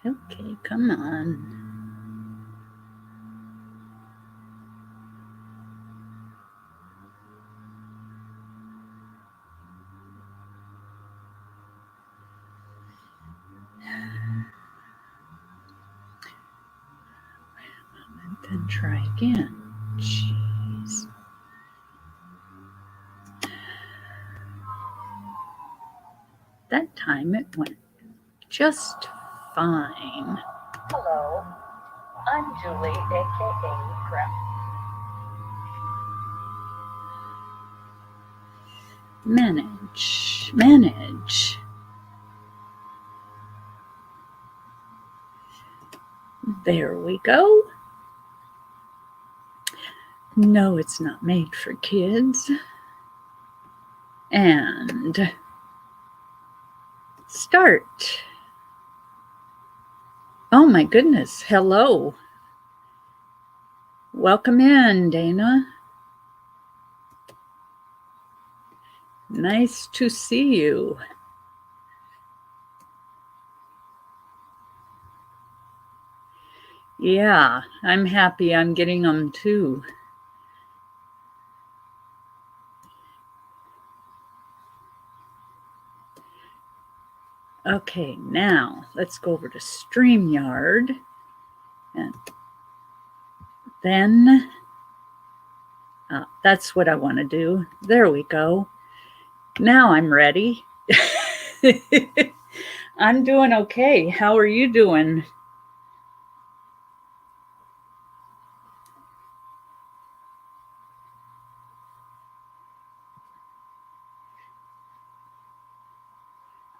Okay, come on. Then try again. Jeez. That time it went just fine. Hello, I'm Julie, aka Crap. Manage. There we go. No, it's not made for kids. And start. Oh my goodness, hello. Welcome in, Dana. Nice to see you. Yeah, I'm happy I'm getting them too. Okay, now let's go over to StreamYard. And then that's what I want to do. There we go. Now I'm ready. I'm doing okay. How are you doing?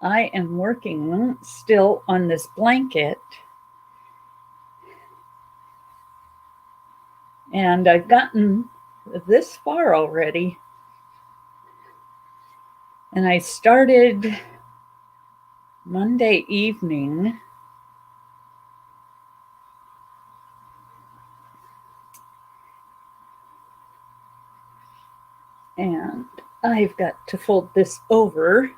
I am working still on this blanket. And I've gotten this far already. And I started Monday evening. And I've got to fold this over.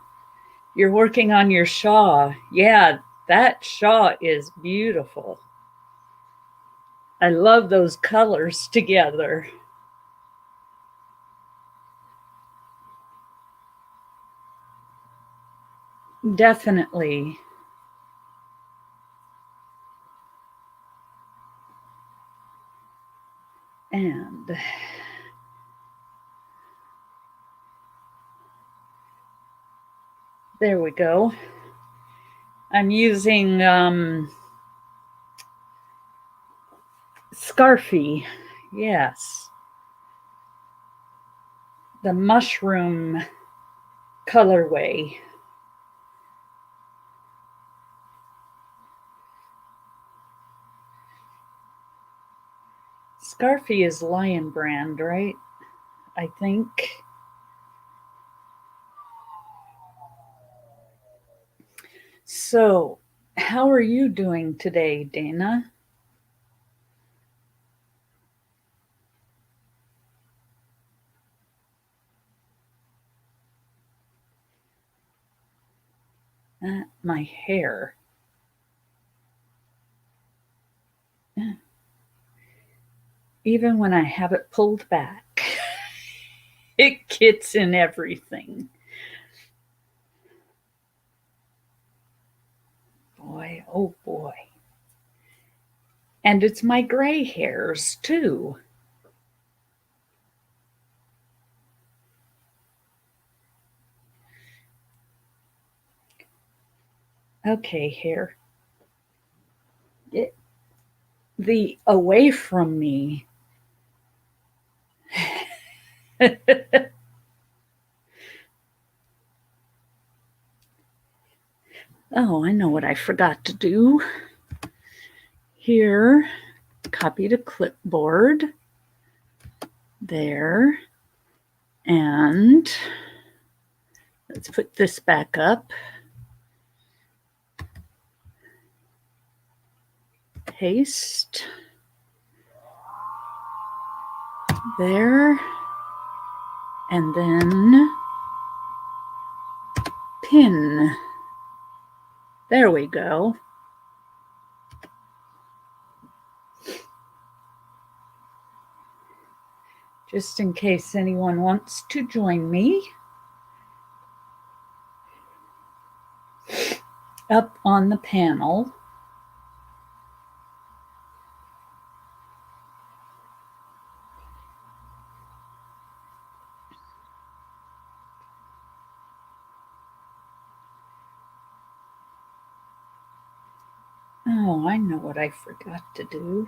You're working on your shawl. Yeah, that shawl is beautiful. I love those colors together. Definitely. And there we go. I'm using Scarfy. Yes. The mushroom colorway. Scarfy is Lion Brand, right? I think. So, how are you doing today, Dana? My hair. Even when I have it pulled back, it gets in everything. Boy, oh boy. And it's my gray hairs too. Okay, hair. Get thee away from me. Oh, I know what I forgot to do. Here, copy to clipboard. There. And let's put this back up. Paste. There. And then pin. There we go. just in case anyone wants to join me. Up on the panel. Oh, I know what I forgot to do.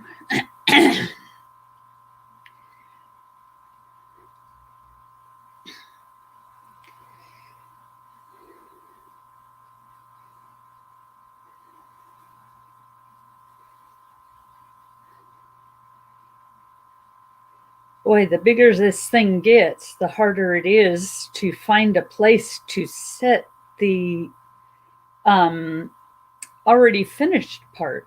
Boy, the bigger this thing gets, the harder it is to find a place to set the already finished part.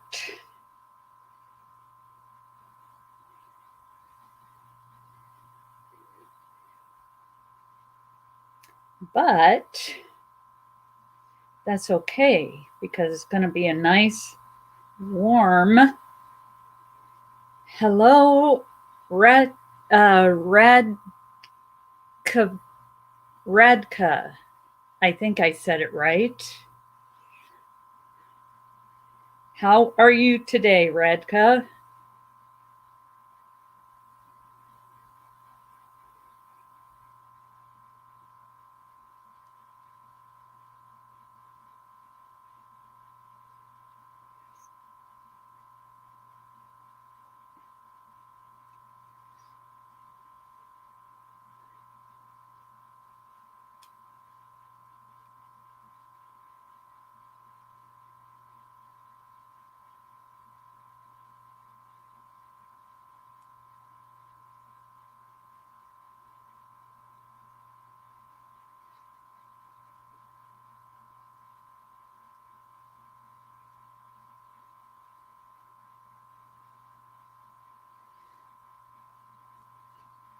But that's okay because it's going to be a nice, warm, hello, Radka. I think I said it right. How are you today, Radka?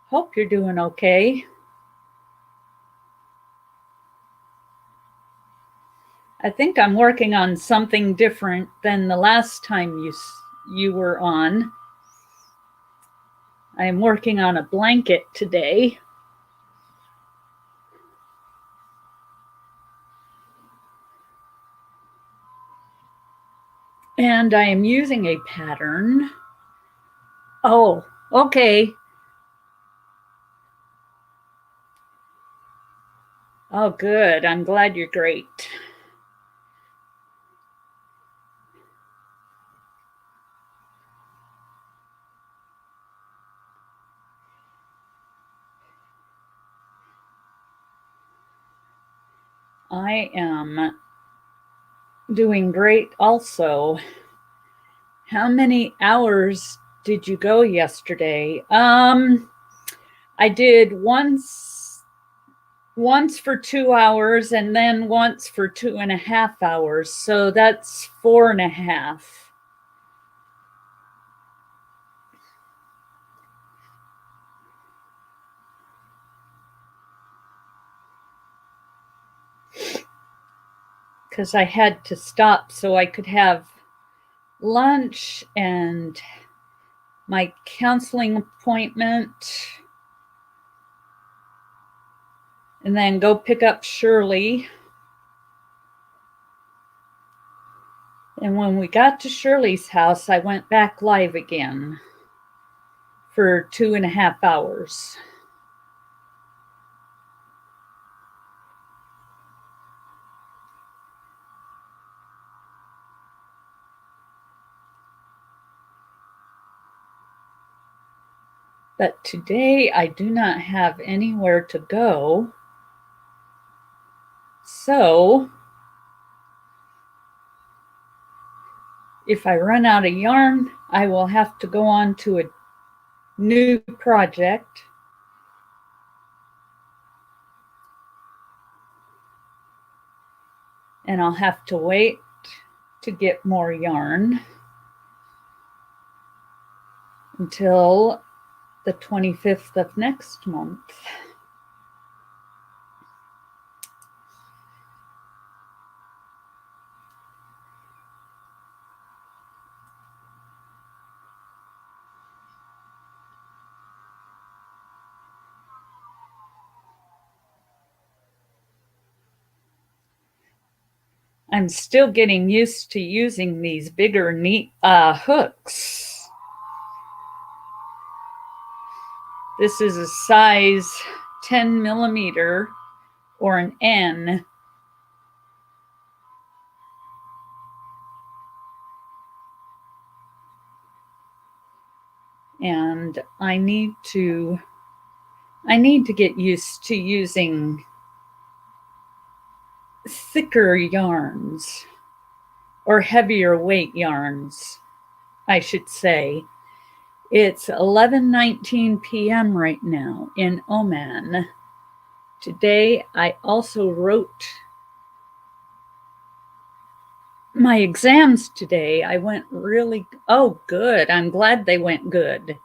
Hope you're doing okay. I think I'm working on something different than the last time you were on. I'm working on a blanket today. And I am using a pattern. Oh, okay. Oh, good. I'm glad you're great. I am doing great also. How many hours did you go yesterday? I did once for 2 hours and then once for 2.5 hours. So that's 4.5. Because I had to stop so I could have lunch and my counseling appointment, and then go pick up Shirley. And when we got to Shirley's house, I went back live again for 2.5 hours. But today I do not have anywhere to go. So if I run out of yarn, I will have to go on to a new project. And I'll have to wait to get more yarn until the 25th of next month. I'm still getting used to using these bigger hooks. This is a size 10 millimeter or an N. And I need to get used to using thicker yarns, or heavier weight yarns, I should say. It's 11:19 p.m. right now in Oman. Today I also wrote my exams today. I went really, oh good, I'm glad they went good.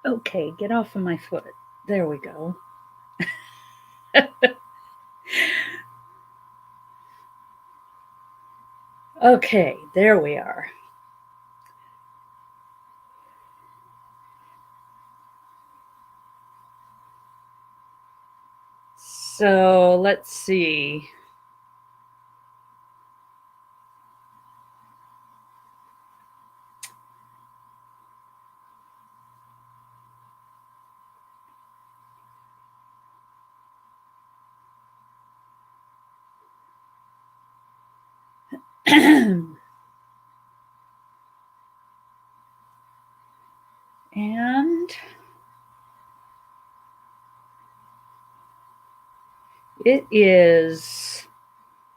Okay, get off of my foot. There we go. Okay, there we are. So let's see. And it is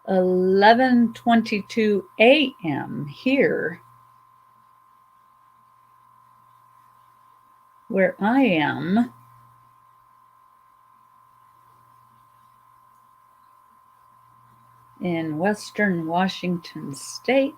11:22 a.m. here where I am. In Western Washington State.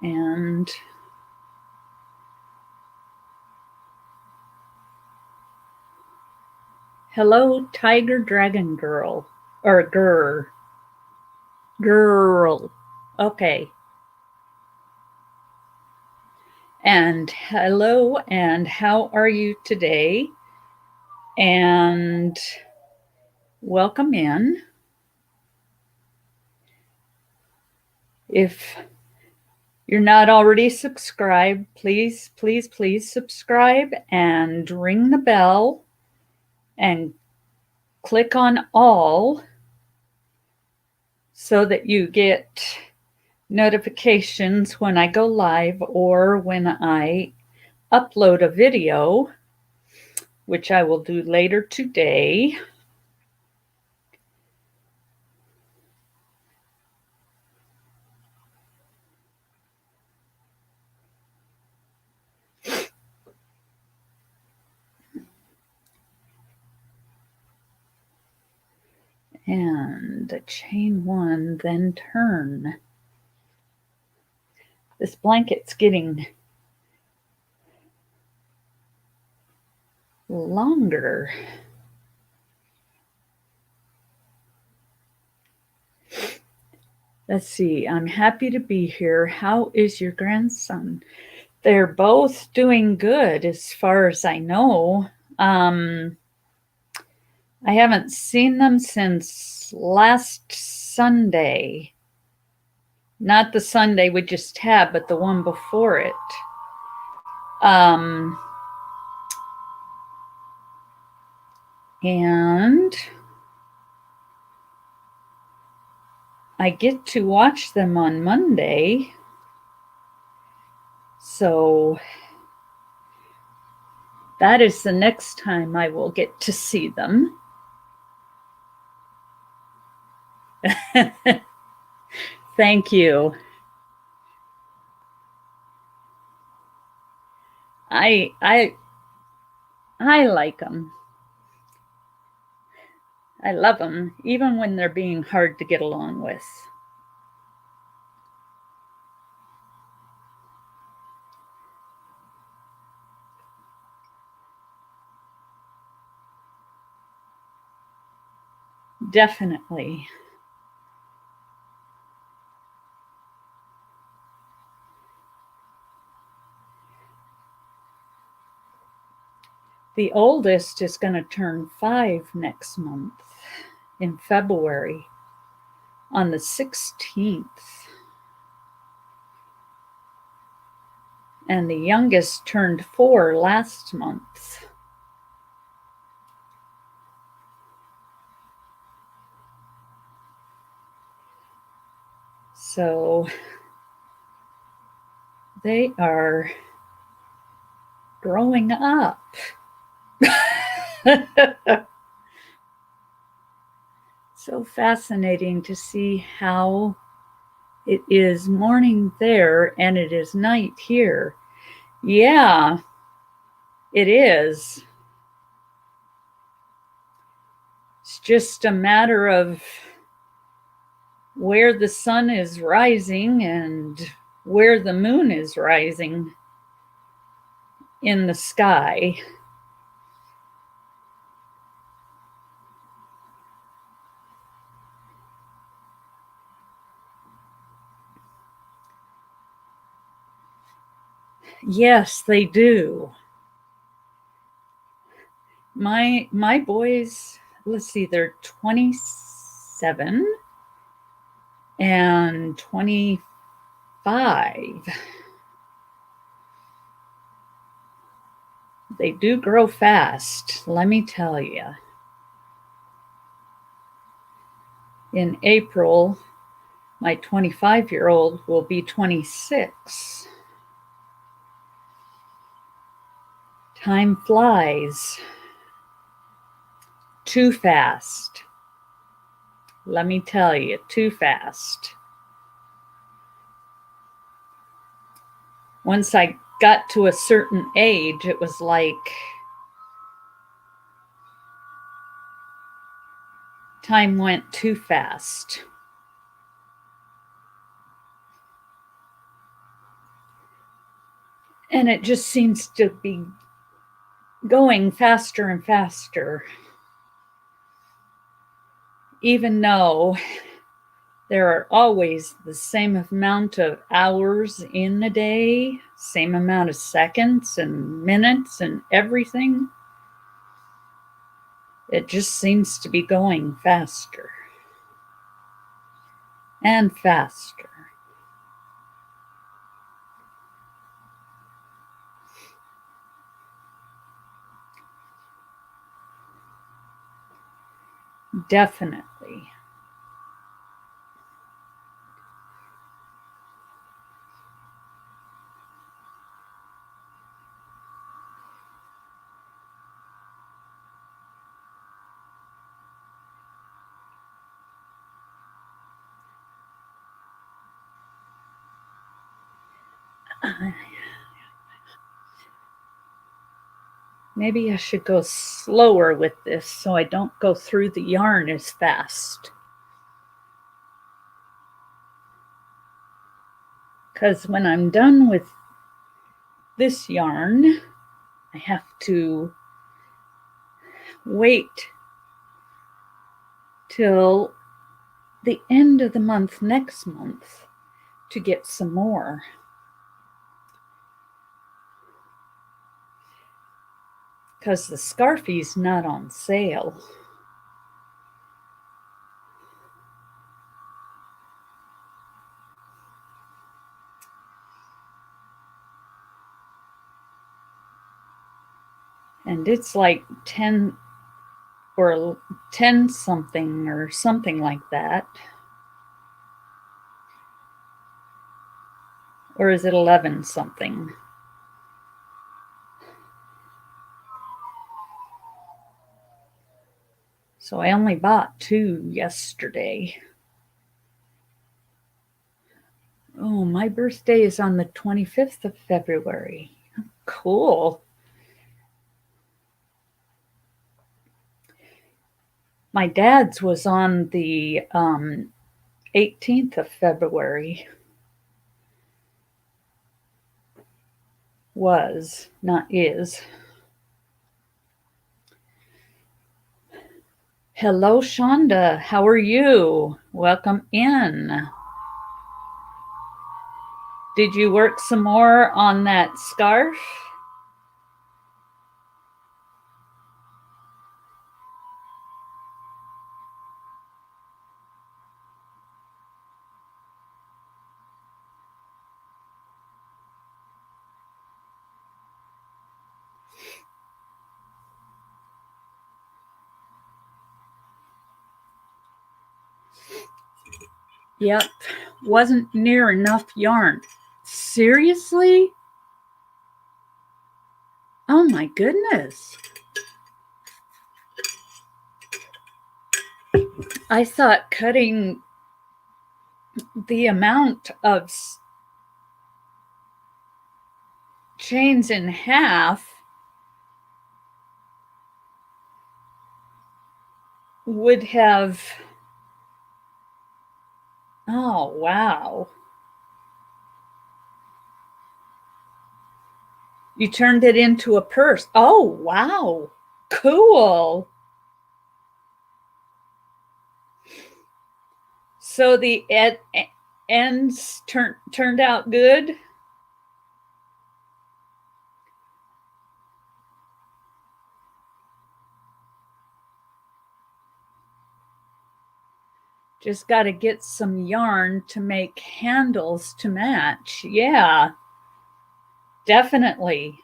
And hello, Tiger Dragon Girl, or girl. Okay. And hello, and how are you today? And welcome in. If you're not already subscribed, please, please, please subscribe and ring the bell and click on all so that you get notifications when I go live or when I upload a video, which I will do later today. And chain one, then turn. This blanket's getting longer. Let's see, I'm happy to be here. How is your grandson? They're both doing good as far as I know. I haven't seen them since last Sunday. Not the Sunday we just had, but the one before it. And I get to watch them on Monday. So that is the next time I will get to see them. Thank you. I like them. I love them, even when they're being hard to get along with. Definitely. The oldest is going to turn 5 next month in February on the 16th. And the youngest turned 4 last month. So they are growing up. So fascinating to see how it is morning there and it is night here. Yeah, it is. It's just a matter of where the sun is rising and where the moon is rising in the sky. Yes, they do. My boys, let's see, they're 27 and 25. They do grow fast, let me tell you. In April, my 25-year-old will be 26. Time flies too fast. Let me tell you, too fast. Once I got to a certain age, it was like time went too fast. And it just seems to be going faster and faster. Even though there are always the same amount of hours in the day, same amount of seconds and minutes and everything, it just seems to be going faster and faster. Definitely. Maybe I should go slower with this so I don't go through the yarn as fast. Because when I'm done with this yarn, I have to wait till the end of the month next month to get some more. Because the Scarfie's not on sale. And it's like 10 or 10 something or something like that. Or is it 11 something? So I only bought 2 yesterday. Oh, my birthday is on the 25th of February. Cool. My dad's was on the 18th of February. Was, not is. Hello, Shonda. How are you? Welcome in. Did you work some more on that scarf? Yep, wasn't near enough yarn. Seriously? Oh my goodness. I thought cutting the amount of chains in half would have, oh wow. You turned it into a purse. Oh wow, cool. So the ends turned out good? Just got to get some yarn to make handles to match. Yeah, definitely.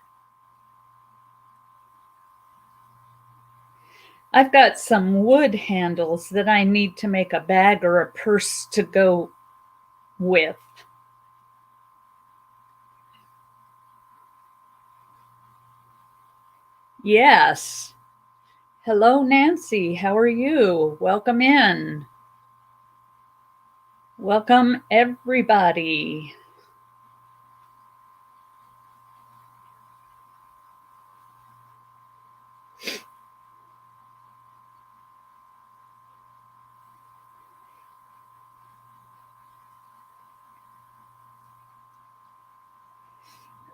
I've got some wood handles that I need to make a bag or a purse to go with. Yes. Hello, Nancy. How are you? Welcome in. Welcome, everybody.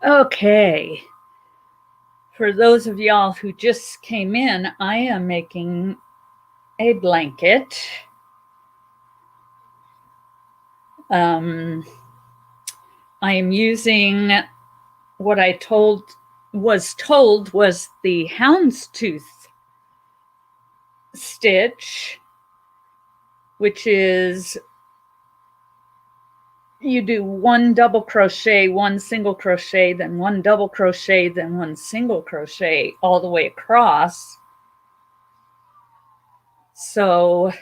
Okay. For those of y'all who just came in, I am making a blanket. I am using what I was told was the Houndstooth Stitch, which is you do one double crochet, one single crochet, then one double crochet, then one single crochet all the way across. So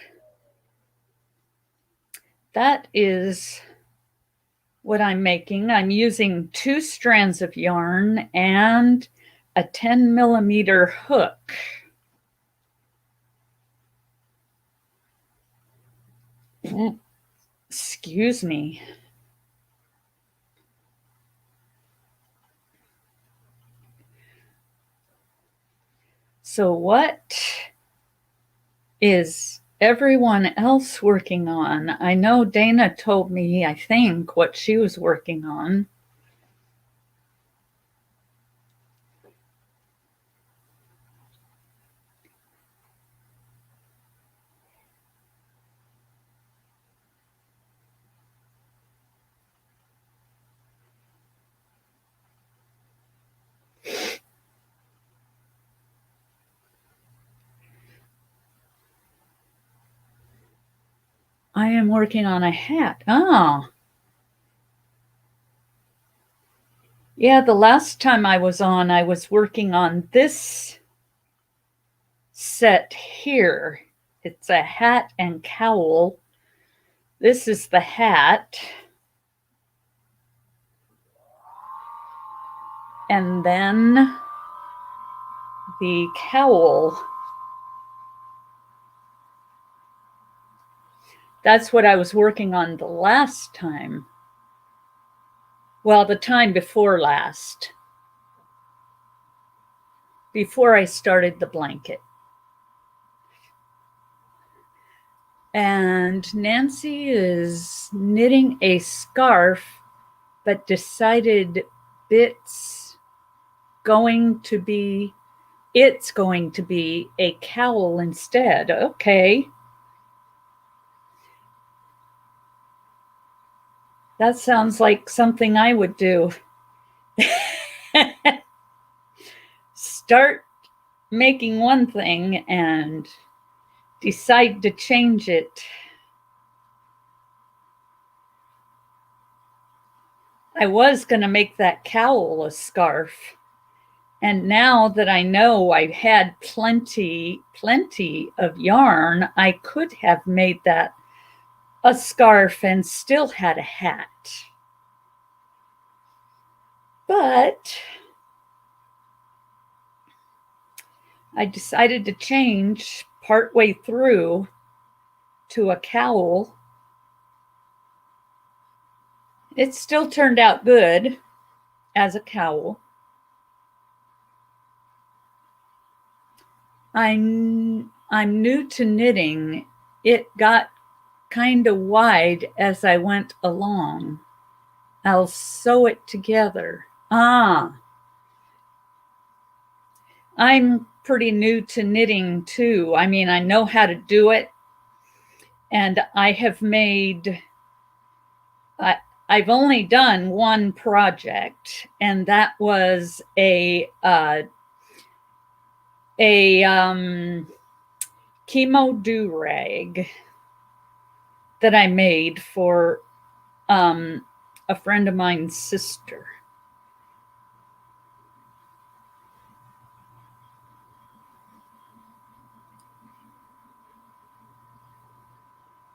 that is what I'm making. I'm using 2 strands of yarn and a 10mm hook. Excuse me. So what is everyone else working on? I know Dana told me, I think, what she was working on. I am working on a hat. Oh. Yeah, the last time I was on, I was working on this set here. It's a hat and cowl. This is the hat. And then the cowl. That's what I was working on the last time. Well, the time before last. Before I started the blanket. And Nancy is knitting a scarf, but decided it's going to be a cowl instead. Okay. That sounds like something I would do. Start making one thing and decide to change it. I was going to make that cowl a scarf. And now that I know I've had plenty of yarn, I could have made that a scarf and still had a hat. But I decided to change partway through to a cowl. It still turned out good as a cowl. I'm new to knitting. It got kind of wide as I went along. I'll sew it together. I'm pretty new to knitting too. I mean, I know how to do it, and I have made, I've only done one project, and that was a chemo do-rag that I made for a friend of mine's sister.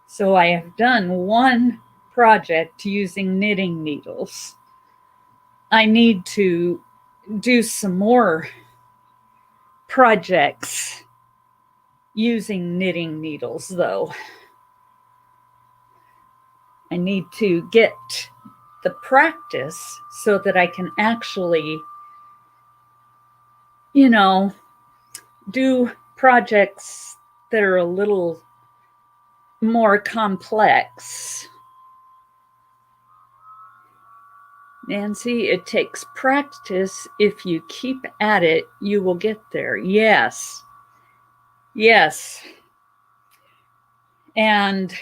So I have done one project using knitting needles. I need to do some more projects using knitting needles, though. I need to get the practice so that I can actually, do projects that are a little more complex. Nancy, it takes practice. If you keep at it, you will get there. Yes. And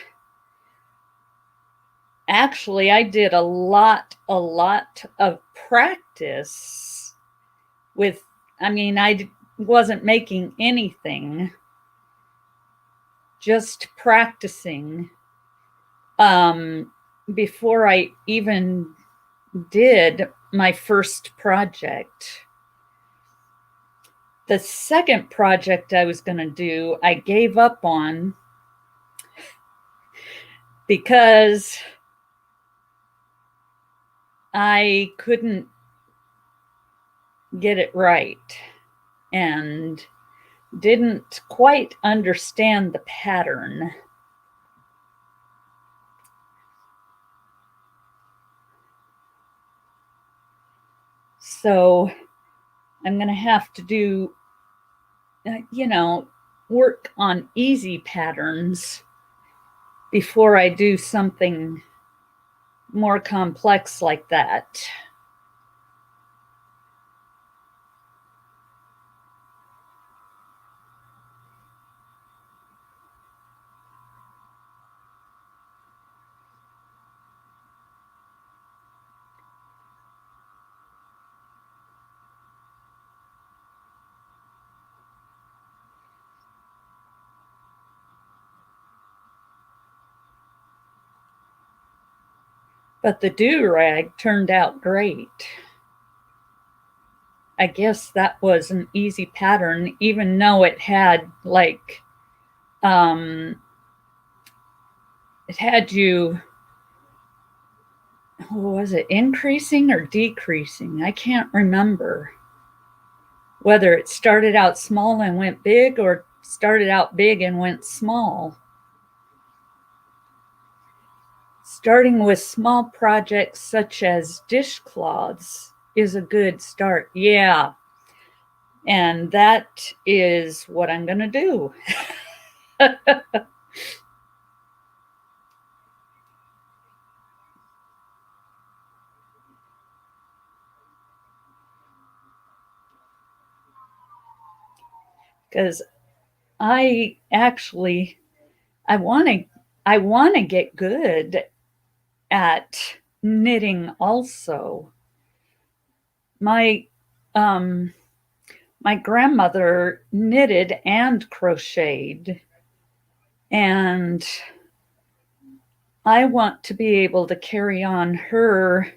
actually, I did a lot of practice with, I wasn't making anything, just practicing before I even did my first project. The second project I was going to do, I gave up on because I couldn't get it right and didn't quite understand the pattern. So I'm going to have to do, work on easy patterns before I do something more complex like that. But the do-rag turned out great. I guess that was an easy pattern, even though it had like, it had you, was it increasing or decreasing? I can't remember whether it started out small and went big or started out big and went small. Starting with small projects such as dishcloths is a good start. Yeah. And that is what I'm going to do. because I want to get good at knitting also. My my grandmother knitted and crocheted, and I want to be able to carry on her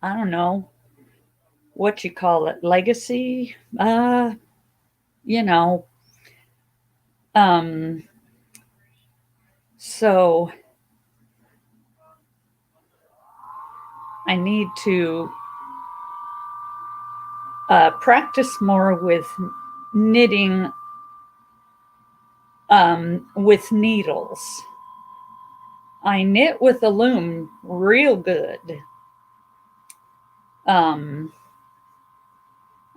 I don't know what you call it, legacy, you know. Um, so I need to practice more with knitting with needles. I knit with a loom real good. Um,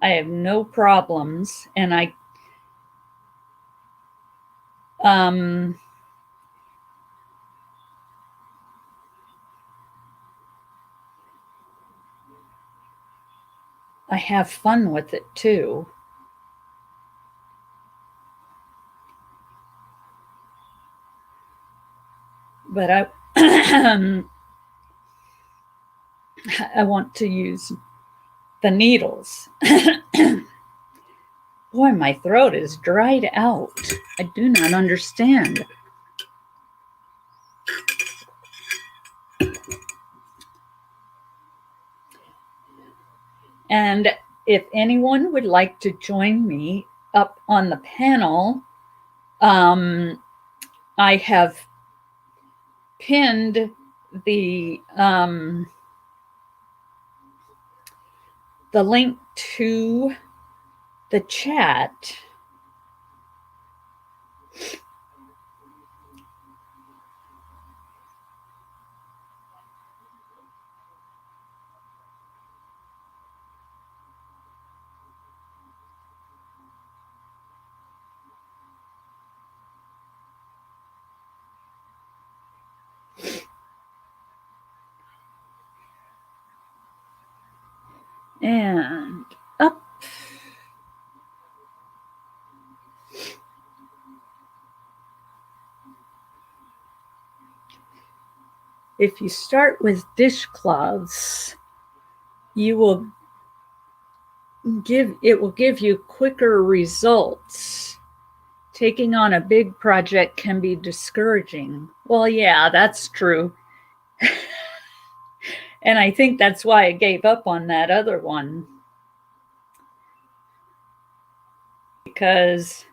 I have no problems, and um, I have fun with it too. But I I want to use the needles. Boy, my throat is dried out. I do not understand. And if anyone would like to join me up on the panel, I have pinned the link to the chat. And up. If you start with dishcloths, it will give you quicker results. Taking on a big project can be discouraging. Well, yeah, that's true. And I think that's why I gave up on that other one. Because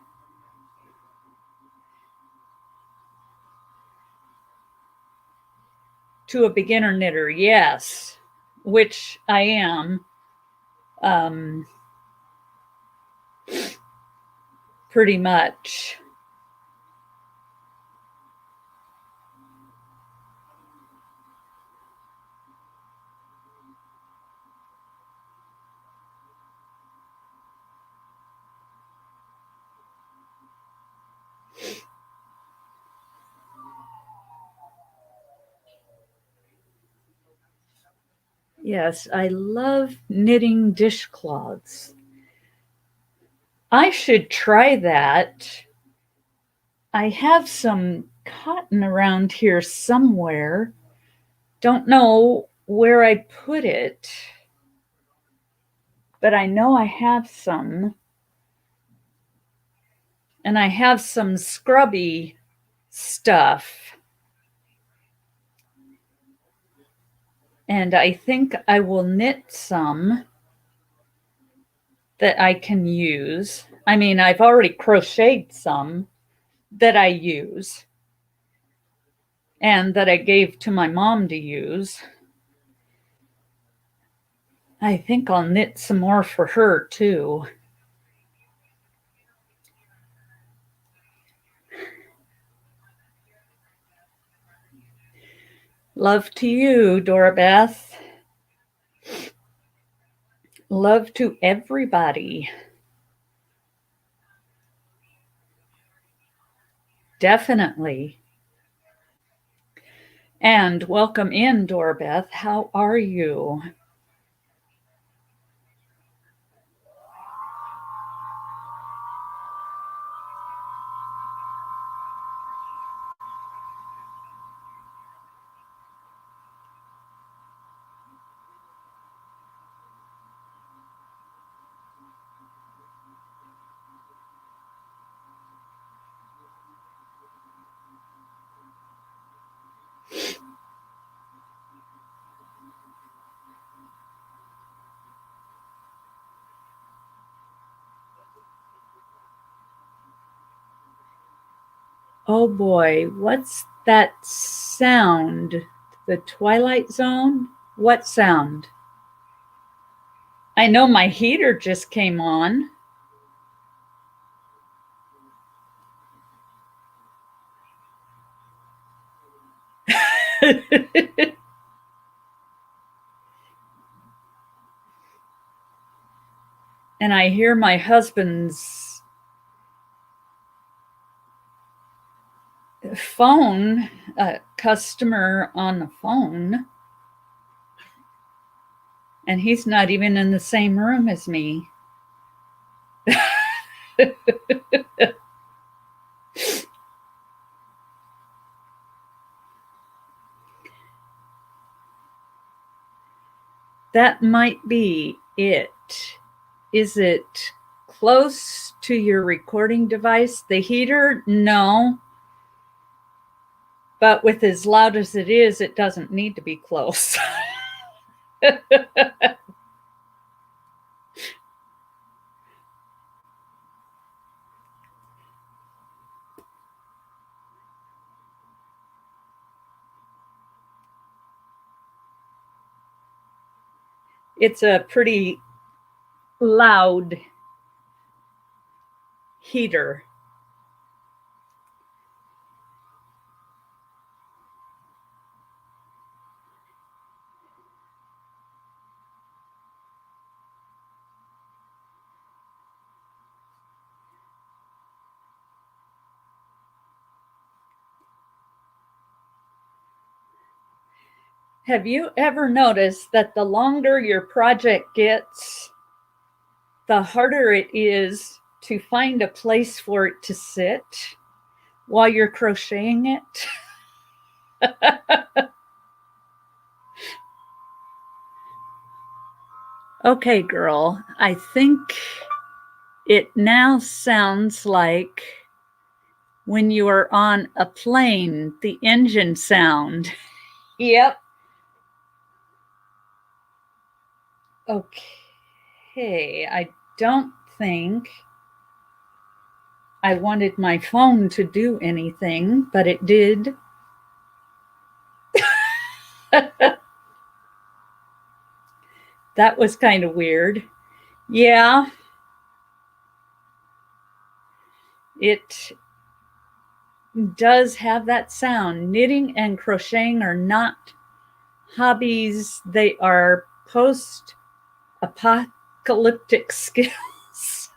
to a beginner knitter, yes, which I am, pretty much. Yes, I love knitting dishcloths. I should try that. I have some cotton around here somewhere. Don't know where I put it, but I know I have some. And I have some scrubby stuff. And I think I will knit some that I can use. I mean, I've already crocheted some that I use and that I gave to my mom to use. I think I'll knit some more for her too. Love to you, Dora Beth. Love to everybody. Definitely. And welcome in, Dorbeth. How are you? Oh boy, what's that sound? The Twilight Zone? What sound? I know my heater just came on. And I hear my husband's phone, customer on the phone, and he's not even in the same room as me. That might be it. Is it close to your recording device? The heater? No. But with as loud as it is, it doesn't need to be close. It's a pretty loud heater. Have you ever noticed that the longer your project gets, the harder it is to find a place for it to sit while you're crocheting it? Okay, girl, I think it now sounds like when you are on a plane, the engine sound. Yep. Okay, I don't think I wanted my phone to do anything, but it did. That was kind of weird. Yeah. It does have that sound. Knitting and crocheting are not hobbies, they are post-apocalyptic skills.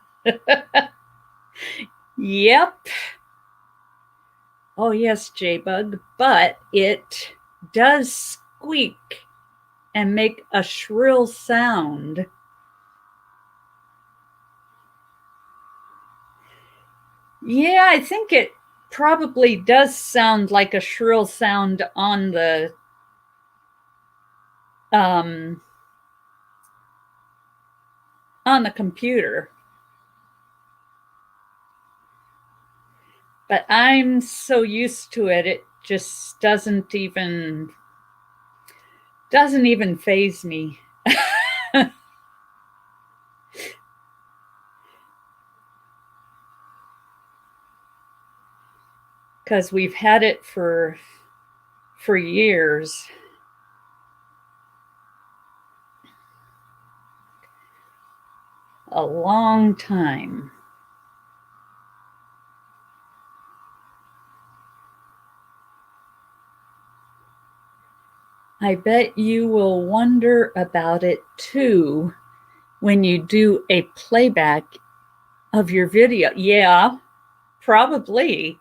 Yep. Oh, yes, J-Bug, but it does squeak and make a shrill sound. Yeah, I think it probably does sound like a shrill sound on the computer. But I'm so used to it, it just doesn't even faze me. Because we've had it for years. A long time. I bet you will wonder about it too when you do a playback of your video. Yeah, probably.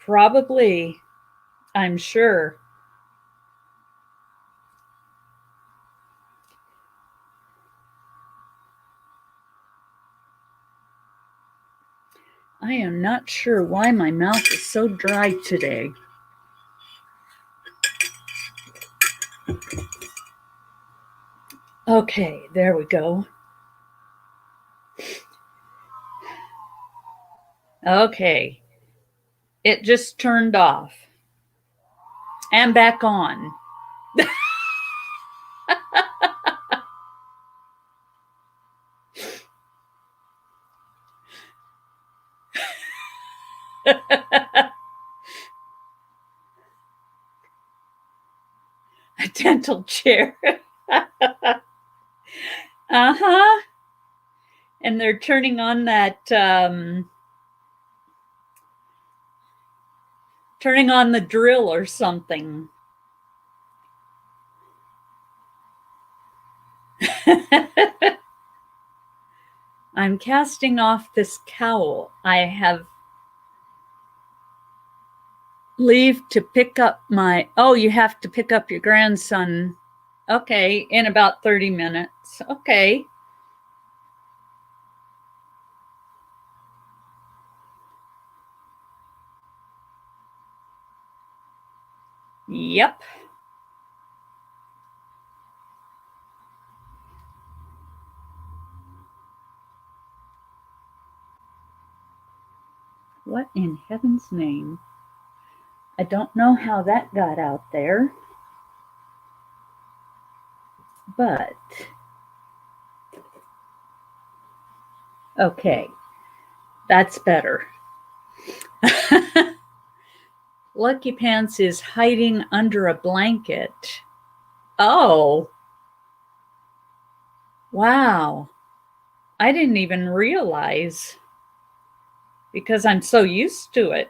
Probably, I'm sure. I am not sure why my mouth is so dry today. Okay, there we go. Okay, it just turned off and back on. A dental chair. Uh-huh. And they're turning on that, turning on the drill or something. I'm casting off this cowl. I have leave to pick up my, oh, you have to pick up your grandson. Okay, in about 30 minutes. Okay. Yep. What in heaven's name? I don't know how that got out there, but okay, that's better. Lucky Pants is hiding under a blanket. Oh, wow. I didn't even realize because I'm so used to it.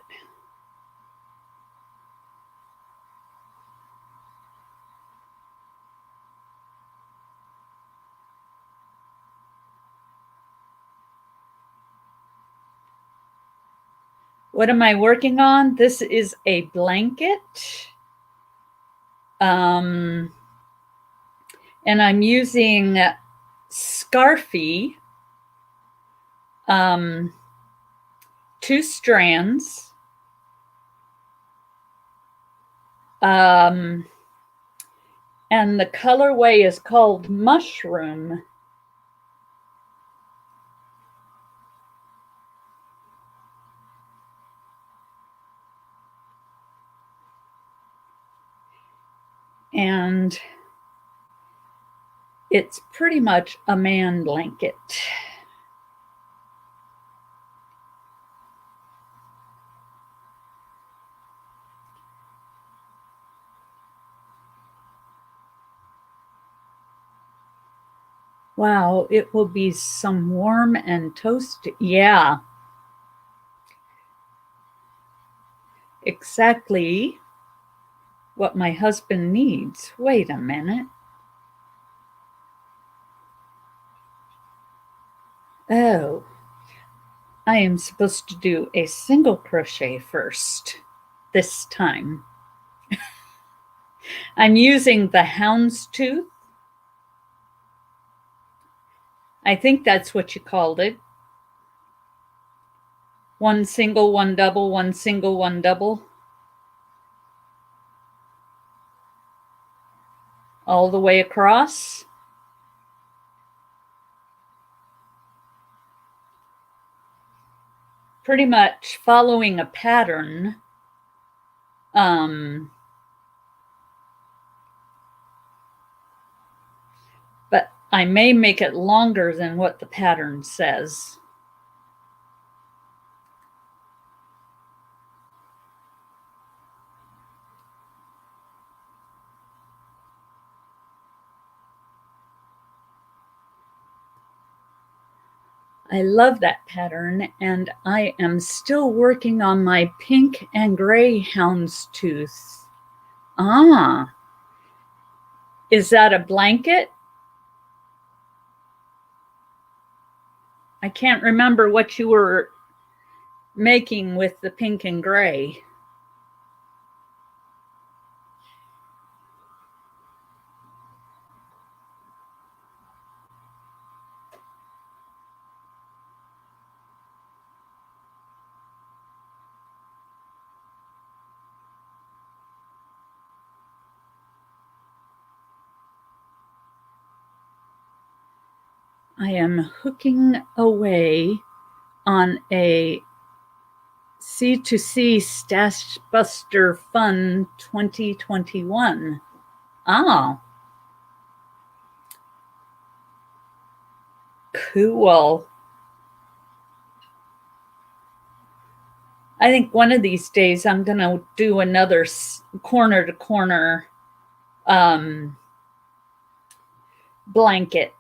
What am I working on? This is a blanket. And I'm using Scarfie, 2 strands. And the colorway is called Mushroom. And it's pretty much a man blanket. Wow, it will be some warm and toasty. Yeah. Exactly what my husband needs. Wait a minute. Oh, I am supposed to do a single crochet first this time. I'm using the Houndstooth. I think that's what you called it. 1 single, 1 double, 1 single, 1 double. All the way across. Pretty much following a pattern. But I may make it longer than what the pattern says. I love that pattern, and I am still working on my pink and gray houndstooth. Ah, is that a blanket? I can't remember what you were making with the pink and gray. I am hooking away on a C2C Stash Buster Fun 2021. Ah, cool. I think one of these days I'm going to do another corner to corner blanket.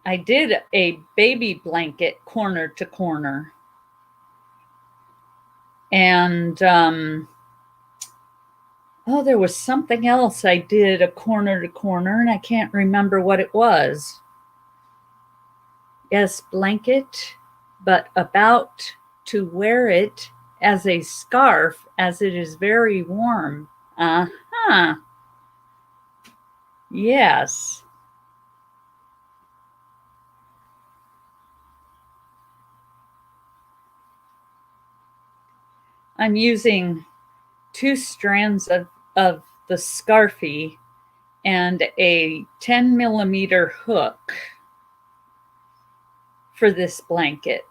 I did a baby blanket corner to corner. And there was something else I did a corner to corner, and I can't remember what it was. Yes, blanket, but about to wear it as a scarf as it is very warm. Uh-huh. Yes. I'm using 2 strands of the scarfie and a 10 millimeter hook for this blanket.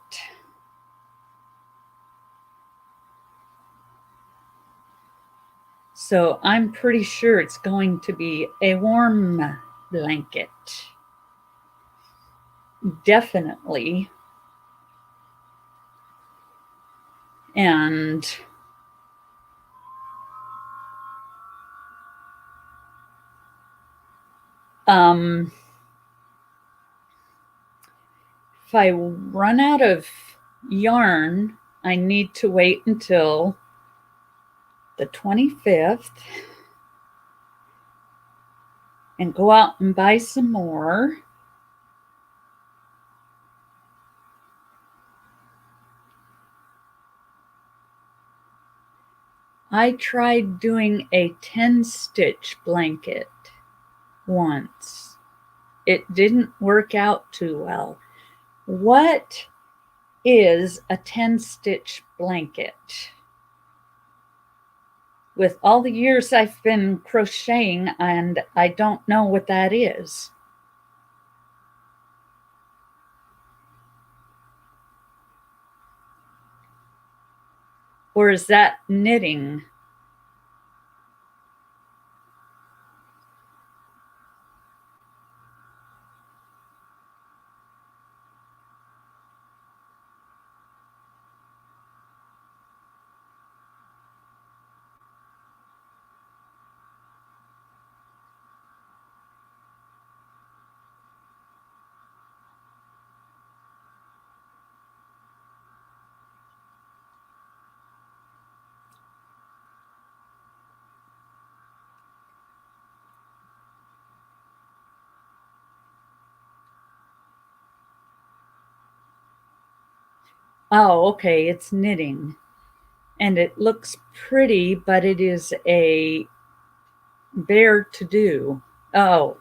So I'm pretty sure it's going to be a warm blanket. Definitely. And if I run out of yarn, I need to wait until the 25th and go out and buy some more. I tried doing a 10 stitch blanket once. It didn't work out too well. What is a 10 stitch blanket? With all the years I've been crocheting, and I don't know what that is. Or is that knitting? Oh, okay, it's knitting. And it looks pretty, but it is a bear to do. Oh,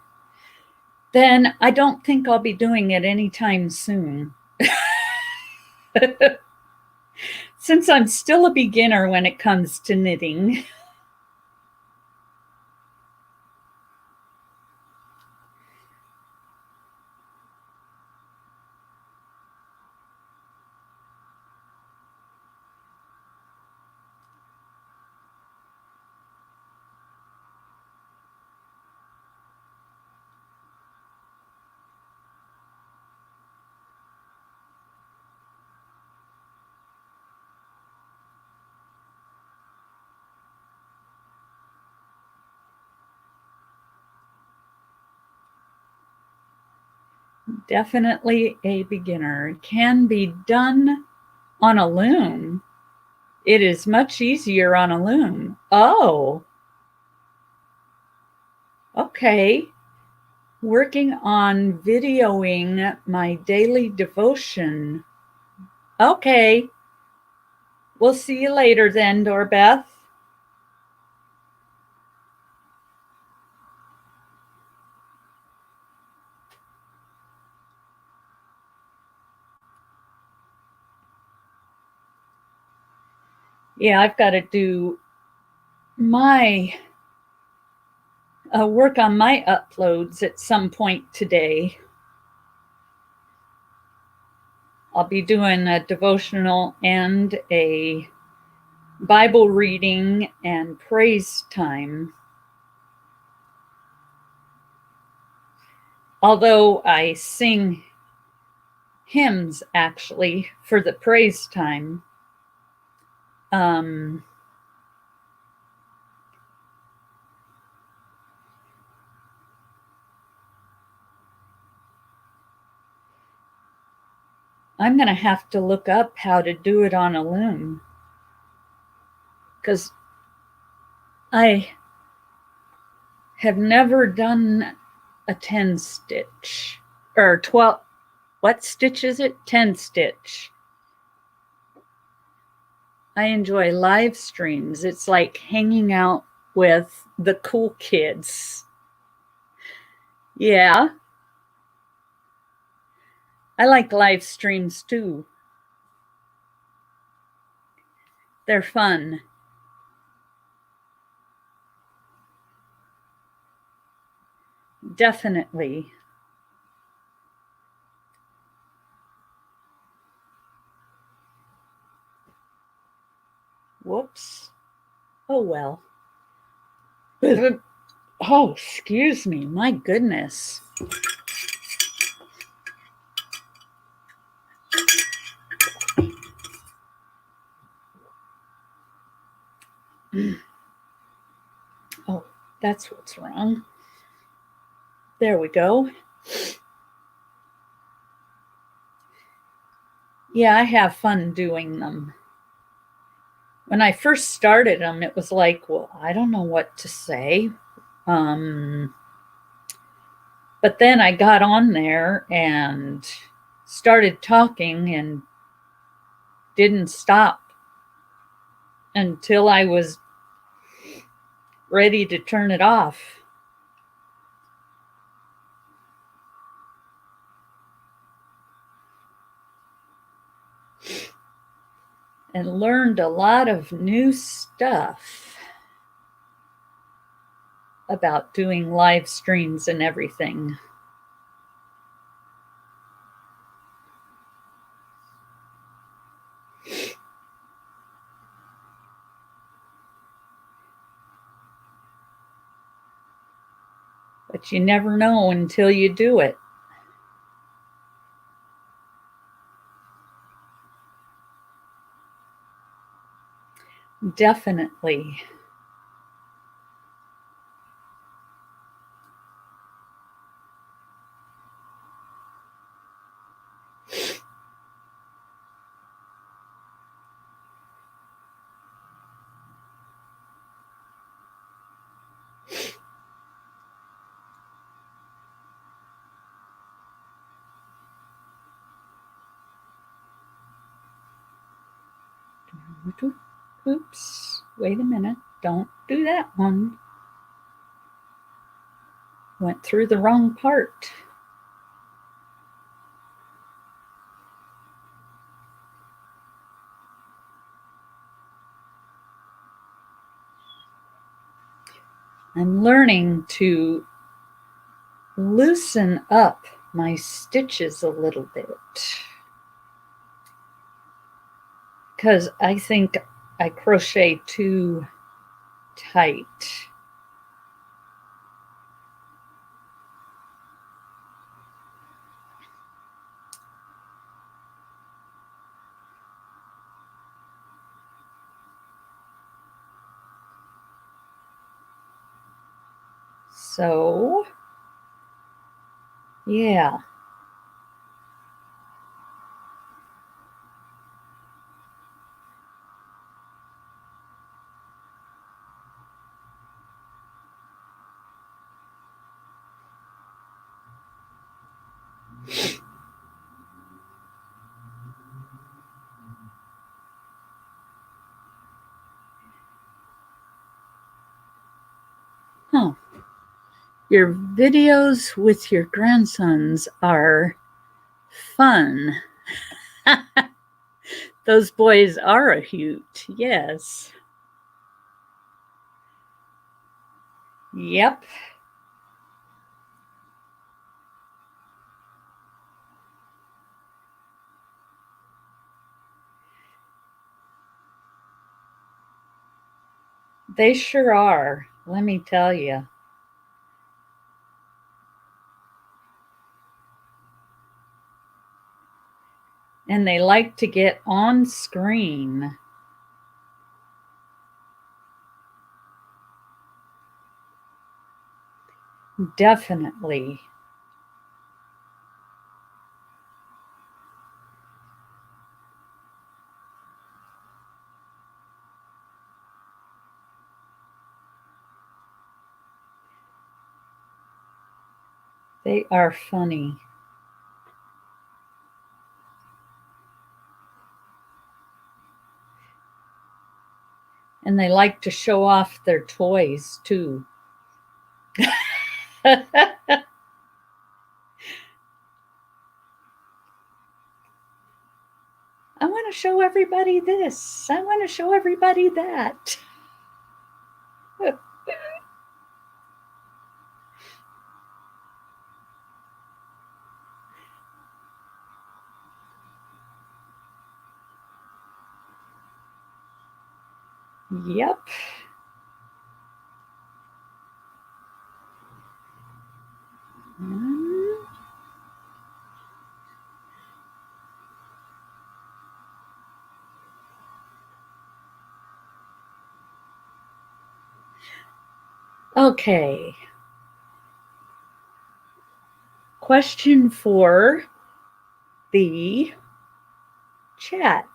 then I don't think I'll be doing it anytime soon. Since I'm still a beginner when it comes to knitting. Definitely a beginner. It can be done on a loom. It is much easier on a loom. Oh, okay. Working on videoing my daily devotion. Okay. We'll see you later then, Dorbeth. Yeah, I've got to do my work on my uploads at some point today. I'll be doing a devotional and a Bible reading and praise time. Although I sing hymns actually for the praise time. I'm going to have to look up how to do it on a loom, because I have never done a 10 stitch or 12. What stitch is it? 10 stitch. I enjoy live streams. It's like hanging out with the cool kids. Yeah. I like live streams too. They're fun. Definitely. Whoops. Oh, well. Oh, excuse me. My goodness. Oh, that's what's wrong. There we go. Yeah, I have fun doing them. When I first started them, it was like, well, I don't know what to say. But then I got on there and started talking and didn't stop until I was ready to turn it off. And learned a lot of new stuff about doing live streams and everything. But you never know until you do it. Definitely. Oops, wait a minute. Don't do that one. Went through the wrong part. I'm learning to loosen up my stitches a little bit, because I think I crochet too tight. So, yeah. Huh. Your videos with your grandsons are fun. Those boys are a hoot, yes. Yep. They sure are, let me tell you. And they like to get on screen. Definitely. They are funny. And they like to show off their toys too. I want to show everybody this. I want to show everybody that. Yep. Okay. Question for the chat.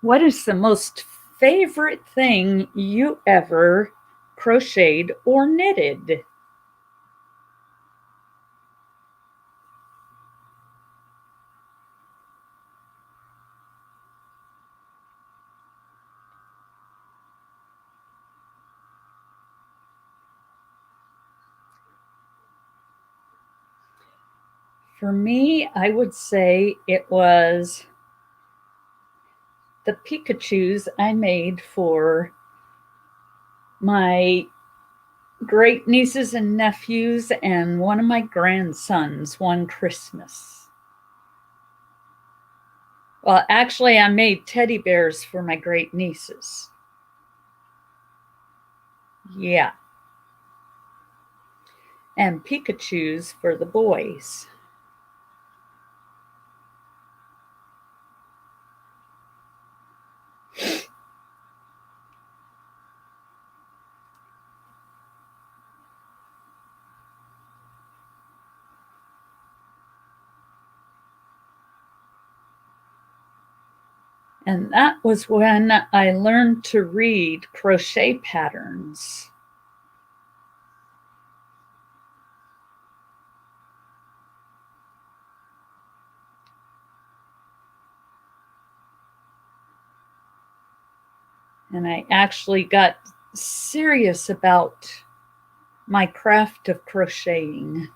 What is the most favorite thing you ever crocheted or knitted? For me, I would say it was the Pikachus I made for my great nieces and nephews and one of my grandsons one Christmas. Well, actually, I made teddy bears for my great nieces. Yeah. And Pikachus for the boys. And that was when I learned to read crochet patterns. And I actually got serious about my craft of crocheting.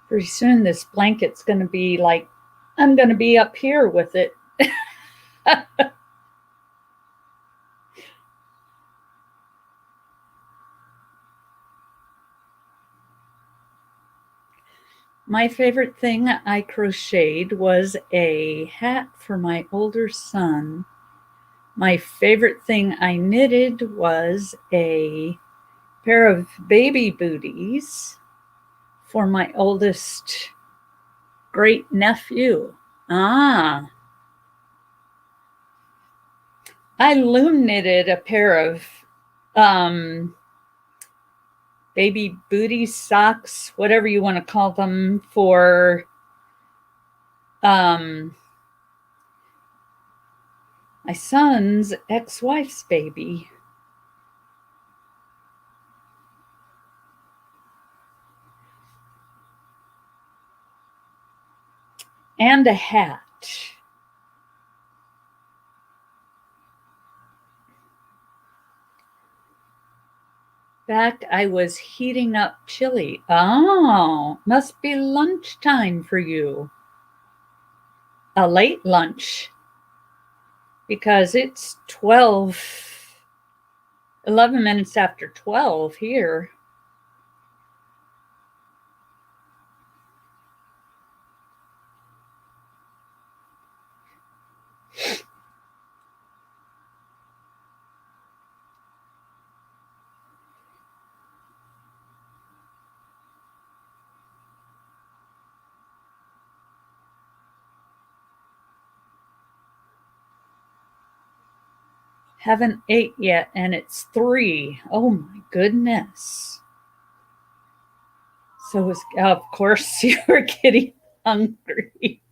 Pretty soon this blanket's going to be like, I'm going to be up here with it. My favorite thing I crocheted was a hat for my older son. My favorite thing I knitted was a pair of baby booties for my oldest great nephew. I loom knitted a pair of baby booty socks, whatever you want to call them, for my son's ex-wife's baby. And a hat. In fact, I was heating up chili. Oh, must be lunchtime for you. A late lunch, because it's 11 minutes after 12 here. Haven't ate yet, and it's 3. Oh my goodness. So of course you're getting hungry.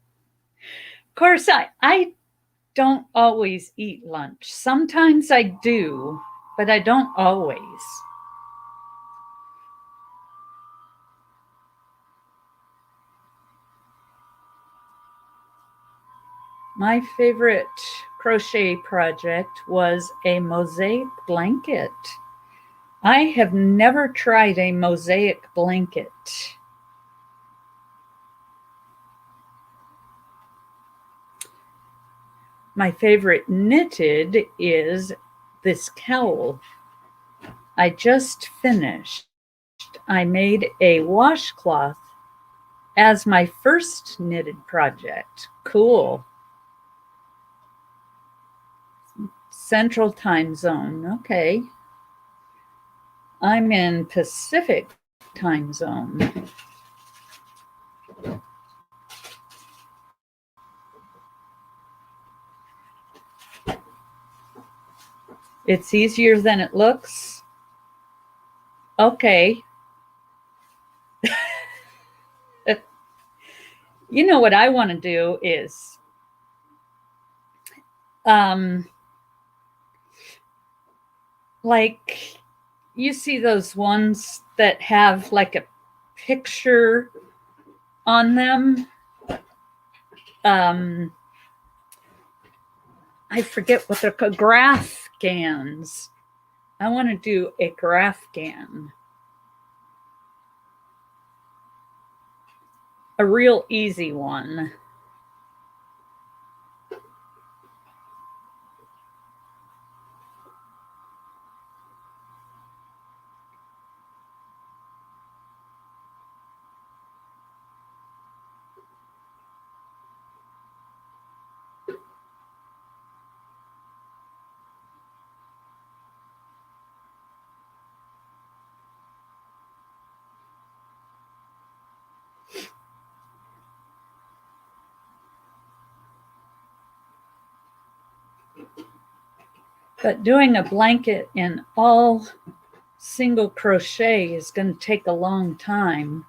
Of course, I don't always eat lunch. Sometimes I do, but I don't always. My favorite crochet project was a mosaic blanket. I have never tried a mosaic blanket. My favorite knitted is this cowl. I just finished. I made a washcloth as my first knitted project. Cool. Central time zone. Okay. I'm in Pacific time zone. It's easier than it looks. Okay. You know what I want to do is like, you see those ones that have like a picture on them. I forget what they're called. Graphgans. I want to do a graphgan. A real easy one. But doing a blanket in all single crochet is going to take a long time.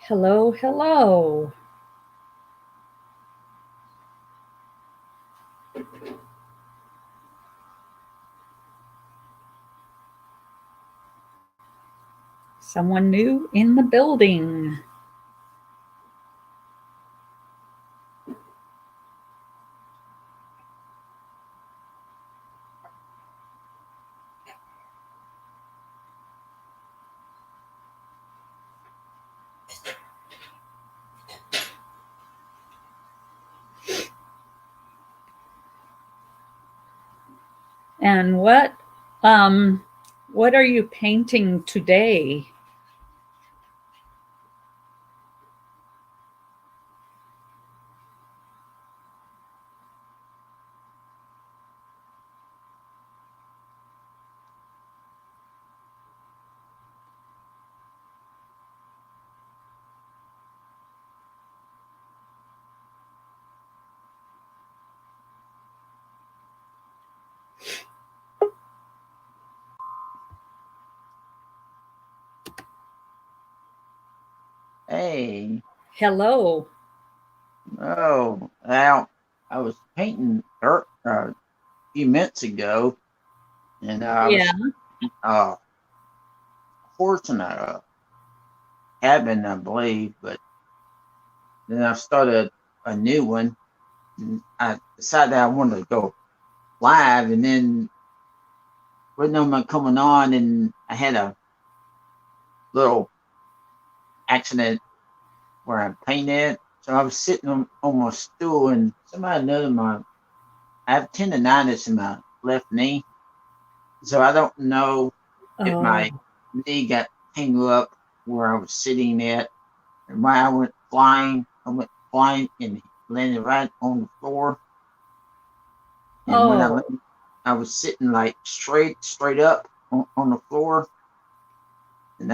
Hello, hello. Someone new in the building. And what are you painting today? Hey, Hello. oh, well, I was painting dirt a few minutes ago, and I Yeah. was horse in a cabin, I believe, but then I started a new one, and I decided I wanted to go live, and then with no one coming on, and I had a little accident where I painted, so I was sitting on my stool, and somebody noticed I have tendonitis in my left knee. So I don't know if Oh. my knee got tangled up where I was sitting at, and when I went flying, and landed right on the floor. And when I Oh. landed, I was sitting like straight up on the floor. And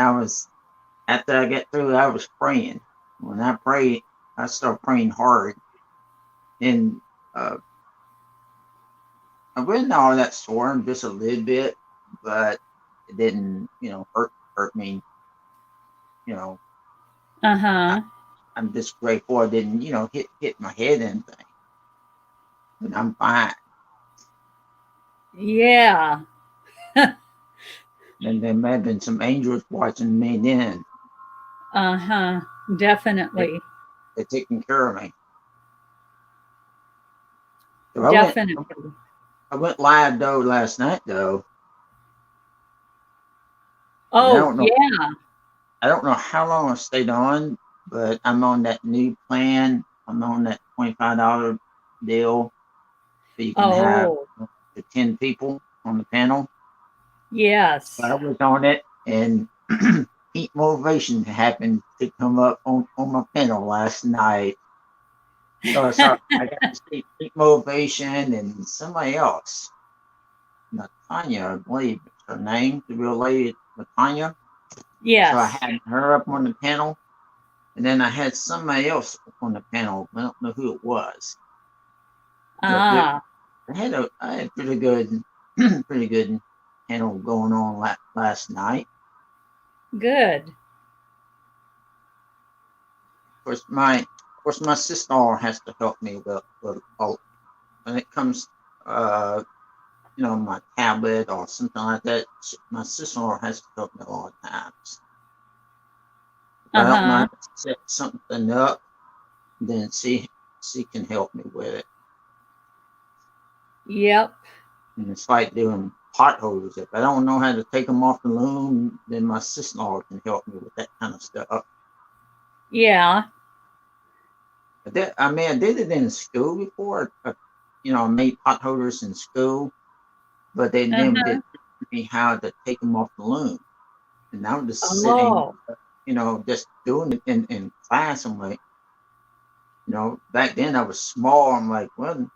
after I got through, I was praying. When I prayed, I started praying hard. And I wasn't all that sore, just a little bit, but it didn't, hurt me, you know. Uh-huh. I'm just grateful I didn't, hit my head and anything. But I'm fine. Yeah. And there may have been some angels watching me then. Uh-huh. Definitely. They're taking care of me. So Definitely. I went live though last night though. And Oh, yeah. I don't know how long I stayed on, but I'm on that new plan. I'm on that $25 deal. So you can have Oh, the 10 people on the panel. yes. I was on it, and Heat Motivation happened to come up on my panel last night. So I got to see Heat Motivation and somebody else, Latanya, I believe it's her name, the real lady, Latanya. So I Yes. had her up on the panel, and then I had somebody else up on the panel. I don't know who it was, but Ah, I had pretty good, pretty good panel going on last night. good. Of course, my sister has to help me with when it comes, my tablet or something like that. My sister has to help me a lot of times. If I don't know how Uh-huh. to set something up, then she can help me with it. Yep. And it's like doing potholders. If I don't know how to take them off the loom, then my sister can help me with that kind of stuff. Yeah. I did it in school before. I made potholders in school, but they never Uh-huh. did teach me how to take them off the loom. And I was just sitting, Oh. just doing it in class. I'm like, back then I was small. I'm like, well,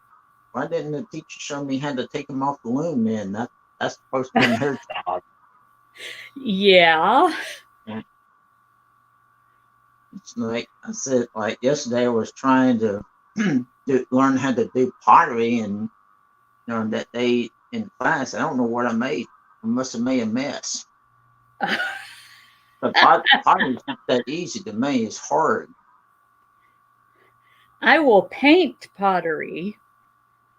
why didn't the teacher show me how to take them off the loom? Then that's supposed to be her job. Yeah. And it's like I said, like yesterday I was trying to learn how to do pottery, and that day in class, I don't know what I made. I must have made a mess. But pottery's not that easy to me. It's hard. I will paint pottery,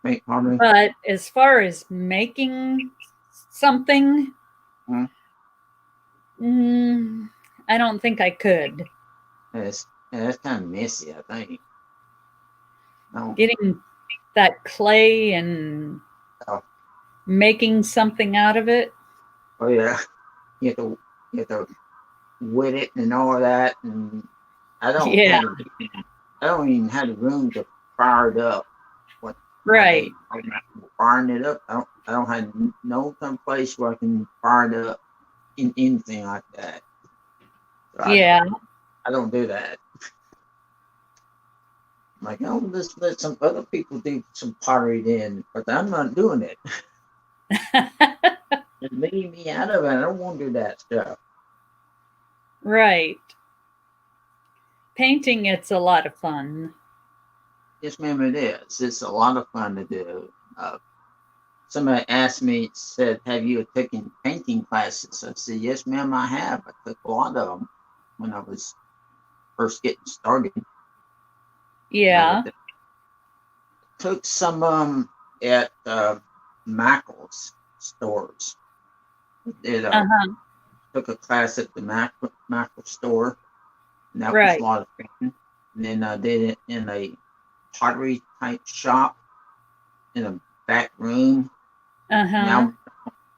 Make pottery. but as far as making something, Hmm. I don't think I could. It's kind of messy, I think. No. Getting that clay and Oh, making something out of it. oh yeah. You have to wet it and all of that, and I don't Yeah. have I don't even have the room to fire it up. Right. I'm not firing it up. I don't have no some place where I can fire it up in anything like that. So Yeah. I don't do that. I'm like, oh, let's let some other people do some pottery then, but I'm not doing it. Just leave me out of it. I don't want to do that stuff. Right. Painting, it's a lot of fun. Yes, ma'am, it is. It's a lot of fun to do. Somebody asked me, said, have you taken painting classes? I said, yes, ma'am, I have. I took a lot of them when I was first getting started. Yeah. Took some at Mackel's stores. Did Uh-huh. took a class at the Mackel store, and that was a Right. lot of fun. And then I did it in a pottery type shop in a back room. Uh-huh. Now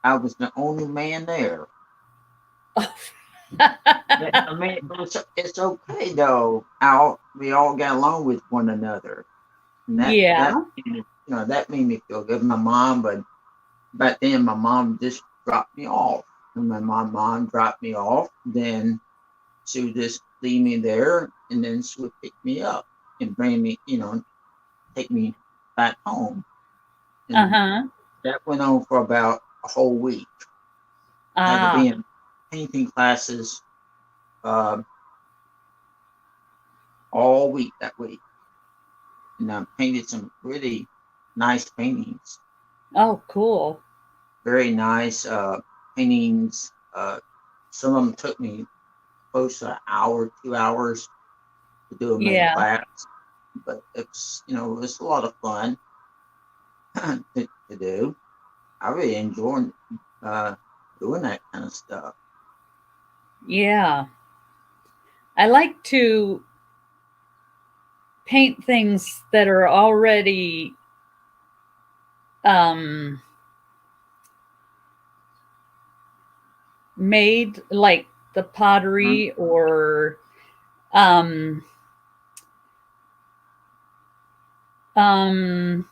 I was the only man there. I mean, it's okay though. How we all got along with one another, and Yeah. that made me feel good. My mom, but back then my mom just dropped me off, and when my mom dropped me off, then she would just leave me there, and then she would pick me up and bring me, take me back home, and Uh-huh. that went on for about a whole week. I had to Ah. be in painting classes all week that week. And I painted some really nice paintings. Oh, cool. Very nice paintings. Some of them took me close to an hour, 2 hours to do them in Yeah. class. But it's it's a lot of fun to do. I really enjoy doing that kind of stuff. Yeah. I like to paint things that are already um made, like the Mhm. pottery or um um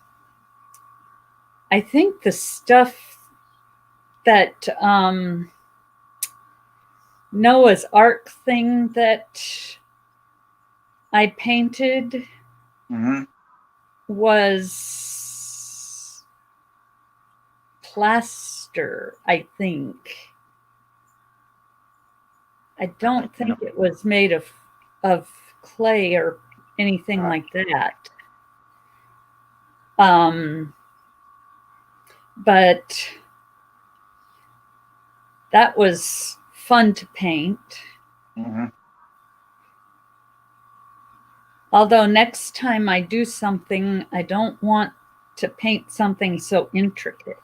I think the stuff that Noah's Ark thing that I painted Mhm. was plaster, I think. I I think don't think it was made of clay or anything like that. Um, but that was fun to paint. Mhm. Although next time I do something, I don't want to paint something so intricate.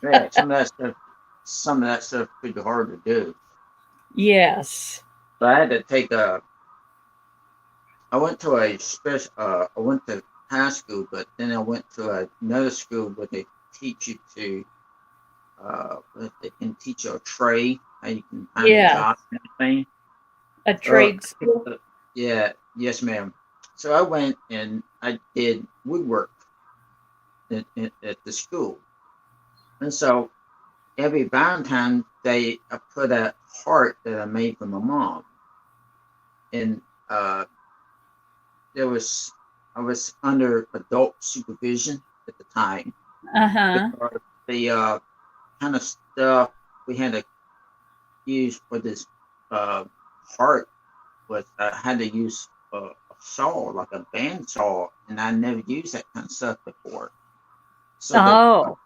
Yeah, some of that stuff pretty hard to do. Yes. So I had to take a. I went to a special. I went to high school, but then I went to another school where they teach you to. They can teach you a trade, how you can find a Yes. job and everything. A So trade school. yeah, yes, ma'am. So I went and I did woodwork at the school, and so every Valentine's Day I put a heart that I made for my mom, and uh, there was I was under adult supervision at the time Uh-huh. because the kind of stuff we had to use for this uh, heart was I had to use a saw, like a bandsaw, and I never used that kind of stuff before. So Oh,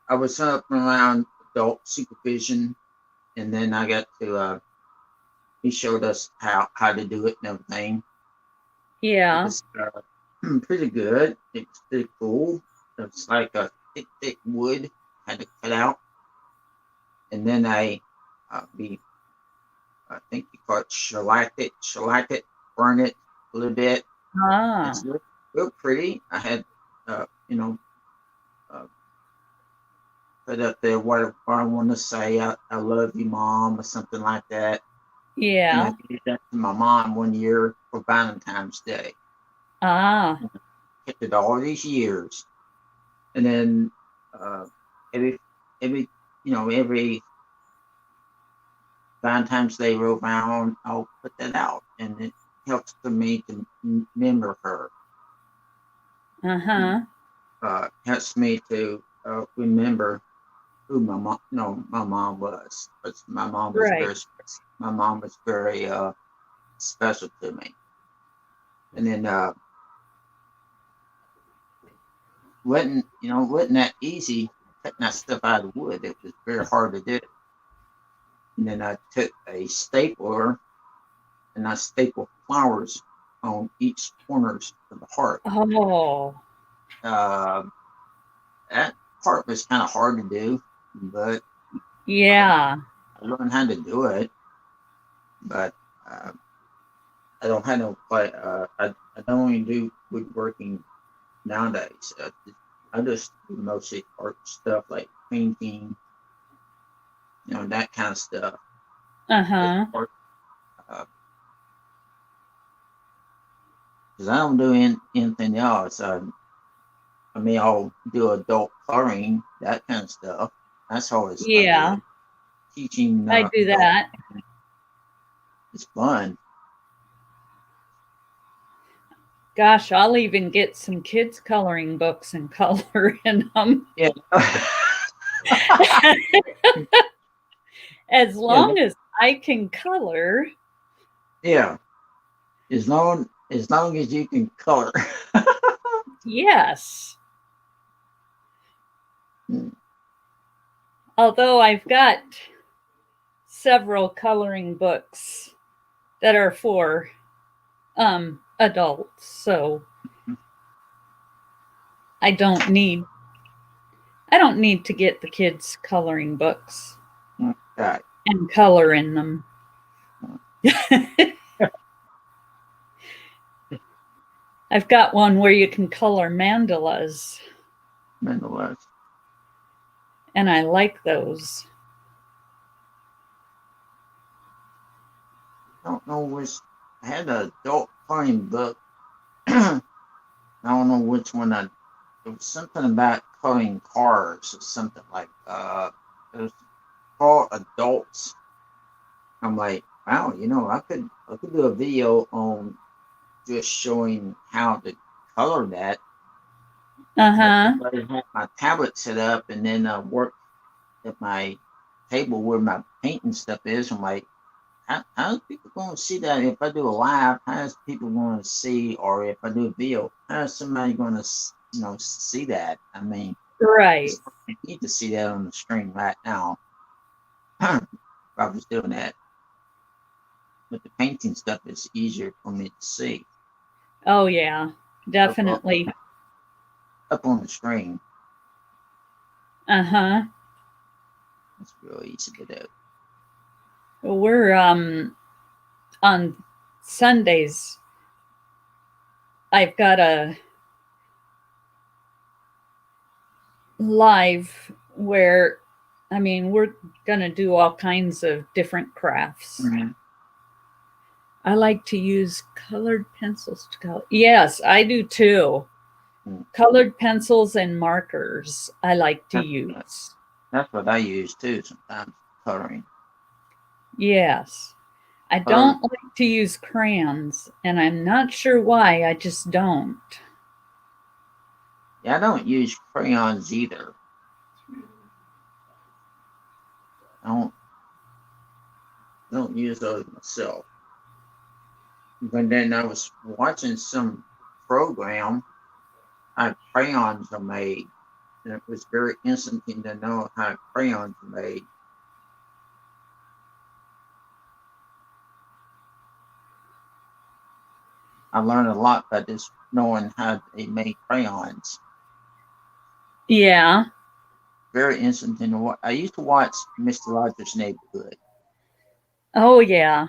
I was up around adult supervision, and then I got to he showed us how to do it and everything. It yeah. was pretty good. It's pretty cool. It's like a thick wood had to cut out, and then I think you call it shellac it, burn it a little bit. Ah, It's real pretty. I had uh, you know uh, put up there what I want to say. I love you, mom, or something like that. And I yeah. did that to my mom one year for Valentine's Day. Ah, kept it all these years. And then every every Valentine's Day roll around, I'll put that out, and it helps for me to remember her. Helps me to remember who my mom was. But my mom was Right. very special. My mom was very special to me. And then wasn't that easy cutting that stuff out of wood. It was very hard to do. And then I took a stapler and I stapled flowers on each corners of the heart. Oh. That part was kind of hard to do, but Yeah. I learned how to do it. But I don't have no play. I don't even do woodworking nowadays. I just do mostly art stuff like painting, that kind of stuff. Because I don't do anything else. I mean, I'll do adult coloring, that kind of stuff. That's always fun. Yeah. Teaching. I do that. It's fun. Gosh, I'll even get some kids' coloring books and color in them. Yeah. As long as I can color. Yeah. As long as you can color. Yes. Although I've got several coloring books that are for adults, so I don't need to get the kids coloring books and color in them. I've got one where you can color mandalas. And I like those. I don't know which. I had an adult coloring book. I don't know which one. It was something about coloring cars or something like. It was called Adults. I'm like, wow, I could do a video on just showing how to color that. I had my tablet set up, and then work at my table where my painting stuff is. I'm like, how's people going to see that if I do a live? How's people going to see, or if I do a video, how's somebody going to see that? I mean, right. I need to see that on the screen right now. If I was doing that, but the painting stuff is easier for me to see. Oh yeah, definitely. Up on the screen. It's really easy to do. We're on Sundays. I've got a live where, we're gonna do all kinds of different crafts. I like to use colored pencils to color. Yes, I do too. Colored pencils and markers I like to use. That's what I use too sometimes, coloring. Yes. I don't like to use crayons, and I'm not sure why. I just don't. Yeah, I don't use crayons either. I don't use those myself. But then I was watching some program how crayons are made, and it was very interesting to know how crayons are made. I learned a lot by just knowing how they make crayons. Yeah. Very interesting to watch. I used to watch Mr. Rogers' Neighborhood. Oh yeah.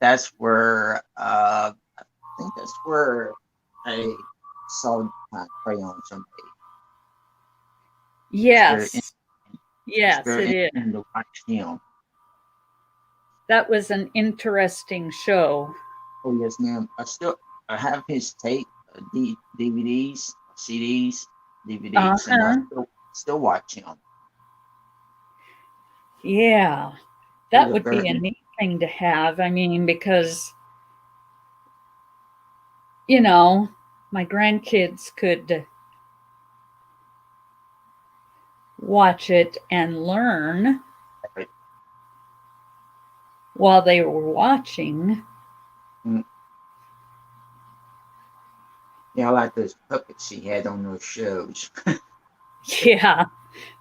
That's where I think that's where I saw crayons are made. Yes. Yes, it is. To watch him. That was an interesting show. Oh yes, ma'am. I have his tape DVDs, CDs, DVDs, and I Uh-huh. still watch him. Yeah. He's That a would be a very neat thing to have. I mean, because, you know, my grandkids could watch it and learn while they were watching. Yeah, I like those puppets he had on those shows. Yeah.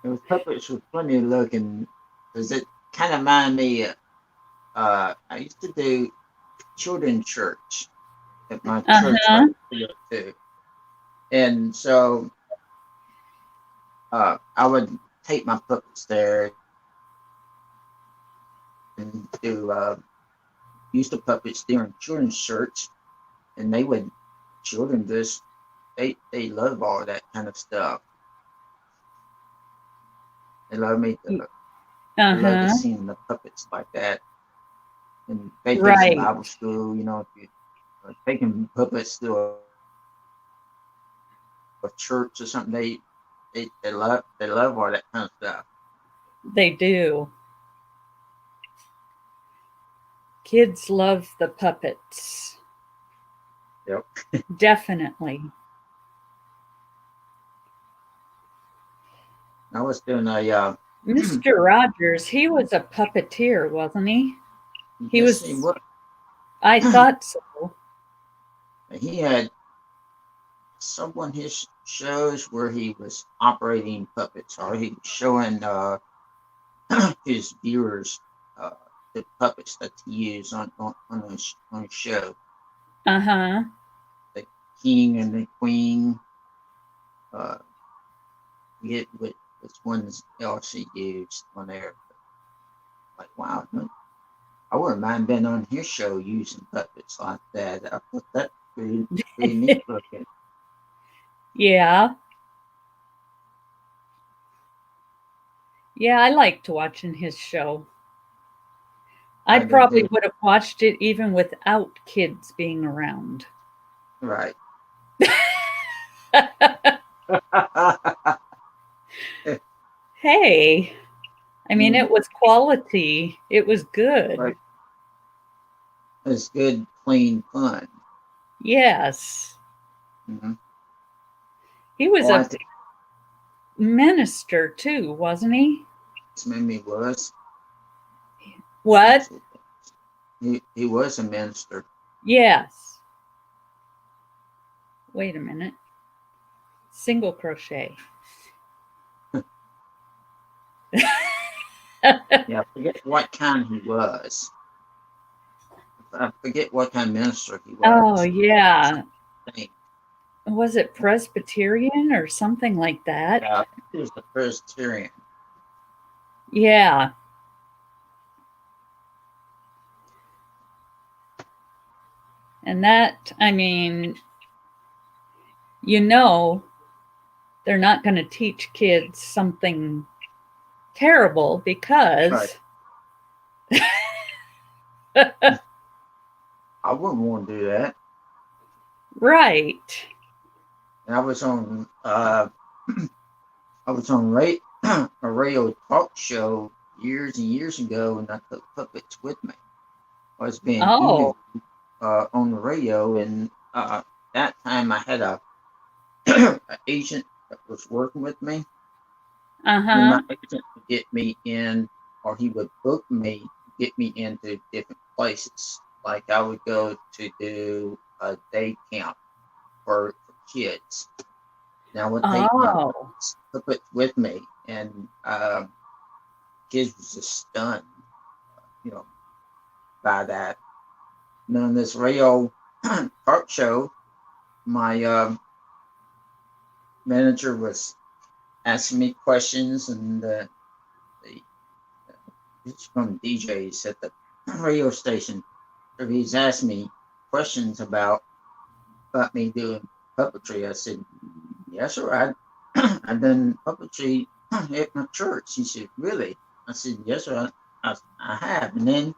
Those puppets were funny looking because it kind of reminded me. I used to do children's church at my church Uh-huh. right here too, and so I would take my puppets there and do use the puppets during children's church, and they would children just they love all that kind of stuff. They love me to they love to Uh-huh. see the puppets like that. And vacation Right. Bible school, you know, if you taking puppets to a church or something, they love all that kind of stuff. They do. Kids love the puppets. Yep. Definitely. I was doing a Mr. Rogers, he was a puppeteer, wasn't he? He yes, he was, was. I thought so. He had someone his shows where he was operating puppets, or he was showing his viewers uh, the puppets that he used on his show, Uh-huh. the king and the queen. Uh, Forget which ones else he used on there. Like, wow, I wouldn't mind being on his show using puppets like that. I thought that pretty neat looking. Yeah. Yeah, I liked watching his show. I I did probably too. would have watched it even without kids being around. Right. Hey, I mean, Mm, it was quality. It was good. right. It's good, clean fun. Yes. Mm-hmm. He was Oh, I a think minister too, wasn't he? this made was. What? He was a minister. Yes. Wait a minute. Single crochet. Yeah, I forget what kind he was. I forget what kind of minister he Oh, was. yeah. I think, Was it Presbyterian or something like that? yeah, I think he was the Presbyterian. Yeah. And that, I mean, you know, they're not going to teach kids something terrible Right. because I wouldn't want to do that. right. And I was on I was on a radio talk show years and years ago, and I took puppets with me. I was being Oh, interviewed on the radio, and that time I had a an agent that was working with me, and my uh-huh. agent would get me in, or he would book me to get me into different places. Like I would go to do a day camp for kids. And I would take my Oh, puppets with me, and kids was just stunned, you know, by that. And then this radio talk show, my manager was asking me questions, and it's from DJs at the radio station. So he's asking me questions about me doing puppetry. I said, yes, sir. I done puppetry at my church. He said, really? I said, yes, sir. I have. And then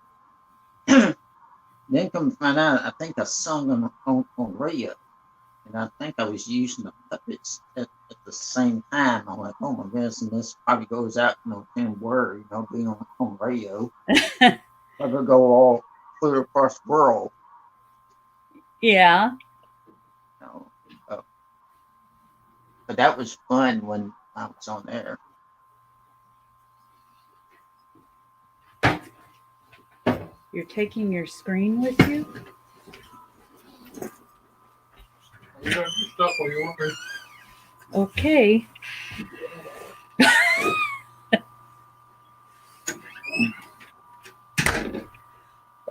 then come to find out, I think I sung on radio. And I think I was using the puppets at the same time. I'm like, oh my goodness, and this probably goes out, in word, being on radio. Probably go all clear across the world. Yeah. Uh, but that was fun when I was on there. You're taking your screen with you? You got your stuff while you're working. Okay.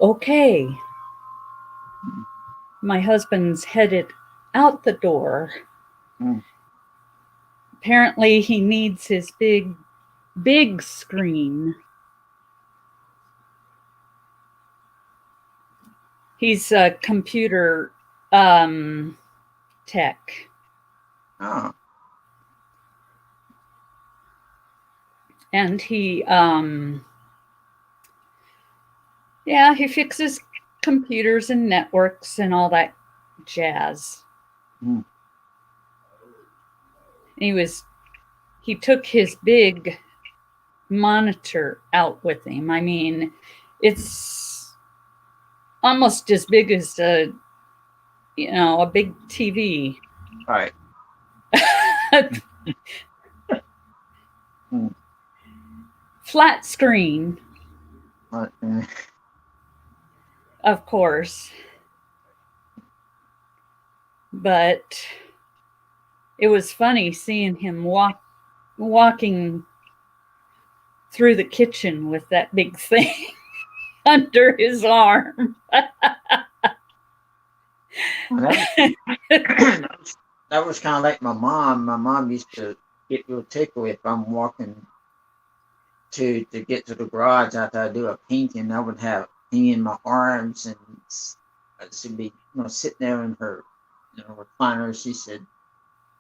Okay. My husband's headed out the door. Apparently he needs his big screen. He's a computer tech. Oh. And he he fixes computers and networks and all that jazz. He took his big monitor out with him. I mean, it's almost as big as a big TV. Right. Flat screen. Okay. Of course. But it was funny seeing him walking through the kitchen with that big thing under his arm. That was kind of like my mom. My mom used to get real tickled if I'm walking to get to the garage after I do a painting. I would have hang in my arms, and she'd be sitting there in her recliner. She said,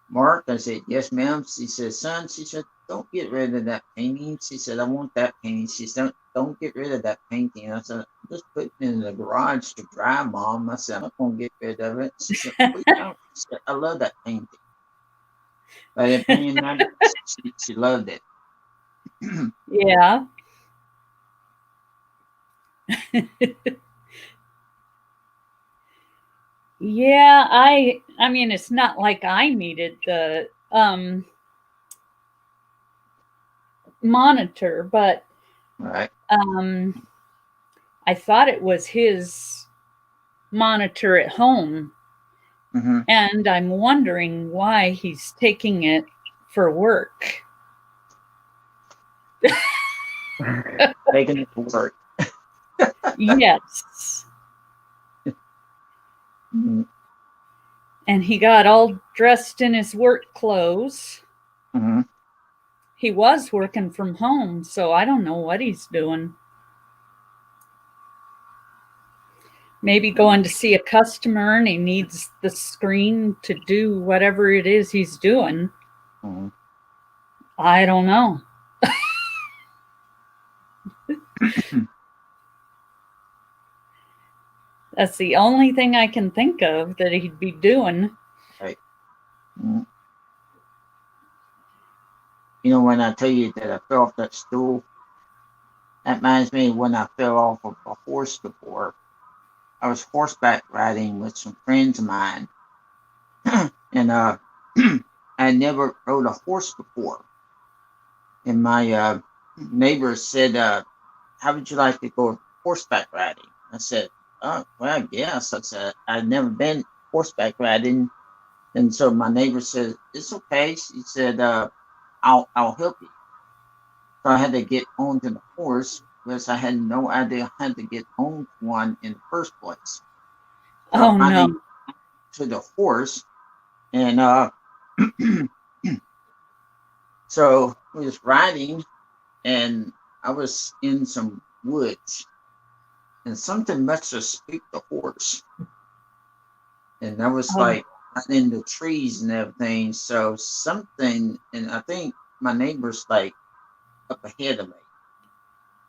"Mark," I said, "Yes, ma'am." She said, "Son," she said, "don't get rid of that painting." She said, "I want that painting." She said, "Don't get rid of that painting." I said, "I'm just putting it in the garage to dry, Mom." I said, "I'm not going to get rid of it." She said, "Please don't." She said, "I love that painting." But it being that, she loved it. Yeah. Yeah, I mean, it's not like I needed the monitor, but Right. I thought it was his monitor at home. Mm-hmm. And I'm wondering why he's taking it for work. Taking it to work. Yes. Mm-hmm. And he got all dressed in his work clothes. Mm-hmm. He was working from home, so I don't know what he's doing. Maybe going to see a customer and he needs the screen to do whatever it is he's doing. Mm-hmm. I don't know. That's the only thing I can think of that he'd be doing. Right. Mm-hmm. When I tell you that I fell off that stool, that reminds me of when I fell off of a horse before. I was horseback riding with some friends of mine, and I never rode a horse before. And my neighbor said, "How would you like to go horseback riding?" I said, "Oh, well, I guess." I said, "I've never been horseback riding." And so my neighbor said, "It's okay." She said, I'll help you." So I had to get onto the horse because I had no idea how to get on one in the first place. So Oh, no. To the horse, and so we was riding, and I was in some woods, and something must have spooked the horse, and I was like in the trees and everything. So something, and I think my neighbor's like up ahead of me,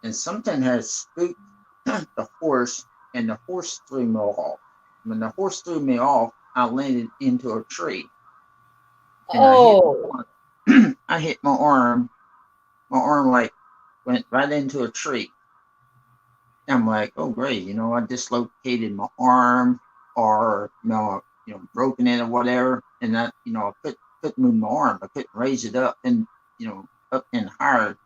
and something has spooked the horse, and the horse threw me off. When the horse threw me off, I landed into a tree. And Oh, I hit my arm. My arm like went right into a tree. I'm like, oh great, you know, I dislocated my arm, or broken it or whatever, and I, I couldn't move my arm. I couldn't raise it up and up and higher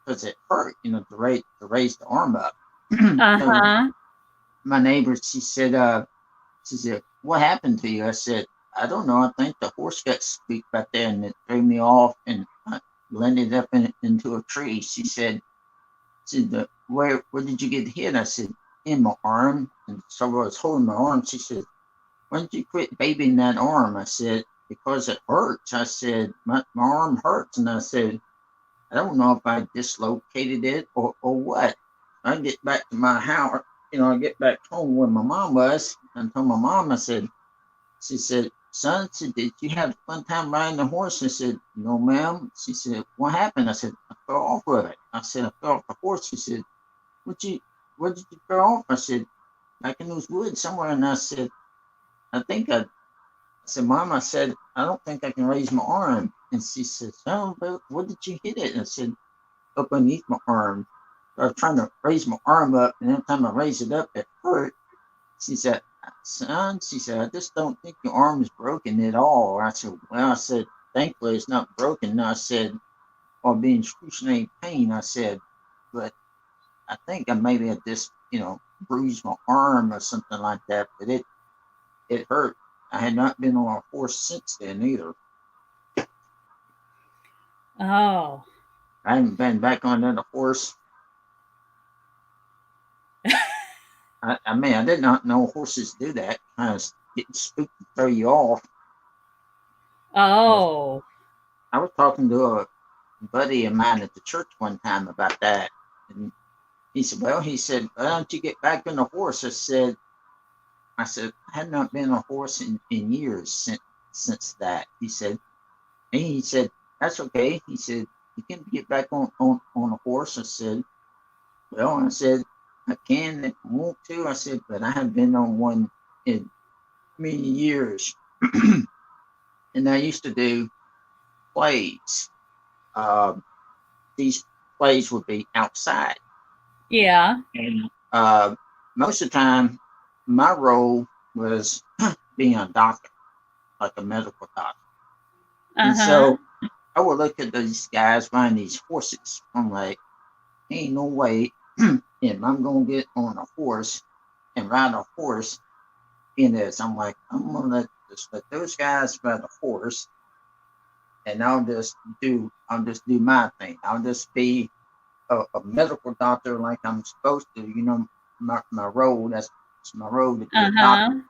because it hurt, to raise the arm up. So uh-huh. my neighbor, she said, what happened to you? I said, I don't know. I think the horse got spooked back there and it threw me off and I landed up into a tree. She said, where did you get hit? I said, in my arm. And so I was holding my arm. She said, why don't you quit babying that arm? I said, because it hurts. I said, my arm hurts. And I said, I don't know if I dislocated it or what. I get back to my house, I get back home where my mom was. And told my mom, she said, son, did you have a fun time riding the horse? I said, no, ma'am. She said, what happened? I said, I fell off of it. I said, I fell off the horse. She said, what did you fall off? I said, back in those woods somewhere. And I said, I said, Mom, I said, I don't think I can raise my arm. And she says, oh, but what did you hit it? And I said, up underneath my arm. I was trying to raise my arm up, and every time I raised it up, it hurt. She said, son, I just don't think your arm is broken at all. I said, well, I said, thankfully it's not broken. And I said, or being excruciating pain, I said, but I think I maybe had just, bruised my arm or something like that, but it hurt. I had not been on a horse since then either. Oh. I haven't been back on that horse. I mean, I did not know horses do that. Kind of get spooked and throw you off. Oh. I was talking to a buddy of mine at the church one time about that. And he said, why don't you get back on the horse? I said, I had not been on a horse in years since that. He said, that's okay. He said, you can get back on a horse. I said, well, I can if I want to. I said, but I haven't been on one in many years. And I used to do plays. These plays would be outside. Yeah. And most of the time, my role was being a doctor, like a medical doctor. And so I would look at these guys riding these horses. I'm like, ain't no way if I'm going to get on a horse and ride a horse in this. I'm like, I'm going to let those guys ride a horse, and I'll just do my thing. I'll just be a medical doctor like I'm supposed to, my role. That's my role to be a doctor.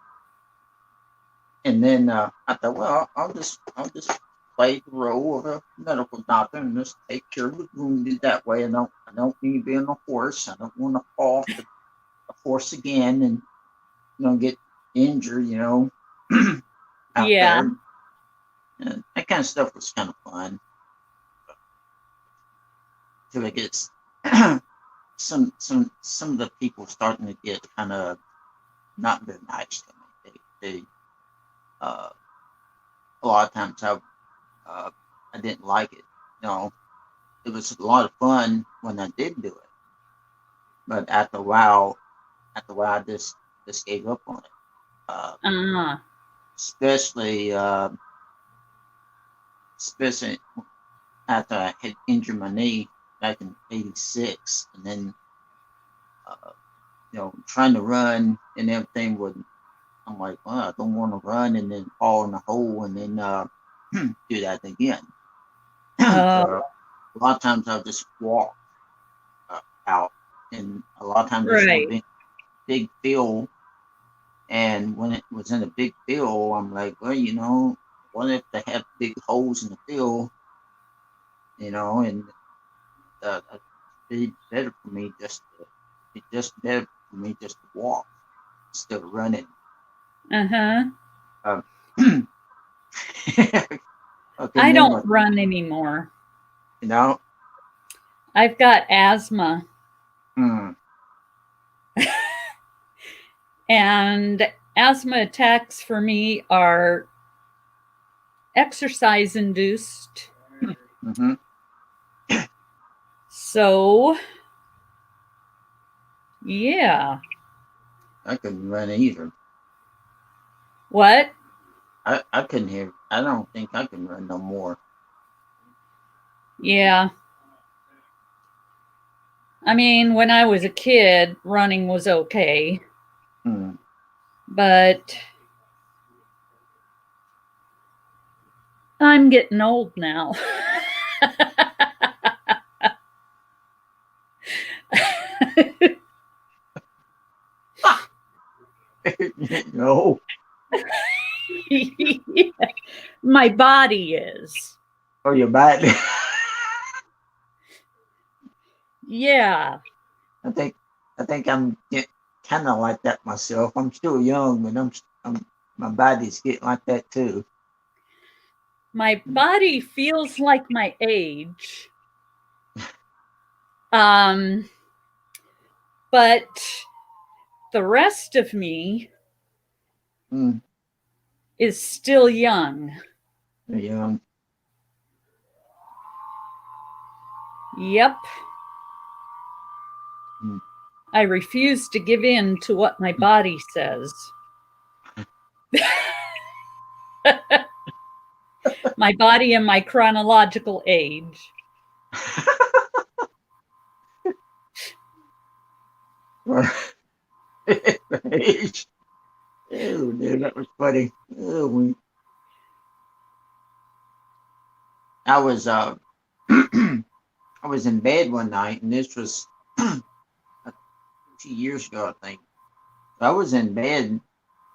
And then I thought, well, I'll just play the role of a medical doctor and just take care of the wounded that way. I don't need to be on a horse. I don't want to fall off the horse again and get injured, out there. And that kind of stuff was kind of fun. Till it gets some of the people starting to get kind of not very nice to me. They a lot of times I didn't like it. It was a lot of fun when I did do it, but after a while, I just gave up on it. Especially after I had injured my knee back in '86, and then trying to run and everything would. I'm like, well, I don't want to run and then fall in a hole and then do that again. So a lot of times I'll just walk out, and a lot of times there's no big field. And when it was in a big field, I'm like, well, what if they have big holes in the field, and it'd be better for me just to walk instead of running. Okay, I don't run anymore. I've got asthma. And asthma attacks for me are exercise induced. Mm-hmm. So, yeah. I couldn't run either. What? I couldn't hear. I don't think I can run no more. Yeah. I mean, when I was a kid, running was okay. Hmm. But I'm getting old now. No. My body is. Oh, you're back. Yeah. I think I'm kind of like that myself. I'm still young, but my body's getting like that too. My body feels like my age. But the rest of me Mm. is still young. Young. Yep. Mm. I refuse to give in to what my body says. My body and my chronological age. Age. Oh, dude, that was funny. Oh, I was I was in bed one night, and this was 2 years ago, I think. I was in bed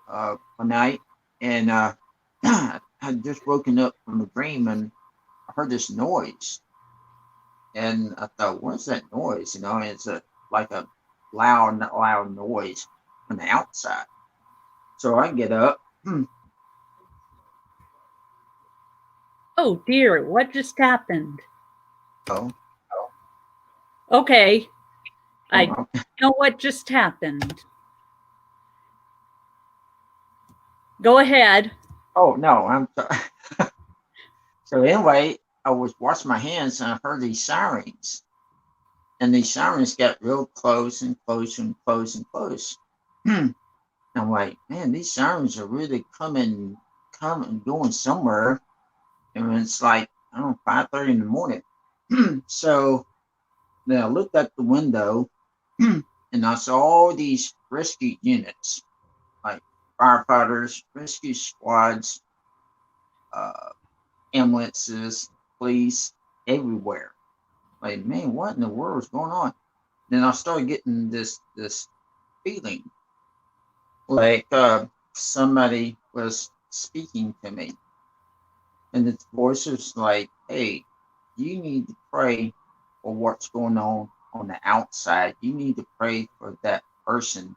one night, and I had just woken up from a dream, and I heard this noise, and I thought, "What's that noise?" You know, and it's like a loud noise from the outside. So I get up. Oh dear, what just happened? Oh, Okay, I oh, know what just happened. Go ahead. oh no, I'm sorry. So anyway, I was washing my hands, and I heard these sirens, and these sirens got real close and close and close and close. I'm like, man, these sirens are really coming, going somewhere. And it's like, I don't know, 5:30 in the morning. So then I looked out the window and I saw all these rescue units, like firefighters, rescue squads, uh, ambulances, police, everywhere. Like, man, what in the world is going on? Then I started getting this feeling like somebody was speaking to me, and its voice was like, "Hey, you need to pray for what's going on the outside. You need to pray for that person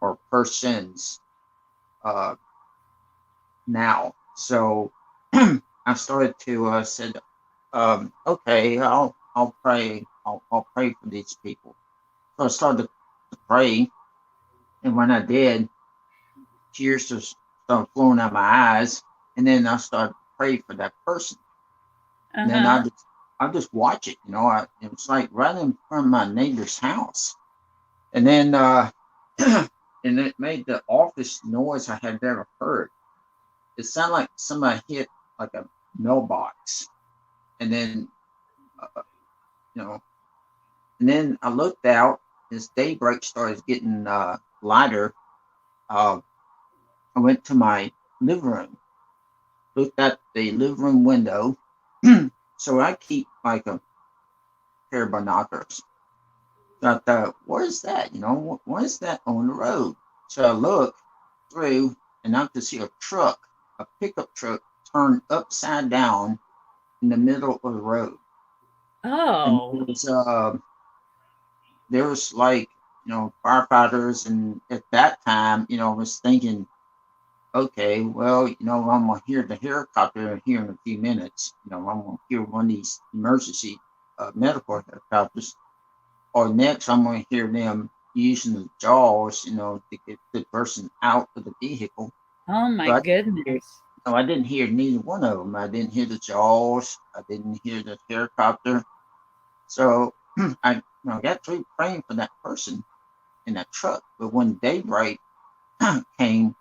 or persons uh, now." So I started to said, "Okay, I'll pray. I'll pray for these people." So I started to pray, and when I did, tears just started flowing out my eyes, and then I started to pray for that person. And then Uh-huh. I just watch it, you know. It was like right in front of my neighbor's house, and then and it made the awfulest noise I had ever heard. It sounded like somebody hit like a mailbox, and then you know, and then I looked out as daybreak started getting lighter. Uh, I went to my living room, looked at the living room window. So I keep like a pair of binoculars. So I thought, what is that? You know, what is that on the road? So I look through, and I could see a truck, a pickup truck, turned upside down in the middle of the road. And Oh. there was like, firefighters, and at that time, I was thinking, okay, well, I'm gonna hear the helicopter here in a few minutes. I'm gonna hear one of these emergency medical helicopters, or next I'm gonna hear them using the jaws, to get the person out of the vehicle. Oh So my goodness. I didn't hear neither one of them. I didn't hear the jaws. I didn't hear the helicopter. So I got through praying for that person in that truck. But when daybreak came,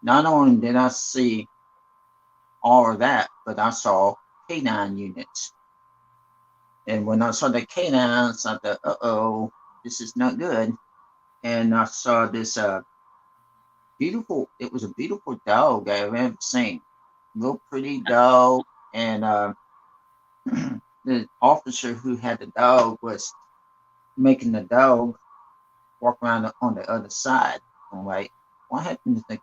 not only did I see all of that, but I saw K9 units. And when I saw the K9s, I thought, uh-oh, this is not good. And I saw this it was a beautiful dog I've ever seen. Real pretty dog. And the officer who had the dog was making the dog walk around on the other side. I'm like, what happened to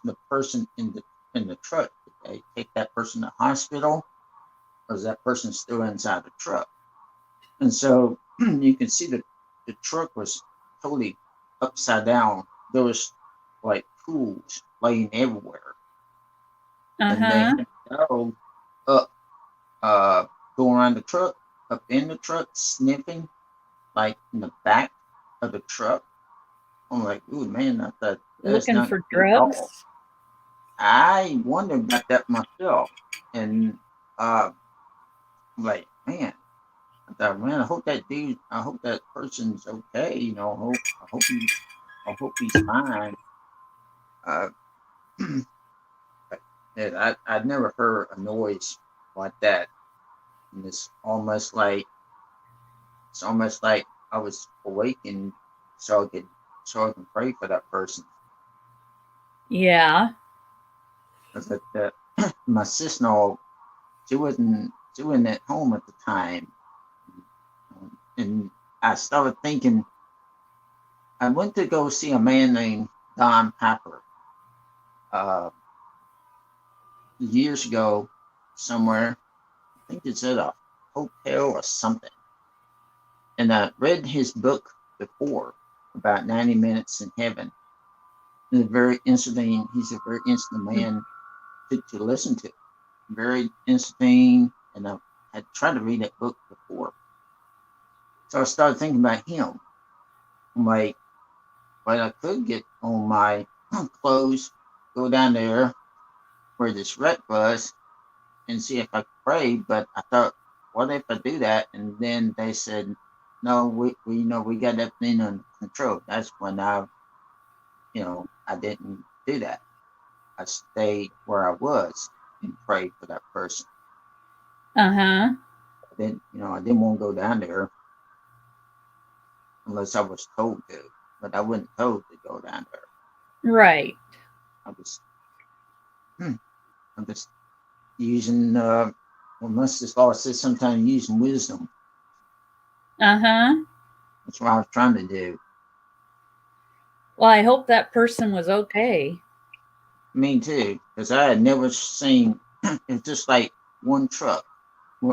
the person in the truck? Did they take that person to the hospital? Or is that person still inside the truck? And so you can see that the truck was totally upside down. There was like tools laying everywhere. And they had the dog up, going around the truck, up in the truck, sniffing, like in the back of the truck. I'm like, ooh, man, I thought that's Looking not for good at all. drugs? I wondered about that myself. And like, man, I thought, man, I hope that person's okay. I hope he's fine. I'd never heard a noise like that. And it's almost like I was awakened so I can pray for that person. Yeah. Because my sister-in-law, she wasn't at home at the time. And I started thinking, I went to go see a man named Don Pepper years ago somewhere. I think it's at a hotel or something. And I read his book before about 90 Minutes in Heaven. And he's a very interesting man to listen to. Very interesting. And I had tried to read that book before. So I started thinking about him. I'm like, well, I could get on my clothes, go down there where this wreck was, and see if I could pray. But I thought, what if I do that? And then they said, no, we got that thing under control. That's when I didn't do that. I stayed where I was and prayed for that person. Uh-huh. I didn't want to go down there unless I was told to, but I wasn't told to go down there. Right. I'm just using, unless this law says sometimes using wisdom. Uh-huh. That's what I was trying to do. Well, I hope that person was okay. Me too, because I had never seen, it's just like one truck,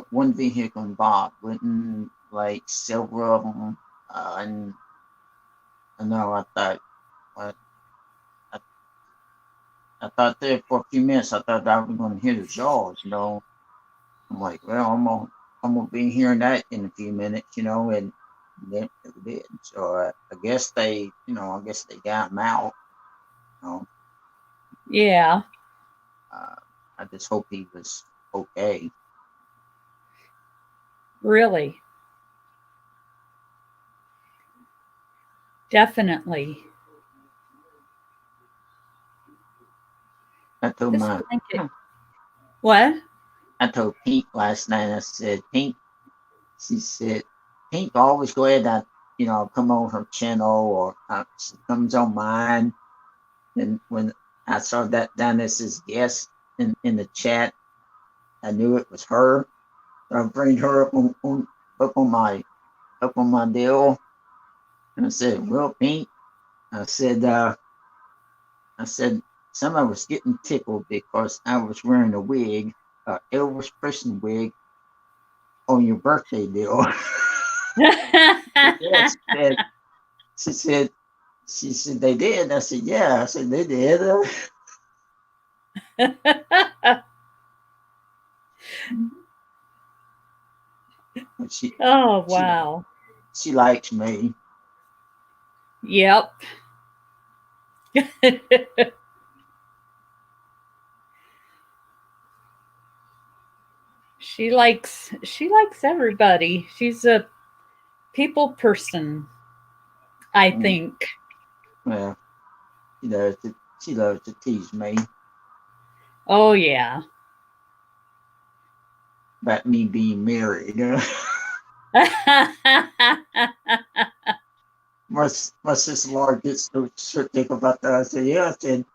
one vehicle involved, wasn't like several of them. And I know I thought there for a few minutes, I thought I was going to hear the jaws, I'm like, well, I'm gonna be hearing that in a few minutes, and then it did. So I guess they got him out. Yeah. I just hope he was okay. Really. Definitely. I told This my blanket. What? I told Pink last night. I said, Pink. She said, Pink always glad that come on her channel or she comes on mine. And when I saw that Dennis as guest in the chat, I knew it was her. So I bring her up on my deal, and I said, "Well, Pink," I said, somebody was getting tickled because I was wearing a wig, Elvis Presley wig, on your birthday deal. Yes, she said they did. I said, yeah. I said they did. Oh, wow. She likes me. Yep. She likes everybody. She's a people person, I think. Well, she loves to tease me Oh yeah. about me being married. My sister Laura gets so thick about that. I said, yeah, I said,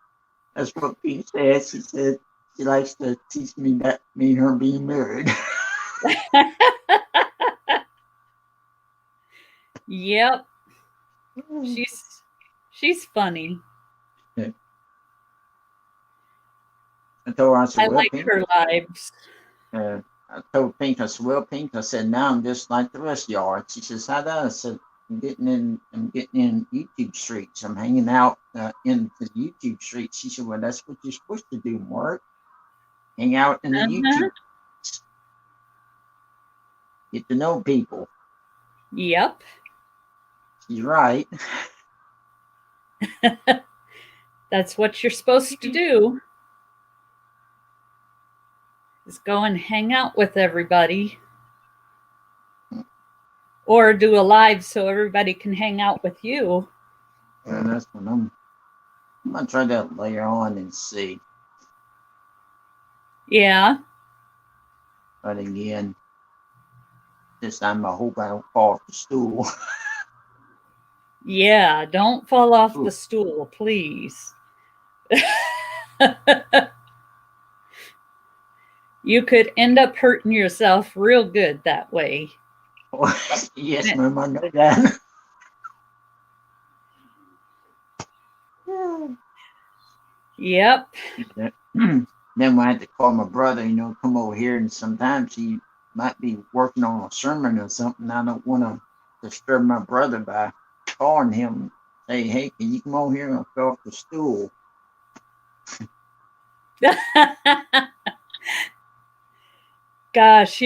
that's what Pete said. She said she likes to tease me about me and her being married. Yep. She's funny. I told her, I said, I well, like Pink, her lives. I told Pink, I said, well, Pink, I said, now I'm just like the rest of y'all. And she says, how that? I said, I'm getting in YouTube streets. I'm hanging out in the YouTube streets. She said, well, that's what you're supposed to do, Mark. Hang out in the Uh-huh. YouTube, get to know people. Yep. She's right. That's what you're supposed to do. Is go and hang out with everybody. Or do a live so everybody can hang out with you. And that's when I'm gonna try that later on and see. Yeah. But again, this time I hope I don't fall off the stool. Yeah. Don't fall off the stool, please. You could end up hurting yourself real good that way. Yes, ma'am, I know that. Yep. Then when I had to call my brother, come over here, and sometimes he might be working on a sermon or something. I don't want to disturb my brother by calling him, say, hey, can you come over here and fell off the stool? Gosh,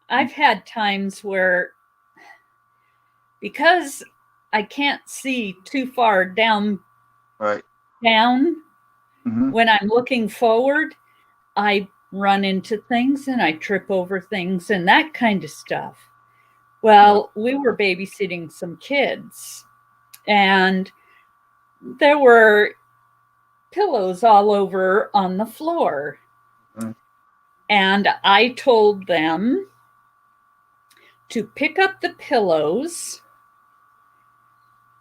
I've had times where, because I can't see too far down, Right. when I'm looking forward, I run into things and I trip over things and that kind of stuff. Well, we were babysitting some kids and there were pillows all over on the floor. And I told them to pick up the pillows,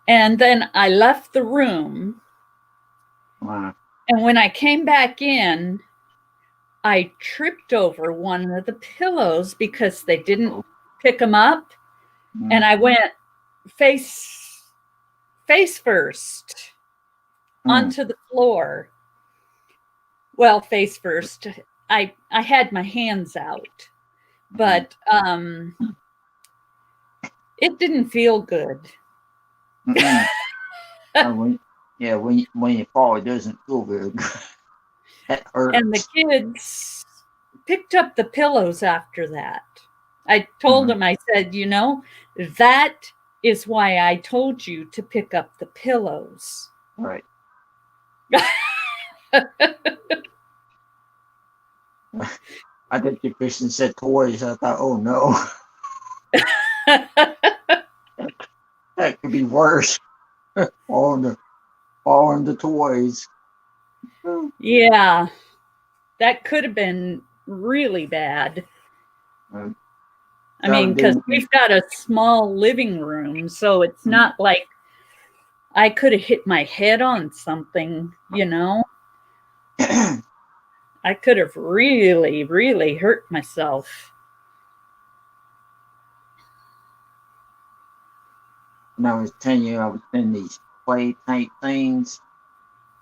and then I left the room. Wow. And when I came back in, I tripped over one of the pillows because they didn't pick them up. And I went face first onto the floor. Well, face first. I had my hands out, but it didn't feel good. When you fall, it doesn't feel very good. That hurts. And the kids picked up the pillows after that. I told them, I said, that is why I told you to pick up the pillows. Right. I think your Christian said toys. I thought, oh no. That could be worse. All the toys. Yeah. That could have been really bad. I mean, because we've got a small living room, so it's not like I could have hit my head on something, I could have really, really hurt myself. And I was telling you, I was in these play type things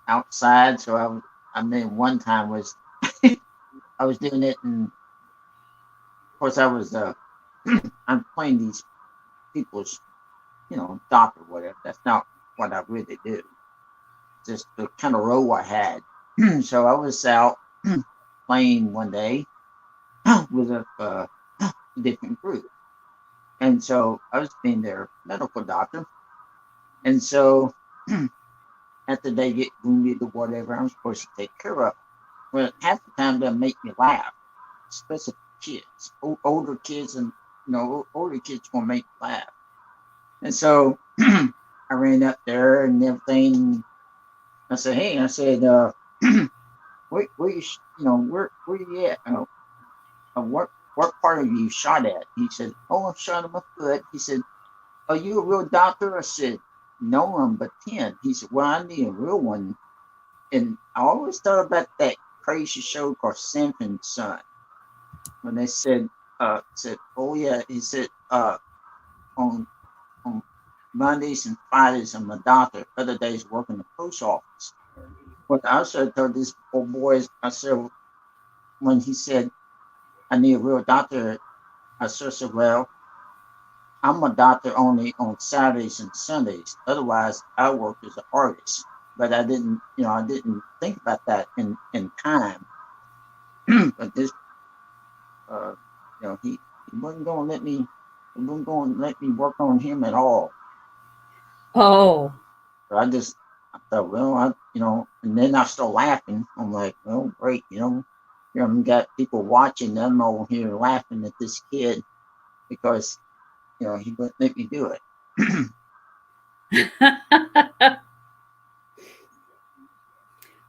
outside. So then one time was I was doing it, and of course I was I'm playing these people's dock or whatever. That's not what I really do. Just the kind of role I had. So I was out playing one day with a different group, and so I was being their medical doctor, And so after they get wounded or whatever, I'm supposed to take care of them. Well, half the time they'll make me laugh, especially kids, older kids, and older kids gonna make me laugh. And so I ran up there and everything. I said, "Hey," I said, "where you at? What part of you shot at?" He said, "Oh, I shot at my foot." He said, "Are you a real doctor?" I said, "No, I'm but 10." He said, "Well, I need a real one." And I always thought about that crazy show called Sanford's Son, when they said, "Oh yeah," he said, on Mondays and Fridays I'm a doctor, other days work in the post office." But I also told this old boy, I said, when he said, "I need a real doctor," I said, "Well, I'm a doctor only on Saturdays and Sundays. Otherwise, I work as an artist." But I didn't think about that in time. But this, he wasn't going to let me. He wasn't going to let me work on him at all. Oh. So I thought, well, and then I started laughing. I'm like, well, great, here I've got people watching them over here laughing at this kid because, he wouldn't let me do it.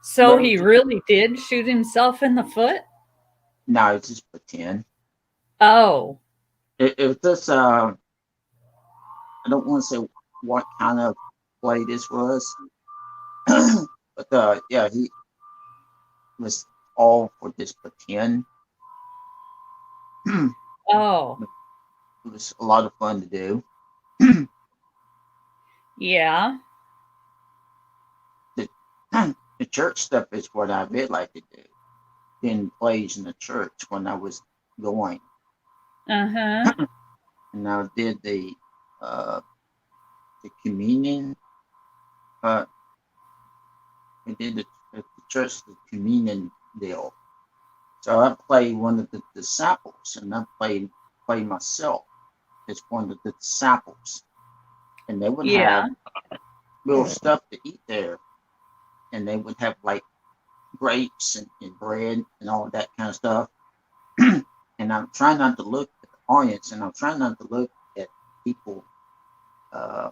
So he really did shoot himself in the foot? No, it's just pretend. Oh. It was just, I don't want to say what kind of play this was, but yeah, he was all for this pretend. Oh. It was a lot of fun to do. Yeah. The church stuff is what I did like to do. Doing plays in the church when I was going. Uh-huh. And I did the communion. We did the church the communion deal. So I played one of the disciples, and I played myself as one of the disciples. And they would have little stuff to eat there, and they would have like grapes and bread and all that kind of stuff. And I'm trying not to look at the audience, and I'm trying not to look at people at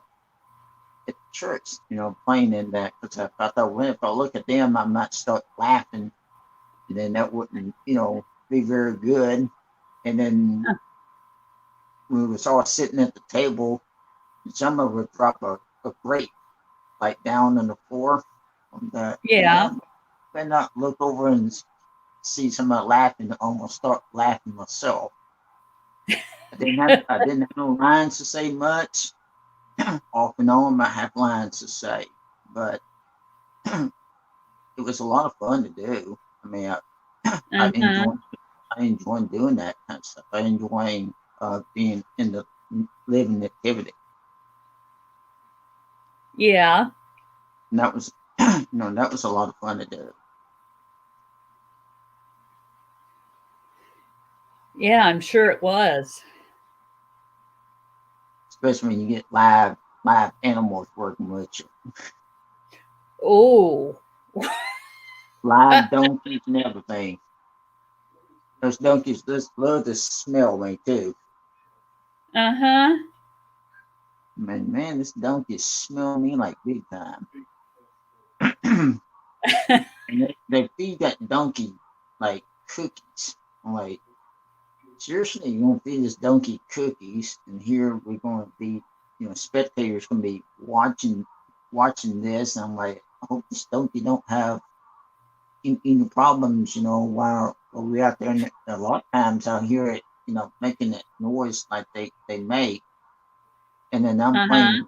the church, playing in that, because I thought, well, if I look at them, I might start laughing, and then that wouldn't, be very good. And then we was all sitting at the table, and someone would drop a grape like down on the floor. Yeah. I not look over and see somebody laughing, to almost start laughing myself. I didn't have no lines to say much. Off and on, I have lines to say, but it was a lot of fun to do. I mean, I enjoy doing that kind of stuff. I enjoy being in the living activity. Yeah. And that was, that was a lot of fun to do. Yeah, I'm sure it was. Especially when you get live animals working with you. Oh. Live donkeys and everything. Those donkeys just love to smell me too. Uh-huh. Man, this donkey smell me like big time. And they feed that donkey like cookies. I'm like, seriously, you're gonna feed this donkey cookies, and here we're gonna be, spectators gonna be watching this. And I'm like, I hope this donkey don't have any problems, while we're out there. And a lot of times I'll hear it, making that noise like they make. And then I'm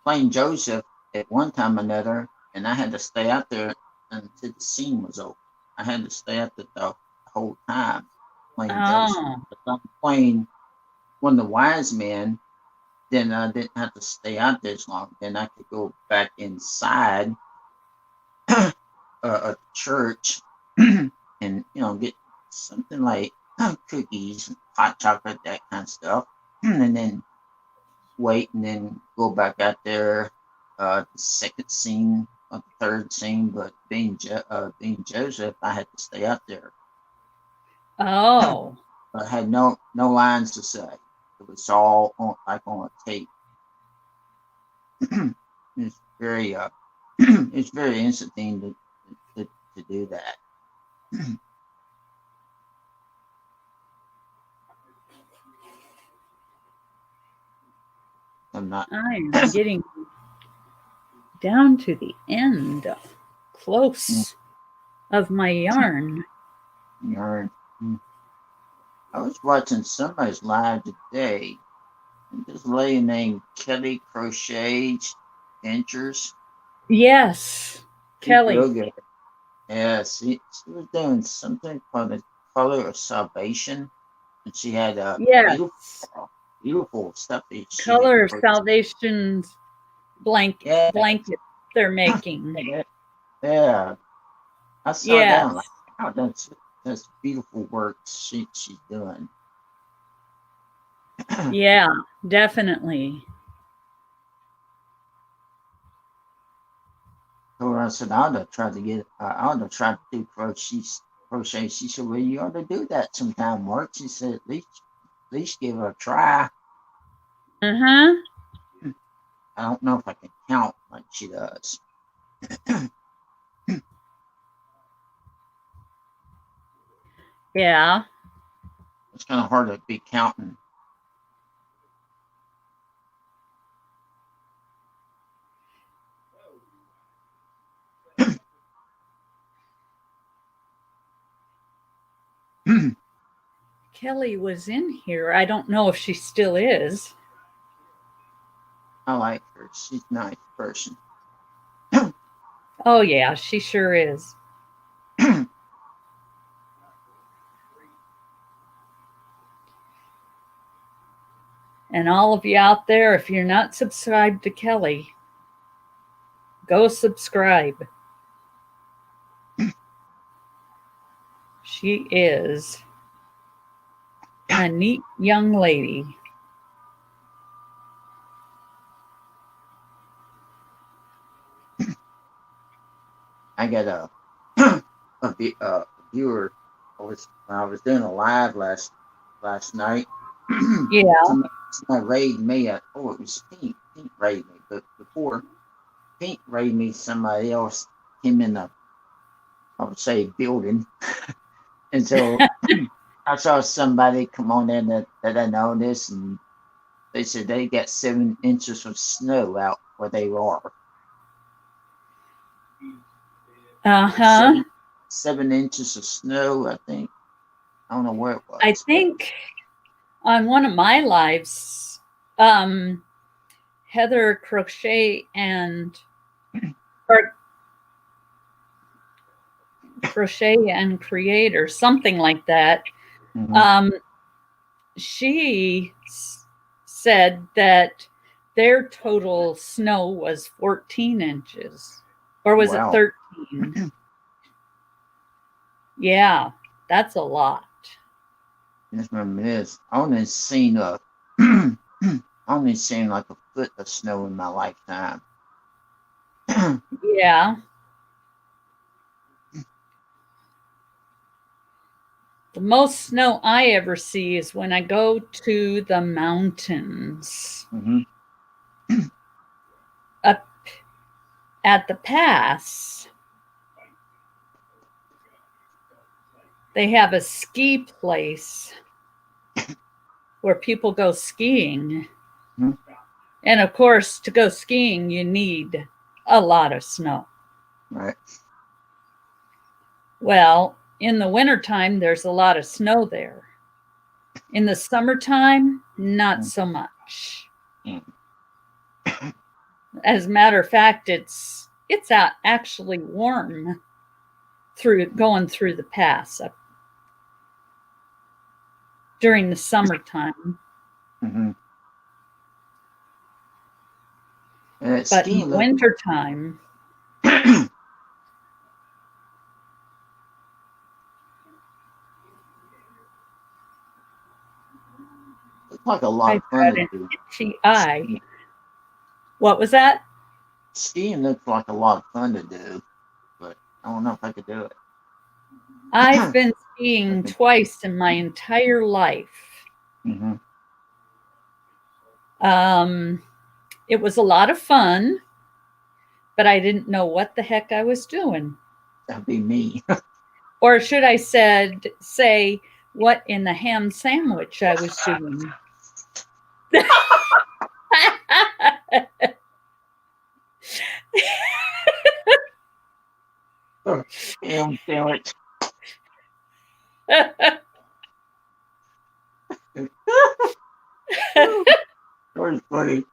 playing Joseph at one time or another, and I had to stay out there until the scene was over. I had to stay out there the whole time playing Joseph. If I'm playing one of the wise men, then I didn't have to stay out there as long. Then I could go back inside a church and get something like cookies, hot chocolate, that kind of stuff, and then wait and then go back out there. The second scene, or the third scene, but being Joseph, I had to stay out there. Oh. I had no lines to say. It was all on a tape. It's very it's very interesting to do that. I'm I'm getting down to the end, close of my yarn. I was watching somebody's live today, and this lady named Kelly Crochet Ventures. Yes, Kelly. Real good. Yeah, she was doing something called the Color of Salvation, and she had a beautiful stuff that she Color of had Salvation's blanket they're making. Yeah. I saw that. I'm like, wow, that's beautiful work she's doing. Yeah, definitely. So I said, I ought to try to do crochet. She said, well, you ought to do that sometime, Mark. She said, at least give it a try. I don't know if I can count like she does. Yeah. It's kind of hard to be counting. Kelly was in here. I don't know if she still is. I like her. She's a nice person. Oh, yeah, she sure is. And all of you out there, if you're not subscribed to Kelly, go subscribe. She is a neat young lady. I got a viewer. I was doing a live last night. Yeah. Somebody raided me. It was Pink. Pink raided me, but before Pink raided me, somebody else came in the, I would say, building, and so I saw somebody come on in that I noticed, and they said they got 7 inches of snow out where they are. 7 inches of snow, I think. I don't know where it was. I think on one of my lives, Heather Crochet and Create or something like that. Mm-hmm. She said that their total snow was 14 inches, or was it 13? Yeah, that's a lot. Yes, ma'am, it is. I only seen like a foot of snow in my lifetime. Yeah. The most snow I ever see is when I go to the mountains. Mm-hmm. Up at the pass, they have a ski place where people go skiing. Mm-hmm. And of course, to go skiing, you need a lot of snow. Right. Well, in the wintertime, there's a lot of snow there. In the summertime, not so much. As a matter of fact, it's actually warm going through the pass during the summertime. Mm-hmm. But in wintertime, like a lot I've of fun got to an do. itchy eye. What was that? Skiing looks like a lot of fun to do, but I don't know if I could do it. I've been skiing twice in my entire life. Mm-hmm. It was a lot of fun, but I didn't know what the heck I was doing. That'd be me. Or should I say what in the ham sandwich I was doing? Ham sandwich. That was funny.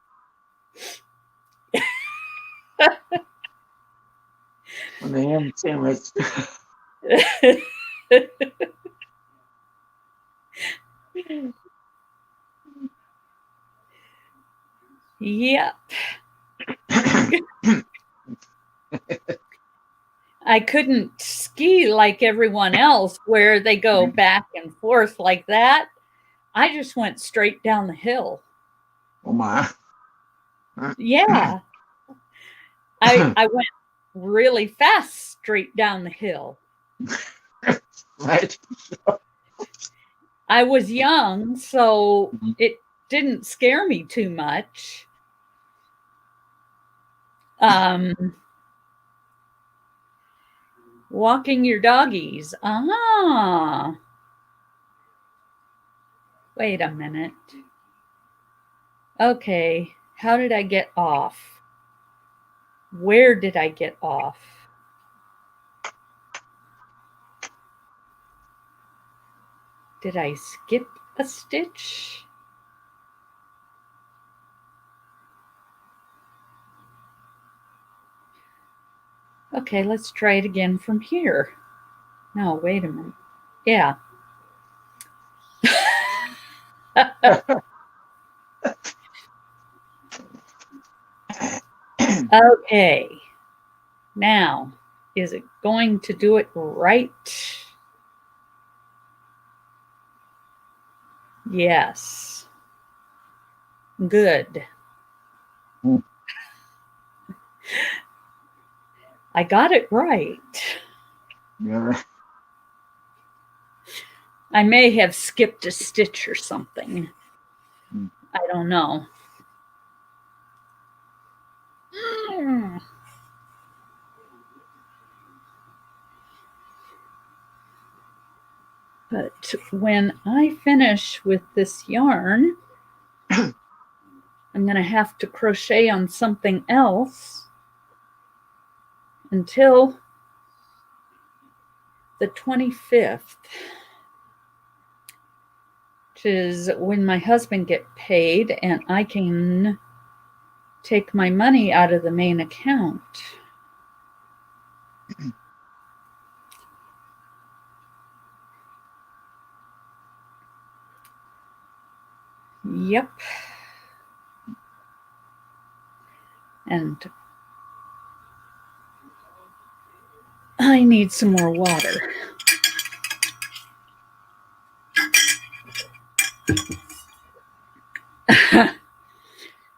On the ham sandwich. Yep. I couldn't ski like everyone else where they go back and forth like that. I just went straight down the hill. Oh my. Yeah. I went really fast straight down the hill. Right. I was young, so it didn't scare me too much. Walking your doggies. Ah. Wait a minute. Okay. How did I get off? Where did I get off? Did I skip a stitch? Okay, let's try it again from here. No, wait a minute. Yeah. Okay. Now, is it going to do it right? Yes. Good. I got it right. Yeah. I may have skipped a stitch or something. I don't know. But when I finish with this yarn, I'm going to have to crochet on something else until the 25th, which is when my husband gets paid and I can take my money out of the main account. Yep. And I need some more water.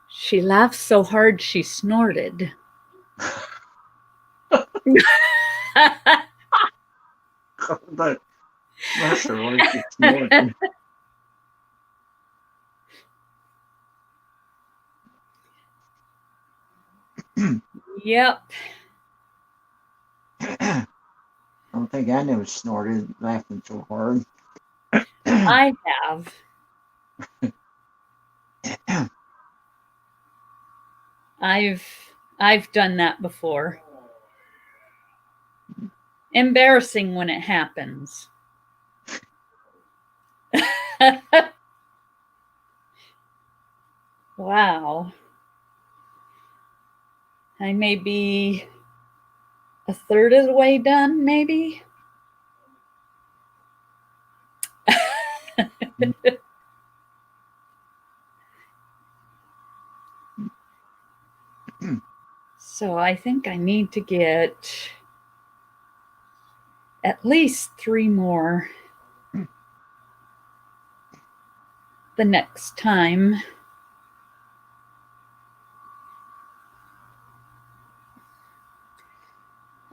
She laughed so hard she snorted. But that's the right snorting. Yep. I don't think I never snorted laughing so hard. I have. I've done that before. Embarrassing when it happens. Wow. I may be a third of the way done, maybe. So I think I need to get at least 3 more the next time.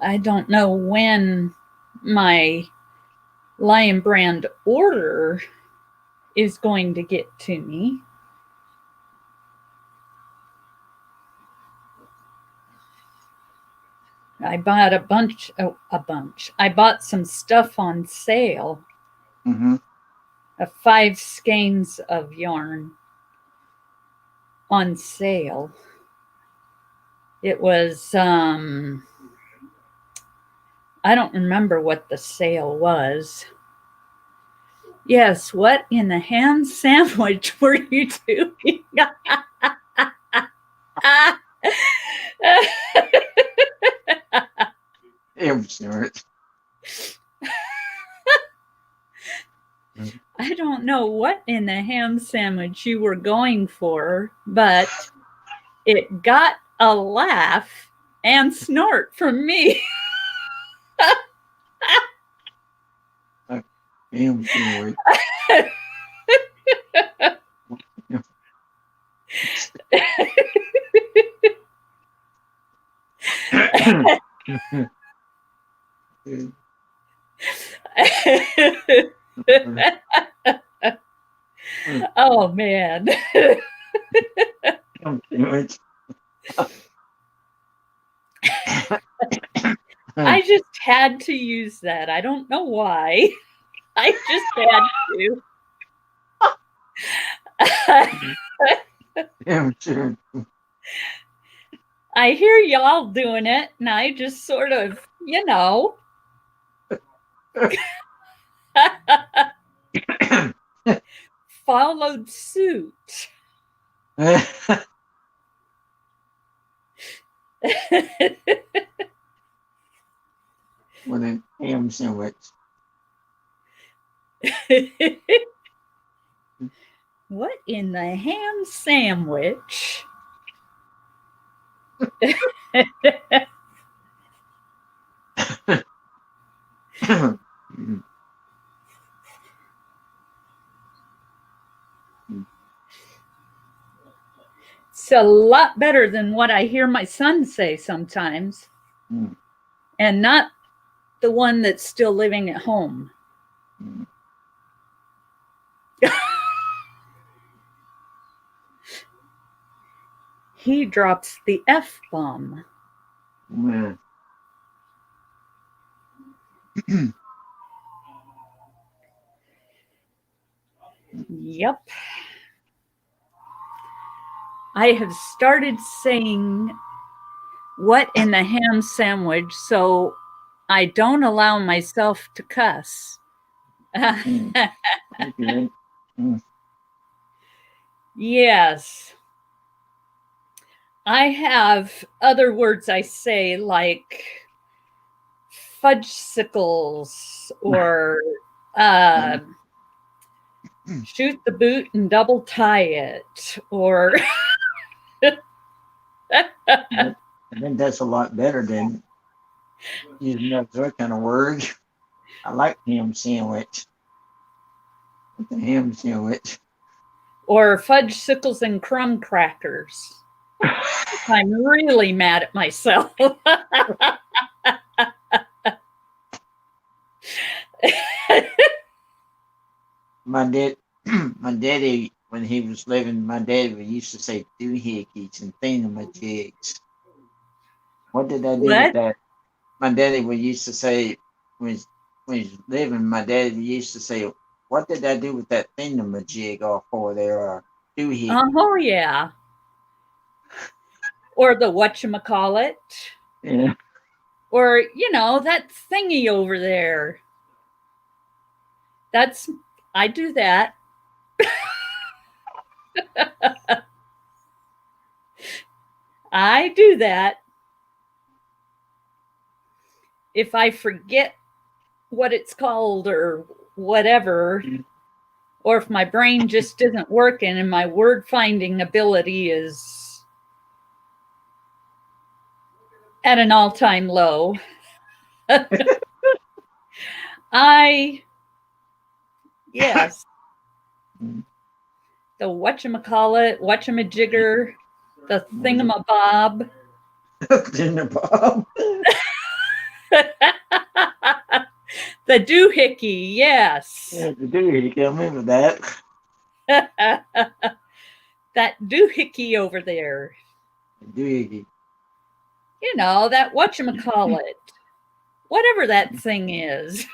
I don't know when my Lion Brand order is going to get to me. I bought a bunch. I bought some stuff on sale. Mm-hmm. 5 skeins of yarn on sale. It was, I don't remember what the sale was. Yes, what in the ham sandwich were you doing? I don't know what in the ham sandwich you were going for, but it got a laugh and snort from me. Ham sandwich. Oh man. I just had to use that. I don't know why. I just had to. Yeah, sure. I hear y'all doing it, and I just sort of, followed suit. With an ham sandwich. What in the ham sandwich? It's a lot better than what I hear my son say sometimes. Mm. And not the one that's still living at home. Mm. He drops the F-bomb. Man. Yep. I have started saying what in the ham sandwich so I don't allow myself to cuss. Okay. Mm. Yes. I have other words I say like fudgesicles or shoot the boot and double tie it, or I think that's a lot better than using that other kind of word. I like ham sandwich. The ham sandwich. or fudgesicles and crumb crackers. I'm really mad at myself. My daddy, when he was living, my daddy used to say doohickeys and thingamajigs. What did I do with that? My daddy would used to say, when he was living, my daddy used to say, what did I do with that thingamajig off over there? Doohickey. Oh, yeah. Or the whatchamacallit. Yeah. Or, that thingy over there. I do that. I do that. If I forget what it's called or whatever, or if my brain just isn't working and my word finding ability is at an all-time low, yes. the whatchamacallit, whatchamajigger, the thingamabob. Bob. The doohickey, yes. Yeah, the dude, you can't remember that. That doohickey over there. The dude. You know, that whatchamacallit. Whatever that thing is.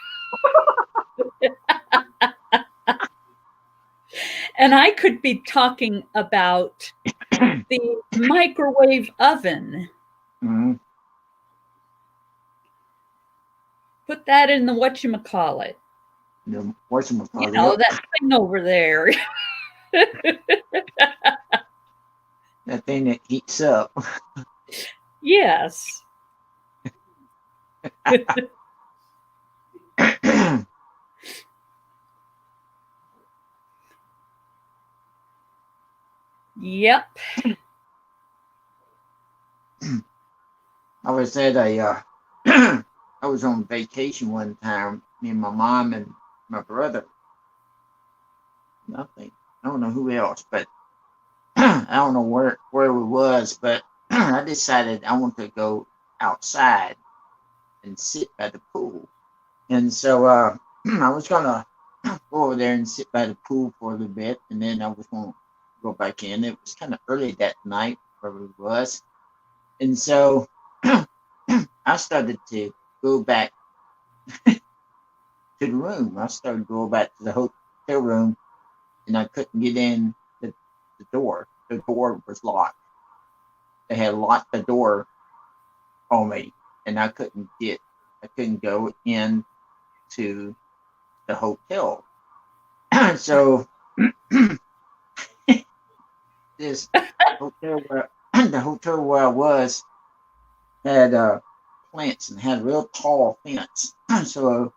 And I could be talking about the microwave oven. Mm-hmm. Put that in the whatchamacallit. The whatchamacallit. You know, that thing over there. That thing that heats up. Yes. Yep. I was at a, I was on vacation one time, me and my mom and my brother. I don't know who else, but I don't know where we was, but I decided I want to go outside and sit by the pool. And so I was gonna go over there and sit by the pool for a little bit, and then I was gonna go back in. It was kind of early that night where we was. And so I started to go back to the room. I started to go back to the hotel room, and I couldn't get in the door. The door was locked. They had locked the door on me, and I couldn't go in to the hotel. So this hotel the hotel where I was had plants and had a real tall fence. So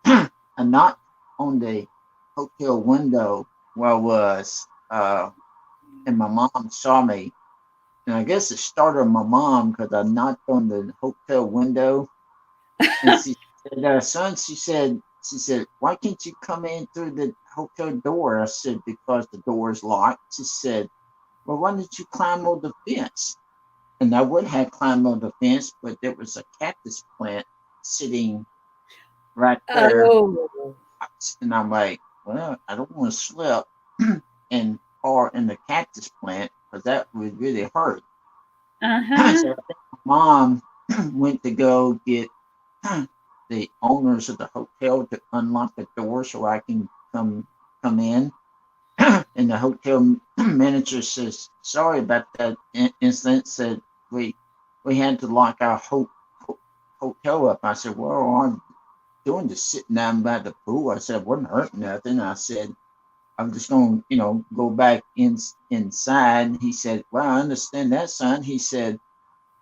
I knocked on the hotel window where I was, and my mom saw me. And I guess it started my mom because I knocked on the hotel window. And she said, son, she said, why can't you come in through the hotel door? I said, because the door is locked. She said, well, why don't you climb over the fence? And I would have climbed over the fence, but there was a cactus plant sitting right there. Oh. And I'm like, well, I don't want to slip and fall in the cactus plant because that would really hurt. Uh-huh. So I think my mom went to go get the owners of the hotel to unlock the door so I can come in. And the hotel manager says, sorry about that incident. Said we had to lock our hotel up. I said, well, I'm doing just sitting down by the pool. I said, I wasn't hurting nothing. I said, I'm just going to, go back inside. He said, well, I understand that, son. He said,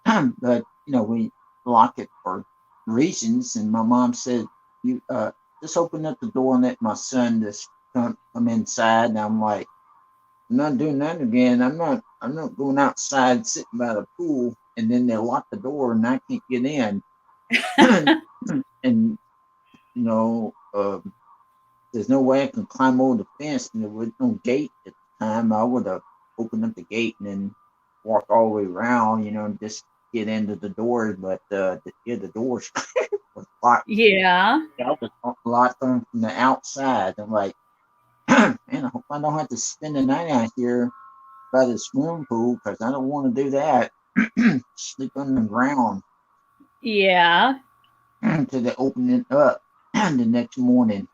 but, we lock it for reasons. And my mom said, you just open up the door and let my son just come inside. And I'm like, I'm not doing that again. I'm not going outside sitting by the pool and then they lock the door and I can't get in. And, there's no way I can climb over the fence, and there was no gate at the time. I would have opened up the gate and then walked all the way around, and just get into the doors. But the doors was locked. Yeah. I was locked on from the outside. I'm like, man, I hope I don't have to spend the night out here by the swimming pool because I don't want to do that. Sleep on the ground. Yeah. Until they open it up the next morning.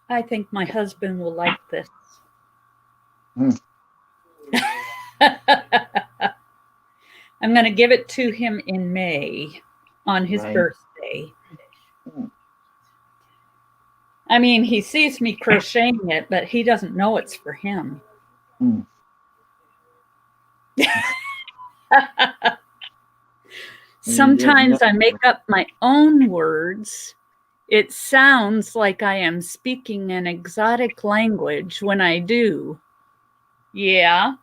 I think my husband will like this. I'm going to give it to him in May on his birthday. I mean, he sees me crocheting it, but he doesn't know it's for him. Sometimes I make up my own words. It sounds like I am speaking an exotic language when I do. Yeah.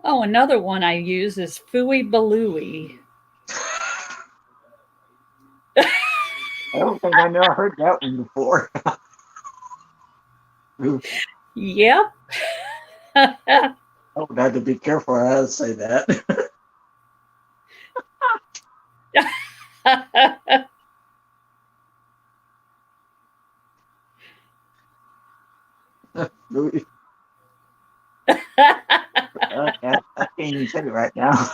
Oh, another one I use is Fooey Balooey. don't think I never heard that one before. Yep. I would have to be careful how to say that. I can't even say it right now.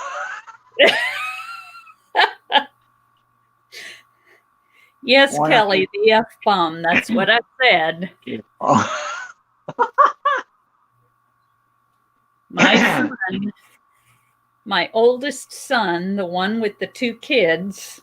Yes, Kelly, the F-bomb. That's what I said. My son, my oldest son, the one with the 2 kids,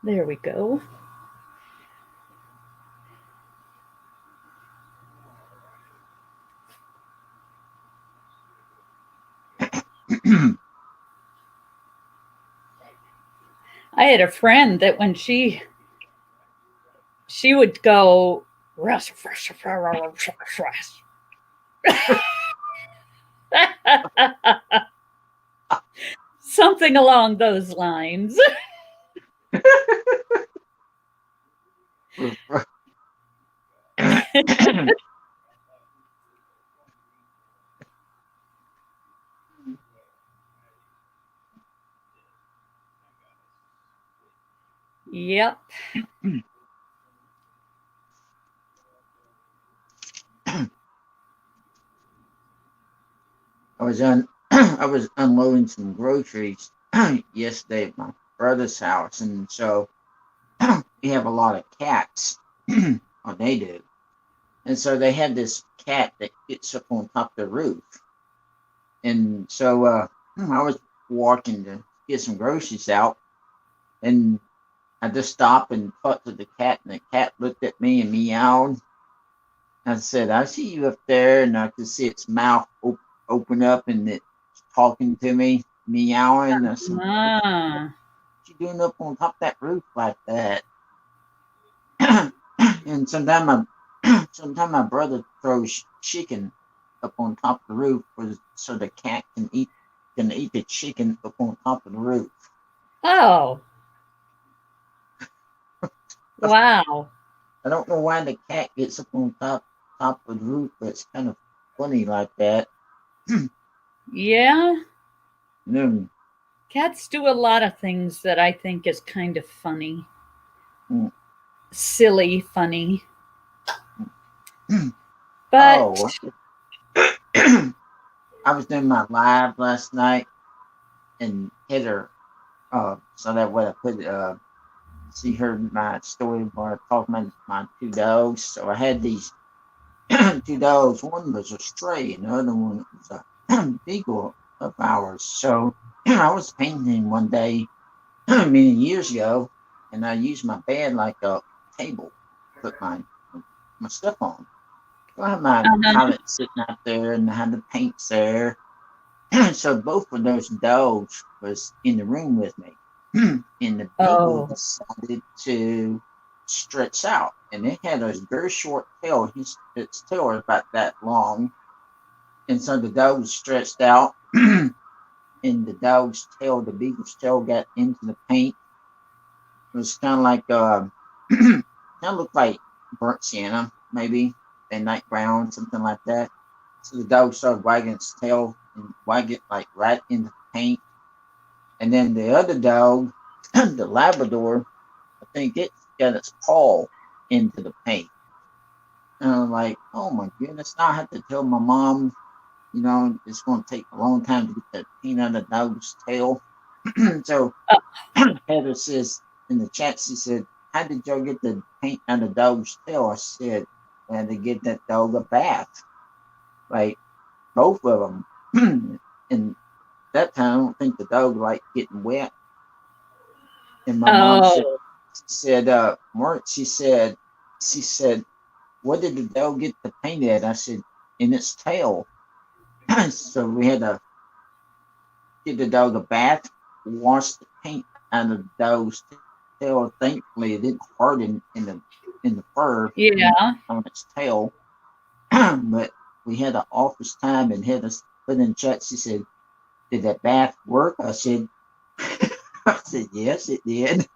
there we go. I had a friend that when she would go something along those lines. Yep. I was unloading some groceries yesterday at my brother's house, and so we have a lot of cats. Or they do. And so they had this cat that gets up on top of the roof. And so I was walking to get some groceries out, and I just stopped and talked to the cat, and the cat looked at me and meowed. I said, I see you up there, and I could see its mouth open up, and it's talking to me, meowing. I said, what you doing up on top of that roof like that? And sometimes my brother throws chicken up on top of the roof so the cat can eat the chicken up on top of the roof. Oh. Wow. I don't know why the cat gets up on top of the roof, but it's kind of funny like that. Yeah. Mm. Cats do a lot of things that I think is kind of funny. Silly, funny. But I was doing my live last night and hit her, so that way I could she heard my story where I talked about my 2 dogs. So I had these 2 dogs. One was a stray, and the other one was a beagle of ours. So I was painting one day many years ago, and I used my bed like a table to put my stuff on. So I had my palette sitting out there, and I had the paints there. So both of those dogs was in the room with me. And the beagle decided to stretch out, and it had a very short tail. Its tail was about that long, and so the dog was stretched out, and the beagle's tail got into the paint. It was kind of like kind of looked like burnt sienna, maybe midnight brown, something like that. So the dog started wagging its tail and wagging it like right into the paint. And then the other dog, the Labrador, I think it got its paw into the paint. And I'm like, oh my goodness, now I have to tell my mom, it's going to take a long time to get that paint out of the dog's tail. So Heather says in the chat, she said, how did y'all get the paint out of the dog's tail? I said, I had to give that dog a bath. Like, both of them. And that time, I don't think the dog liked getting wet. And my mom said, Mark, she said, what did the dog get the paint at? I said, in its tail. So we had to give the dog a bath, wash the paint out of the dog's tail, thankfully, it didn't harden in the fur. Yeah. On its tail. But we had an office time and had us put in chat. She said, "Did that bath work?" I said, "Yes, it did."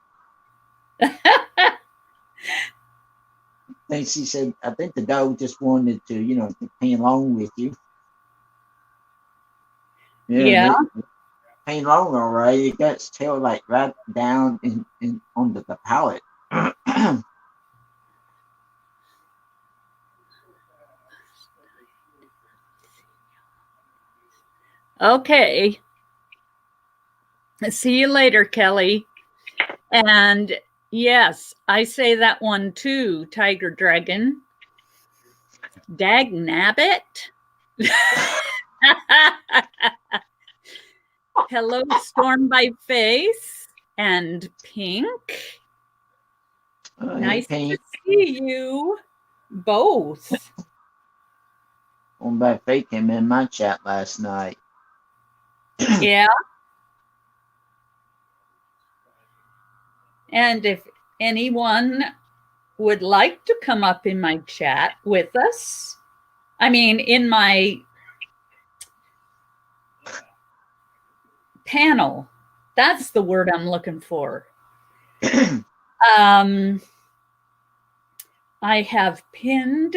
And she said, "I think the dog just wanted to, to paint along with you." Yeah. It paint along all right. It got its tail like right down in on the palate. Okay. See you later, Kelly. And yes, I say that one too, Tiger Dragon. Dag nabbit. Hello, Storm by Face and Pink. Nice to see you both. Storm by Face came in my chat last night. Yeah. And if anyone would like to come up in my chat with us, I mean, in my panel, that's the word I'm looking for. I have pinned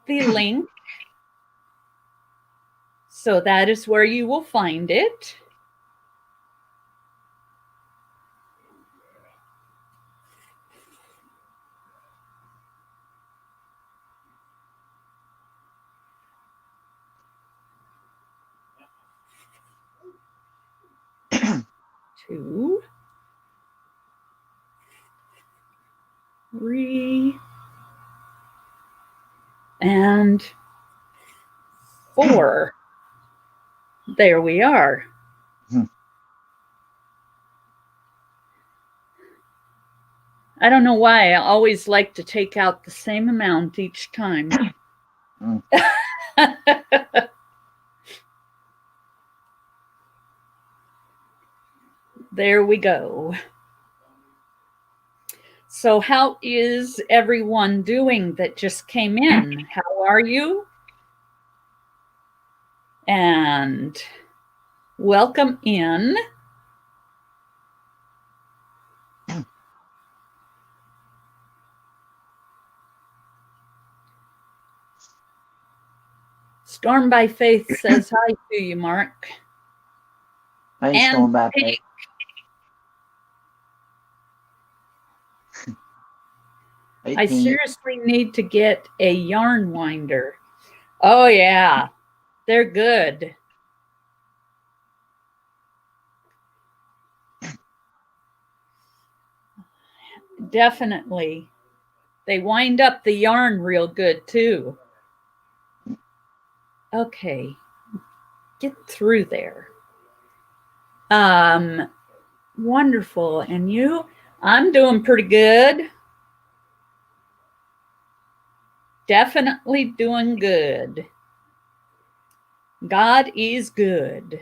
the link, so that is where you will find it. Two, three, and four. There we are. I don't know why. I always like to take out the same amount each time. There we go. So how is everyone doing that just came in? How are you? And welcome in. Storm by Faith says hi to you, Mark. Hey, and Storm by Faith. I seriously need to get a yarn winder. Oh, yeah. They're good. Definitely. They wind up the yarn real good, too. Okay. Get through there. Wonderful. And you? I'm doing pretty good. Definitely doing good. God is good.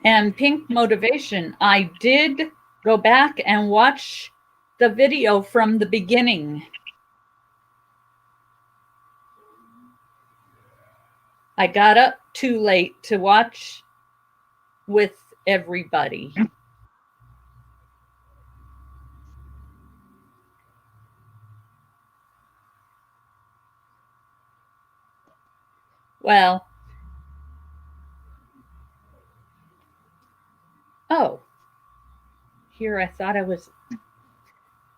And Pink Motivation, I did go back and watch the video from the beginning. I got up too late to watch with everybody. Well, oh, here I thought I was,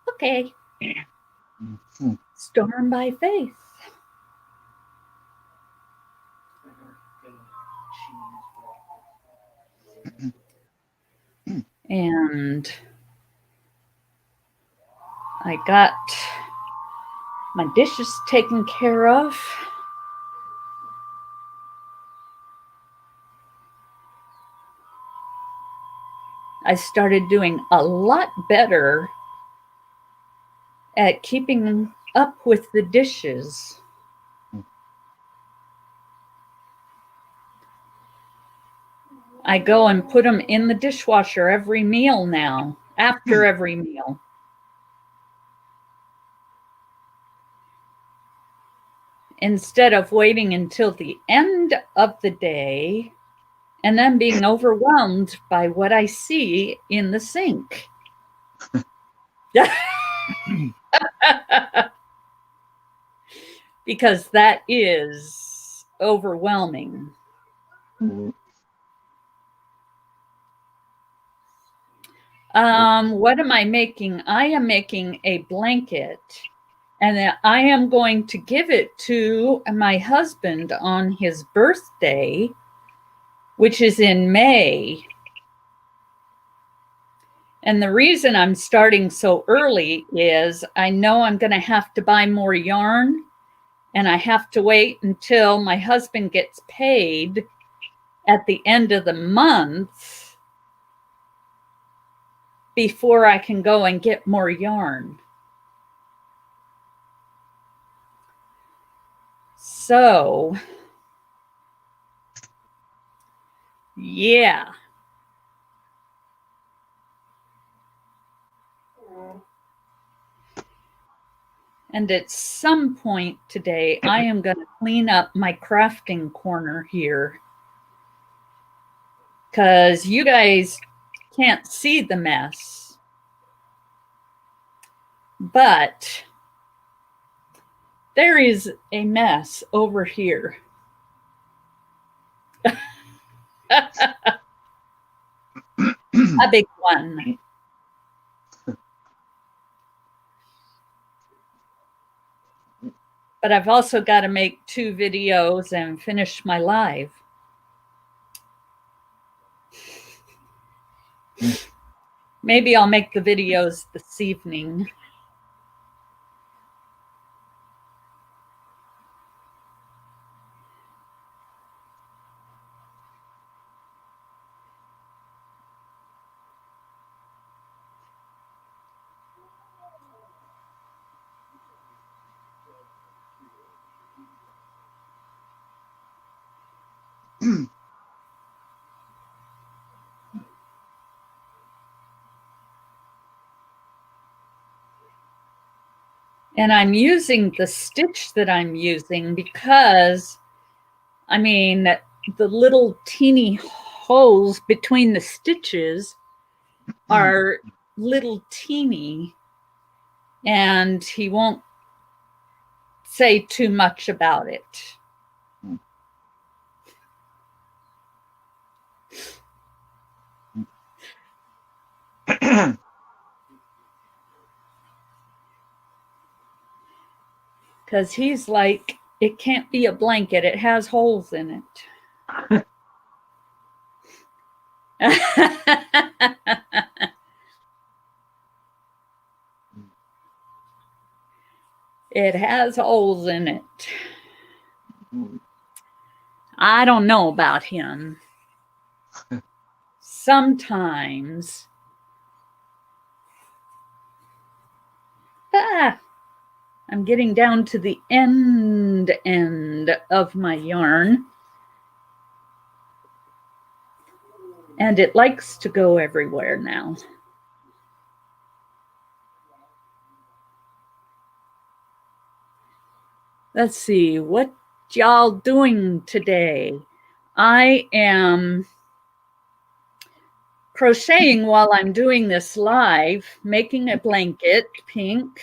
okay. Storm by Faith. And I got my dishes taken care of. I started doing a lot better at keeping up with the dishes. I go and put them in the dishwasher every meal now, after every meal. Instead of waiting until the end of the day and then being overwhelmed by what I see in the sink. Because that is overwhelming. What am I making? I am making a blanket, and I am going to give it to my husband on his birthday, which is in May. And the reason I'm starting so early is I know I'm going to have to buy more yarn, and I have to wait until my husband gets paid at the end of the month before I can go and get more yarn. So, yeah. And at some point today, I am going to clean up my crafting corner here, because you guys can't see the mess. But there is a mess over here. A big one. But I've also got to make 2 videos and finish my live. Maybe I'll make the videos this evening. And I'm using the stitch that I'm using because, I mean, the little teeny holes between the stitches are little teeny, and he won't say too much about it. Because he's like, it can't be a blanket. It has holes in it. It has holes in it. I don't know about him. Sometimes. I'm getting down to the end of my yarn. And it likes to go everywhere now. Let's see, what y'all doing today? I am crocheting while I'm doing this live, making a blanket, pink.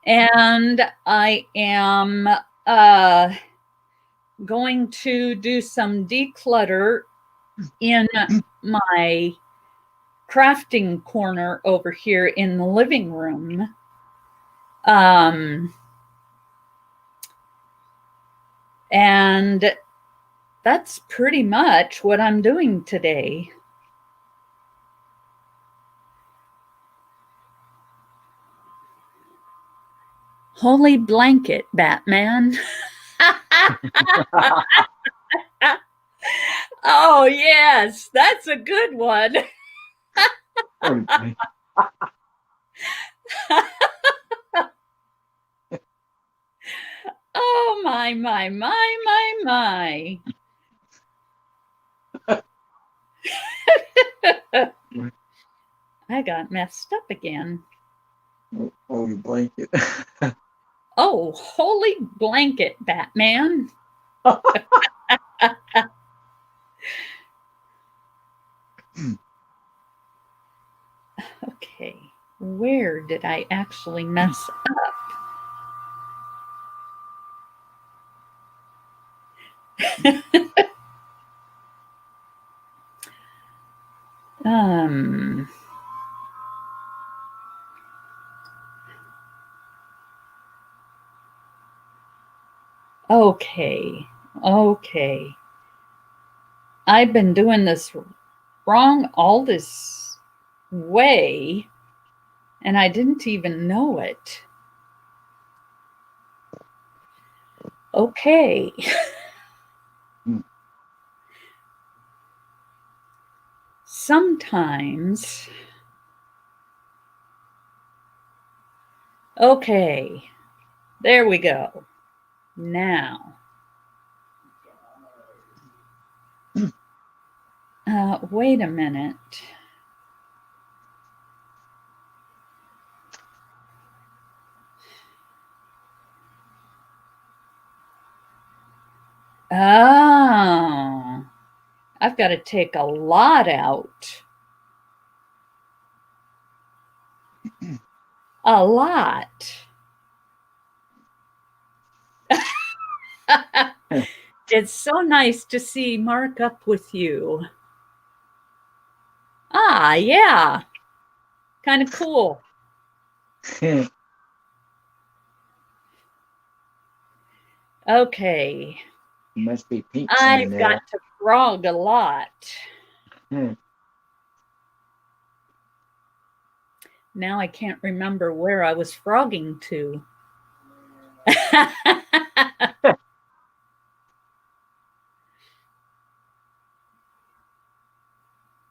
And I am going to do some declutter in my crafting corner over here in the living room. And that's pretty much what I'm doing today. Holy blanket, Batman. Oh, yes, that's a good one. Oh, my. I got messed up again. Oh, your blanket. Oh, holy blanket, Batman. Okay, where did I actually mess up? um, okay, okay. I've been doing this wrong all this way, and I didn't even know it. Okay. Sometimes. Okay. There we go. Now. Wait a minute. Oh, I've got to take a lot out. A lot. It's so nice to see Mark up with you. Ah, yeah. Kind of cool. Okay. You must be pink. I've got to frog a lot. Now I can't remember where I was frogging to.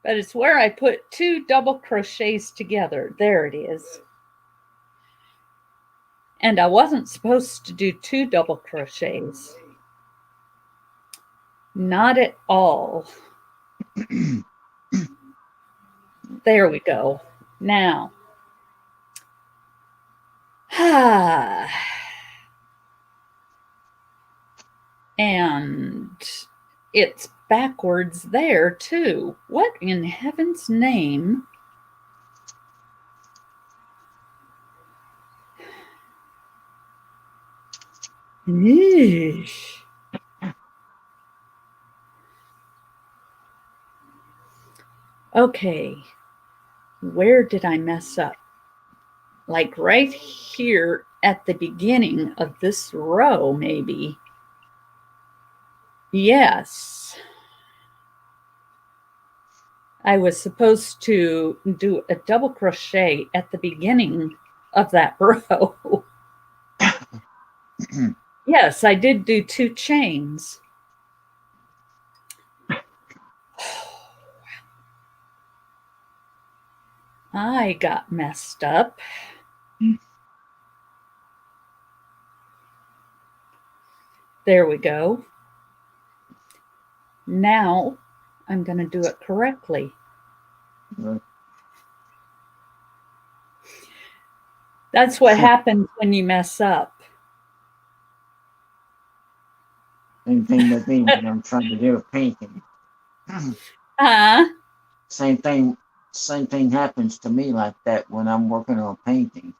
But it's where I put 2 double crochets together. There it is. And I wasn't supposed to do 2 double crochets. Not at all. There we go. Now. And it's backwards there too. What in heaven's name? Eesh. Okay, where did I mess up? Like right here at the beginning of this row, maybe. Yes. I was supposed to do a double crochet at the beginning of that row. Yes, I did do 2 chains. I got messed up. There we go. Now I'm going to do it correctly. That's what happens when you mess up. Same thing with me when I'm trying to do a painting. Same thing happens to me like that when I'm working on painting.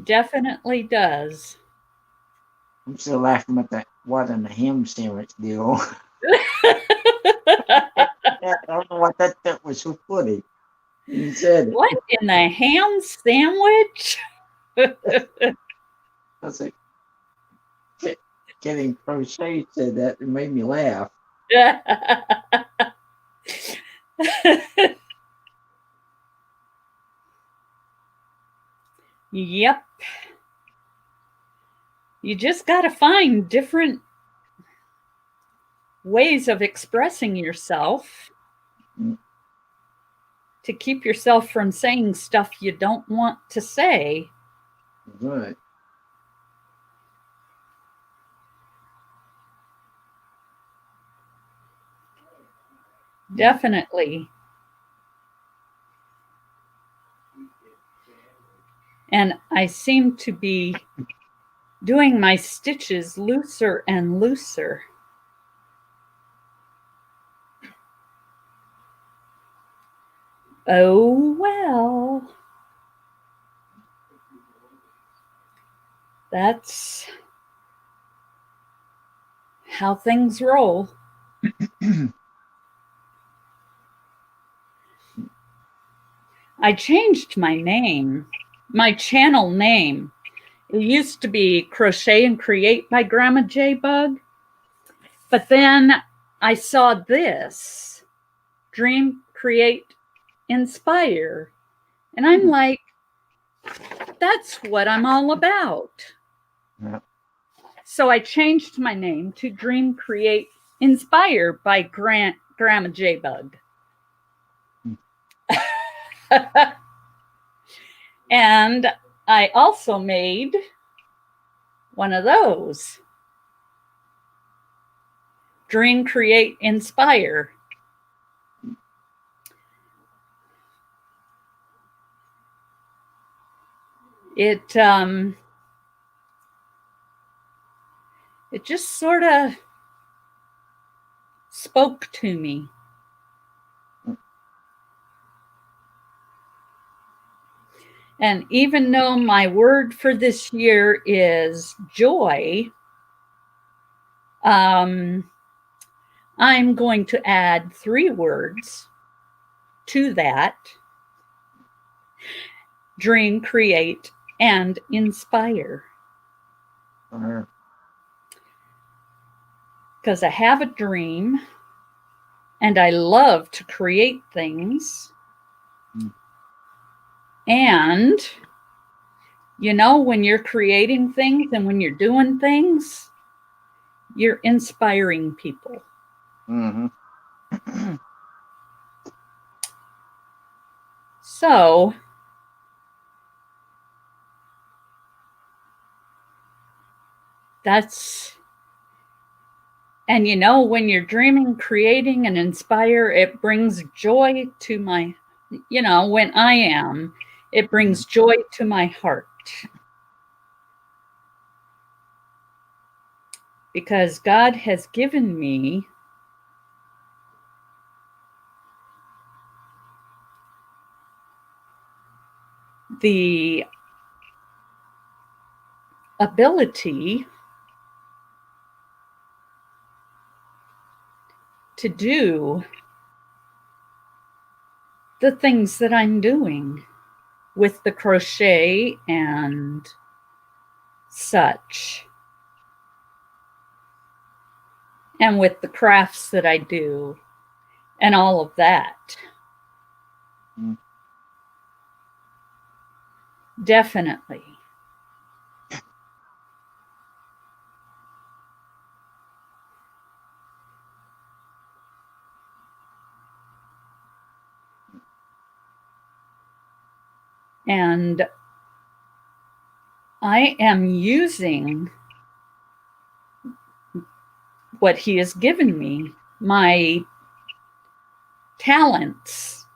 Definitely does. I'm still laughing at that what in the ham sandwich deal. I don't know what that was so funny. You said it. What in the ham sandwich? I was like, getting crochet said that, it made me laugh. Yep. You just got to find different ways of expressing yourself to keep yourself from saying stuff you don't want to say. Right. Definitely. And I seem to be doing my stitches looser and looser. Oh, well. That's how things roll. I changed my name, my channel name. It used to be Crochet and Create by Grandma J Bug. But then I saw this, Dream, Create, Inspire. And I'm like, that's what I'm all about. Yeah. So I changed my name to Dream, Create, Inspire by Grandma J Bug. And I also made one of those. Dream, Create, Inspire. It just sort of spoke to me. And even though my word for this year is joy, I'm going to add 3 words to that: dream, create, and inspire. Because I have a dream and I love to create things. And, you know, when you're creating things and when you're doing things, you're inspiring people. Mm-hmm. So, that's, and you know, when you're dreaming, creating, and inspire, it brings joy to my, you know, when I am, it brings joy to my heart. Because God has given me the ability to do the things that I'm doing with the crochet and such, and with the crafts that I do and all of that. Definitely. And I am using what He has given me, my talents.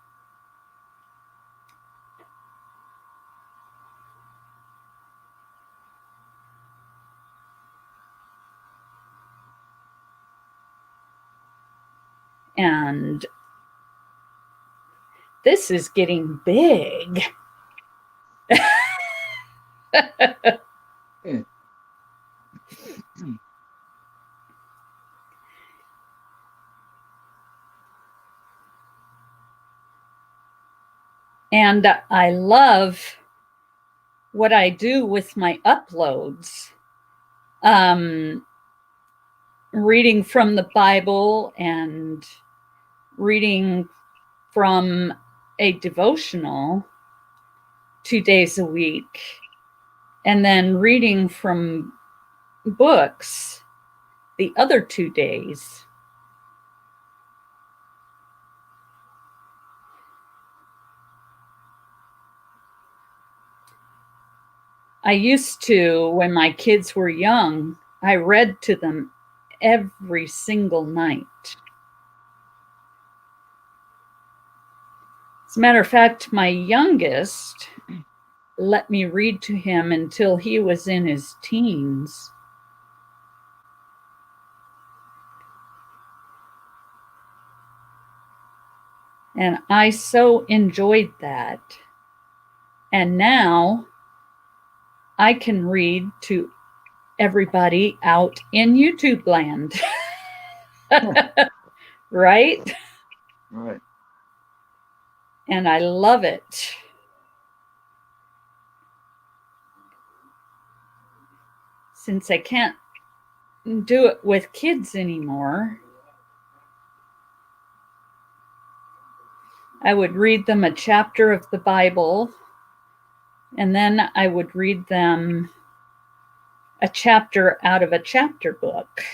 And this is getting big. And I love what I do with my uploads. Reading from the Bible and reading from a devotional 2 days a week, and then reading from books the other 2 days. I used to, when my kids were young, I read to them every single night. As a matter of fact, my youngest let me read to him until he was in his teens. And I so enjoyed that. And now I can read to everybody out in YouTube land. Right? Right. And I love it. Since I can't do it with kids anymore, I would read them a chapter of the Bible, and then I would read them a chapter out of a chapter book.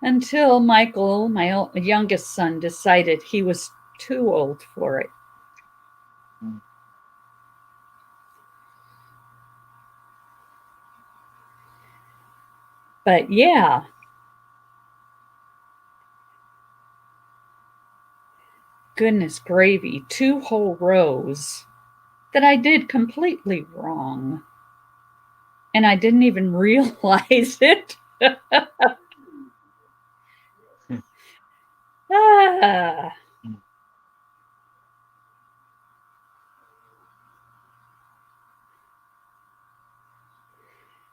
Until Michael, my youngest son, decided he was too old for it. But yeah. Goodness gravy, 2 whole rows that I did completely wrong. And I didn't even realize it. Ah.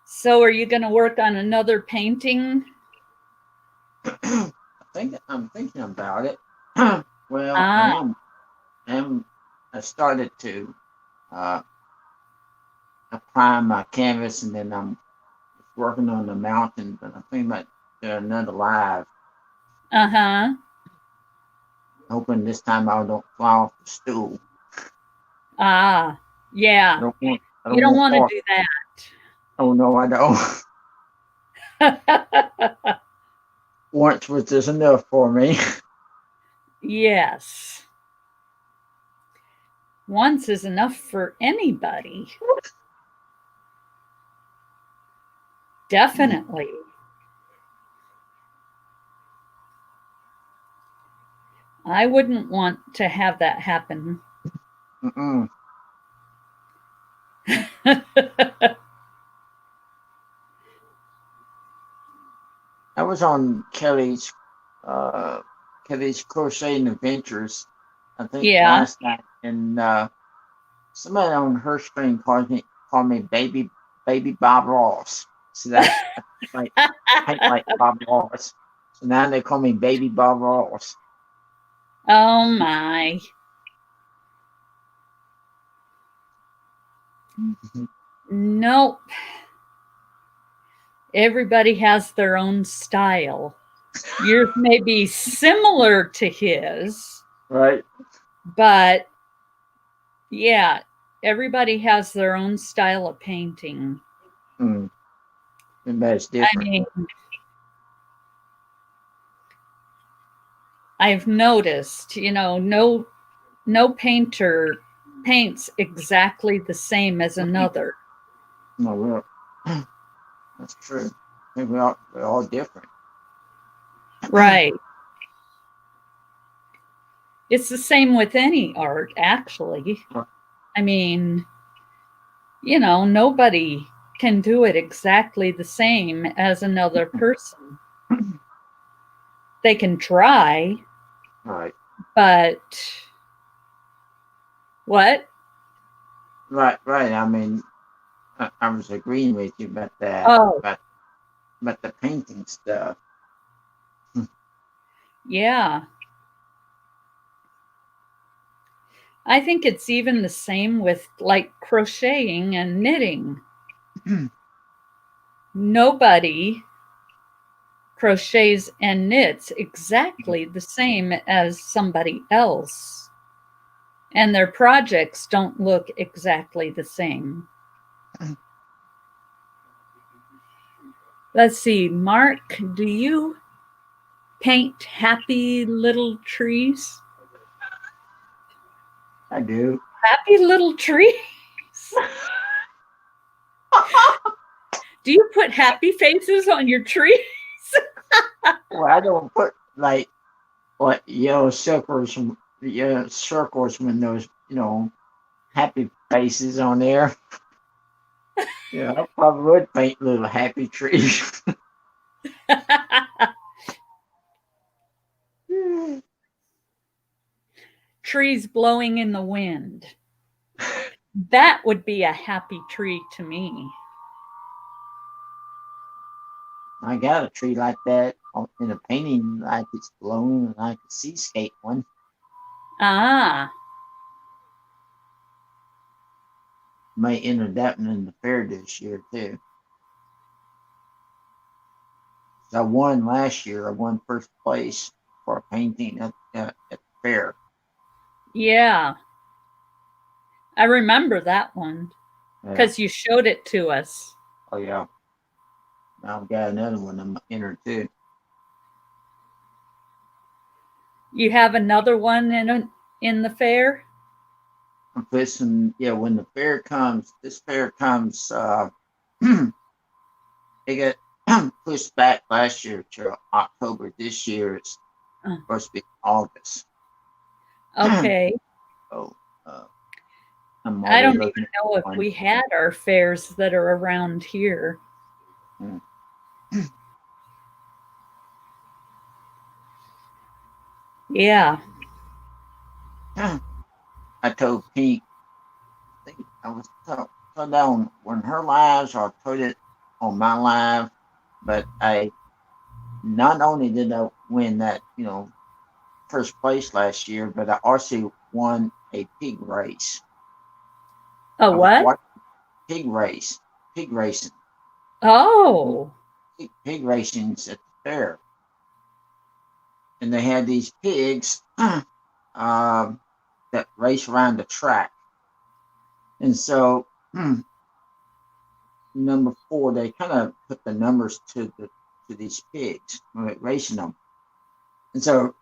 So are you going to work on another painting? I'm thinking about it. Well, I started to prime my canvas, and then I'm working on the mountain, but I'm thinking about doing another live. Uh-huh. Hoping this time I don't fly off the stool. Ah, yeah. You don't want to do that. Oh, no, I don't. Once was just enough for me. Yes. Once is enough for anybody. Definitely. I wouldn't want to have that happen. Mm-mm. I was on Kelly's Crocheting Adventures, I think, last night, and somebody on her stream called me baby Bob Ross. So that's like Bob Ross. So now they call me baby Bob Ross. Oh my. Nope. Everybody has their own style. Yours may be similar to his. Right. But yeah, everybody has their own style of painting. Everybody's different. I mean, I've noticed, no painter paints exactly the same as another. No, well, that's true. We're all different. Right. It's the same with any art, actually. I mean, nobody can do it exactly the same as another person. They can try. Right. But what? Right. I mean, I was agreeing with you about that. Oh. About the painting stuff. Yeah. I think it's even the same with like crocheting and knitting. Nobody crochets and knits exactly the same as somebody else. And their projects don't look exactly the same. Let's see, Mark, do you paint happy little trees? I do. Happy little trees? Do you put happy faces on your trees? Well, I don't put like what yellow circles when those happy faces on there. Yeah, I probably would paint little happy trees. Trees blowing in the wind. That would be a happy tree to me. I got a tree like that in a painting, like it's blown, like a seascape one. Ah, Might enter that one in the fair this year too. I won last year. I won first place for a painting at the fair. yeah. I remember that one Yeah. because you showed it to us. Oh yeah. Now I've got another one I'm entered too. You have another one in the fair? I put some, when the fair comes, this fair comes, it got pushed back last year to October. This year it's supposed to be August. Okay. So I I'm don't already even looking at know if one. we had our fairs that are around here. Mm. Yeah. I told Pete, I think I was told down when her lives, or put it on my live, but I not only did I win that, first place last year, but I also won a pig race. A I was what? watching pig racing, Oh. pig racings at the fair, and they had these pigs that race around the track, and so number 4, they kind of put the numbers to these pigs racing them, and so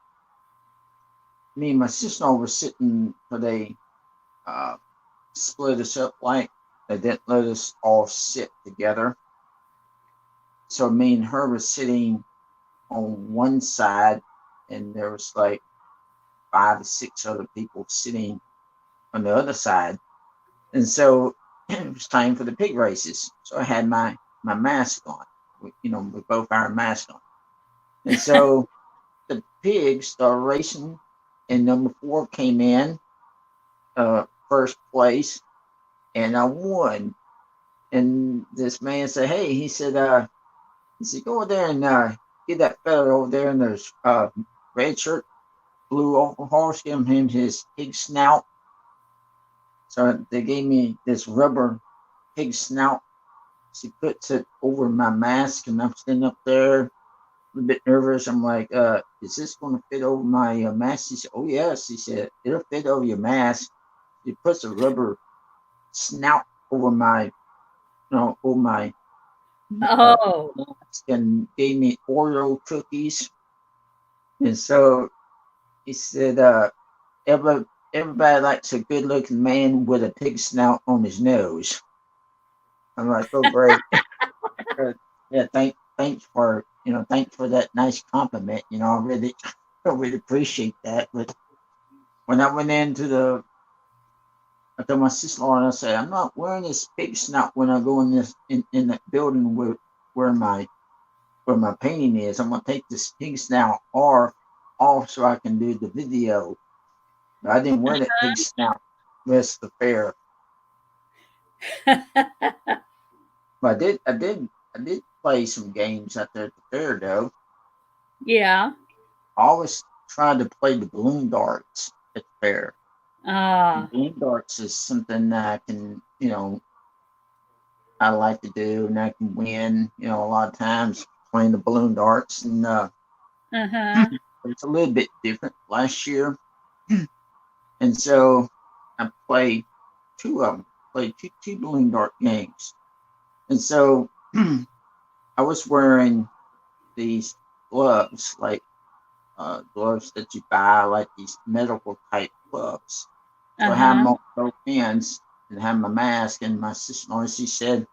me and my sister were sitting, but they split us up, like they didn't let us all sit together. So me and her were sitting on one side, and there was like 5 to 6 other people sitting on the other side. And so it was time for the pig races. So I had my mask on, with both our masks on. And so the pigs started racing, and number 4 came in first place, and I won. And this man said, "Hey," he said, "Go over there and get that fella over there in those red shirt, blue overalls, give him his pig snout." So they gave me this rubber pig snout. She puts it over my mask, and I'm standing up there a little bit nervous. I'm like, "Is this going to fit over my mask?" He said, "Oh yes." He said, "It'll fit over your mask." He puts a rubber snout over my, over my Oh. and gave me Oreo cookies. And so he said, everybody likes a good looking man with a pig snout on his nose. I'm like, "Oh, great." Yeah, thanks for that nice compliment. I really appreciate that. But when I went I told my sister-in-law, and I said, "I'm not wearing this pig snout when I go in that building where my painting is. I'm gonna take this pig snout off so I can do the video." But I didn't wear that pig snout rest of the fair. But I did play some games out there at the fair though. Yeah. I always tried to play the balloon darts at the fair. Balloon darts is something that I can, I like to do, and I can win, a lot of times playing the balloon darts. And it's a little bit different last year. And so I played 2 of them, played two balloon dart games. And so I was wearing these gloves, like gloves that you buy, like these medical type gloves. So I had them on both hands and had my mask. And my sister-in-law, she said,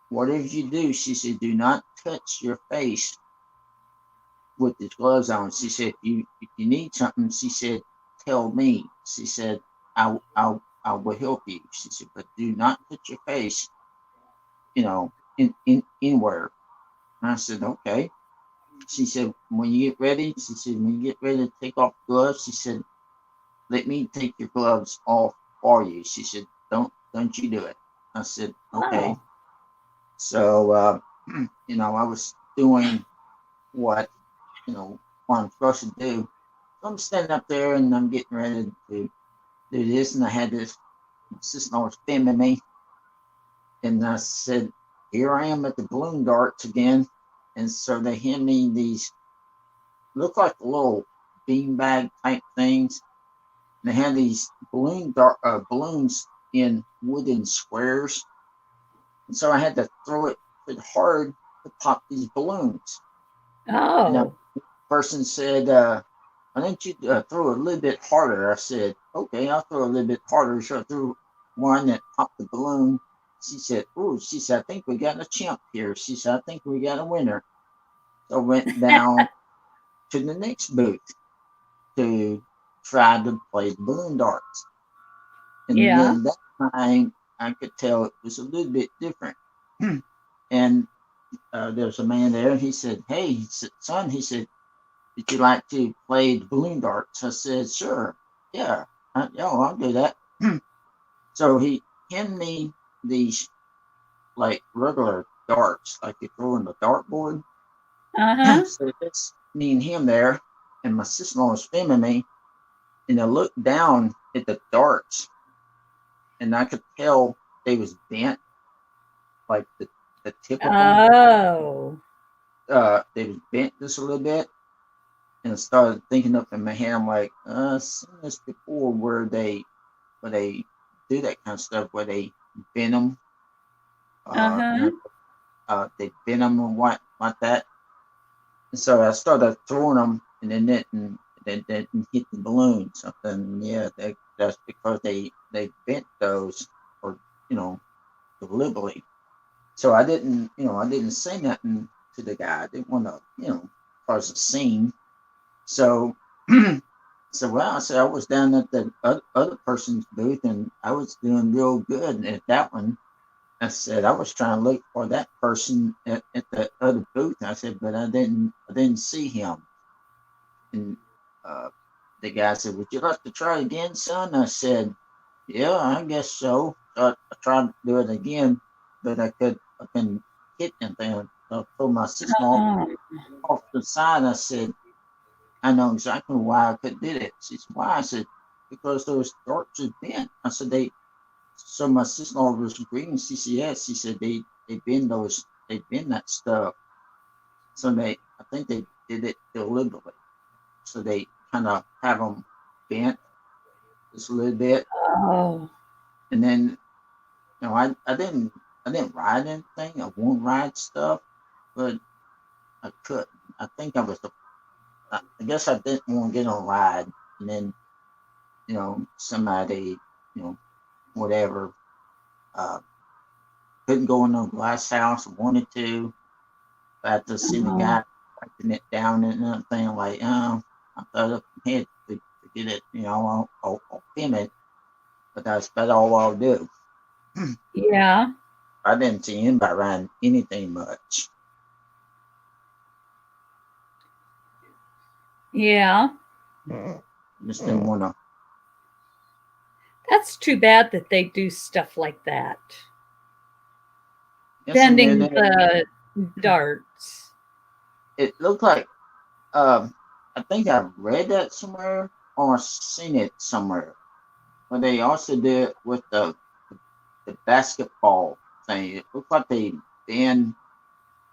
"Whatever you do," she said, "do not touch your face with his gloves on. She said, if you need something, she said, tell me. She said, I will help you. She said, but do not put your face, in anywhere. And I said, okay. She said, when you get ready, she said, when you get ready to take off the gloves, she said, let me take your gloves off for you. She said, don't you do it. I said, okay. Wow. So, I was doing what, what I'm supposed to do. So I'm standing up there and I'm getting ready to do this. And I had this sister-in-law filming me. And I said, here I am at the balloon darts again. And so they hand me these, look like little beanbag type things. And they had these balloons in wooden squares. And so I had to throw it pretty hard to pop these balloons. And the Oh. person said, why don't you throw a little bit harder? I said, okay, I'll throw a little bit harder. So I threw one that popped the balloon. She said, I think we got a champ here. She said, I think we got a winner. So I went down to the next booth to try to play the balloon darts. And Yeah. then that time I could tell it was a little bit different. And there was a man there, and he said, hey, he said, son, he said, would you like to play the balloon darts? I said, sure. Yeah, I'll do that. So he handed me these like regular darts, like you throw in the dartboard. Uh-huh. So it's me and him there, and my sister-in-law was filming me, and I looked down at the darts, and I could tell they was bent, like the tip of them. Oh. They was bent just a little bit. And I started thinking up in my head, I'm like, I've seen this before where they do that kind of stuff, where they bend them, Uh-huh. they bend them and what like that. And so I started throwing them, and then didn't hit the balloon. Something, yeah, that's because they bent those, or deliberately. So I didn't say nothing to the guy. I didn't want to, cause a scene. So, I said I was down at the other person's booth, and I was doing real good at that one. I said I was trying to look for that person at the other booth. I said, but I didn't see him. And the guy said, "Would you like to try again, son?" I said, "Yeah, I guess so." So I tried to do it again, but I couldn't hit anything. So I pulled my sister Oh. off the side. I said, I know exactly why I couldn't do it. She said, why? I said, because those darts are bent. I said, so my sister-in-law was agreeing. She said, yes. She said, they bend that stuff. So I think they did it deliberately. So they kind of have them bent just a little bit. Oh. And then, I didn't ride anything. I won't ride stuff, but I couldn't. I think I guess I didn't want to get on a ride. And then, somebody, whatever, uh, couldn't go in the glass house, wanted to. I had to see the Oh. guy writing it down and everything, like, I thought up my head to get it, I'll pin it, but that's about all I'll do. Yeah. I didn't see anybody riding anything much. Yeah. Just didn't want to. That's too bad that they do stuff like that. Yes, Bending the darts. it looked like, I think I read that somewhere or seen it somewhere. But they also did it with the basketball thing. It looked like they bend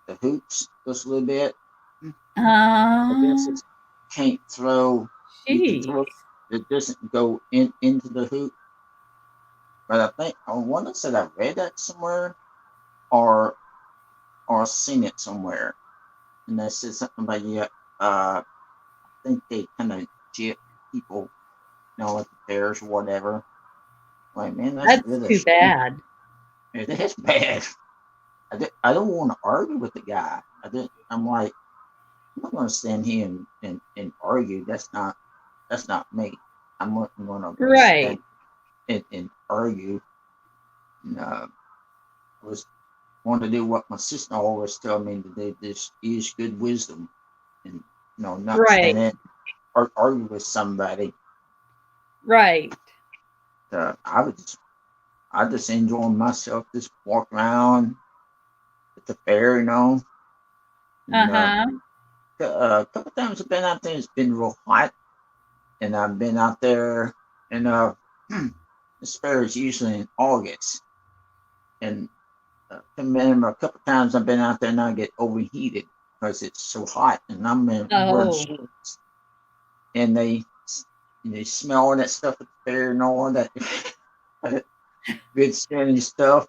the hoops just a little bit. I guess Oh. it can't throw. You can Geez. throw it doesn't go into the hoop. But I want to say I read that somewhere or seen it somewhere, and they said something about I think they kind of jip people, like the Bears or whatever. Like, man, that's That's really too bad. it is bad. I don't want to argue with the guy. I'm like, I'm not going to stand here and argue. That's not me. I'm not going to stand Right. and argue. And, I was want to do what my sister always told me to do. This use good wisdom, and not Right. stand in or argue with somebody. Right. I just enjoy myself, just walk around at the fair, and Uh-huh. a couple times I've been out there. It's been real hot, and I've been out there, and this fair is usually in August, and I remember a couple times I've been out there and I get overheated because it's so hot, and I'm wearing Oh, shorts, and they smell all that stuff at the fair and all that good smelling stuff.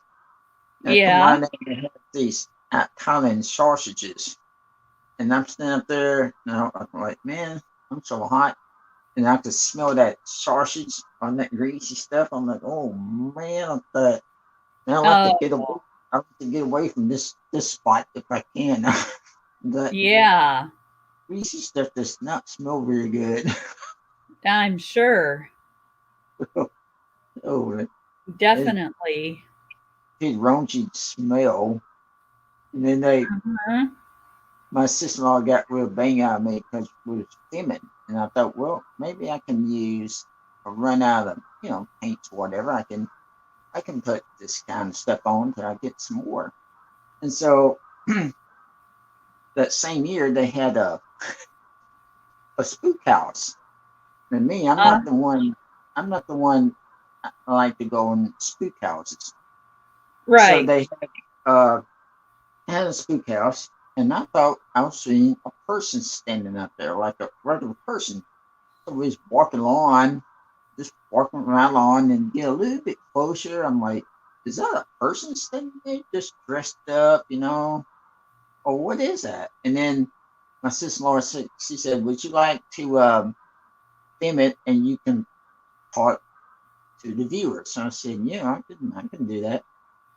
And I come yeah. around there and they have these Italian sausages, and I'm standing up there, and I'm like, man, I'm so hot, and I could smell that sausage on that greasy stuff. I'm like, oh man, I thought, man, I like to Oh, get away. I like to get away from this spot if I can. That yeah. greasy stuff does not smell very good. I'm sure. Oh, it's Definitely. a raunchy smell. And then Huh? my sister-in-law got real bang out of me because we was filming, and I thought, well, maybe I can use a run out of paints or whatever. I can put this kind of stuff on till I get some more. And so that same year they had a spook house. And me, I'm Uh, not the one. I'm not the one. I like to go in spook houses. So right. they had a spook house, and I thought I was seeing a person standing up there, like a regular person. So we was walking along, just walking around along, and get a little bit closer. I'm like, is that a person standing there, just dressed up, or what is that? And then my sister-in-law said, she said, would you like to film it, and you can talk to the viewers? So I said, yeah, I can do that.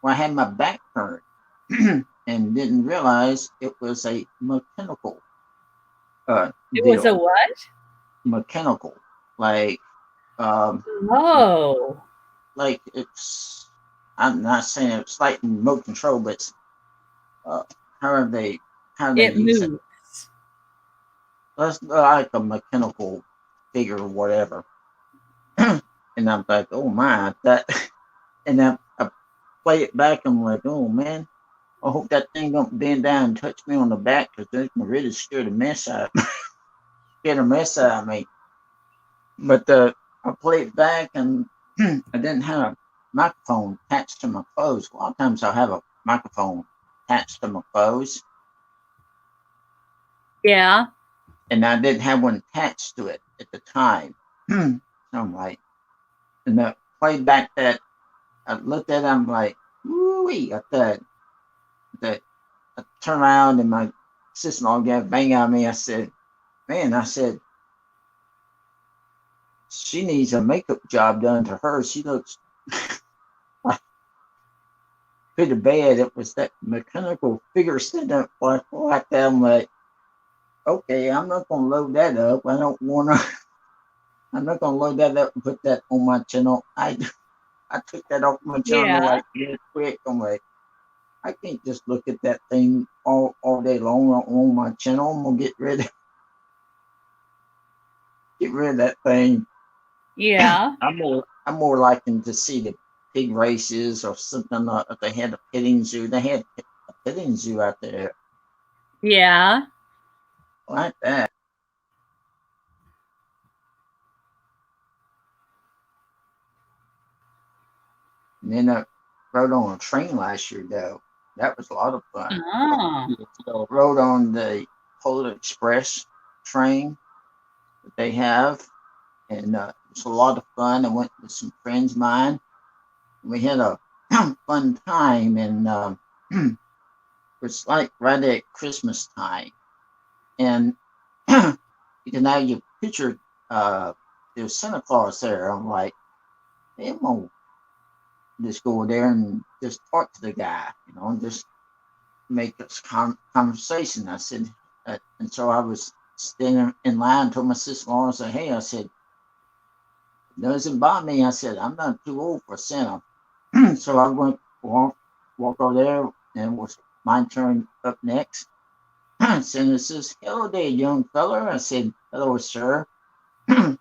Well, I had my back turned and didn't realize it was a mechanical It was a deal. what? Mechanical, like um, Oh, like it's. I'm not saying it's like remote control, but it's, uh, how are they how they it use it? moves. That's like a mechanical figure or whatever. And I'm like, oh my, that. And I play it back. I'm like, oh man, I hope that thing don't bend down and touch me on the back because they can really scare the mess out of me. But I played it back, and I didn't have a microphone attached to my clothes. A lot of times I have a microphone attached to my clothes, Yeah. and I didn't have one attached to it at the time. So I'm like, and I played back that I looked at it, I'm like, woo-wee. I thought that I turned around and my sister-in-law got a bang at me. I said, man, I said, she needs a makeup job done to her. She looks pretty bad. It was that mechanical figure sitting up like that. I'm like, okay, I'm not gonna load that up. I don't wanna. I'm not gonna load that up and put that on my channel. I took that off my channel Yeah. like real quick. I'm like, I can't just look at that thing all day long on my channel. I'm gonna get rid of that thing. Yeah. I'm more liking to see the pig races or something. If they had a petting zoo, they had a petting zoo out there Yeah. like that. And then I rode on a train last year, though. That was a lot of fun. Oh. So rode on the Polar Express train that they have, and it was a lot of fun. I went with some friends of mine. We had a fun time, and it's like right at Christmas time, and you can now you picture there's Santa Claus there. I'm like, hey, I'm gonna just go there and just talk to the guy, and just make this conversation. I said, And so I was standing in line, told my sister-in-law, I said, hey, I said, doesn't bother me. I said, I'm not too old for Santa. So I went walk over there, and it was my turn up next. Santa says, hello there, young feller. I said, hello, sir.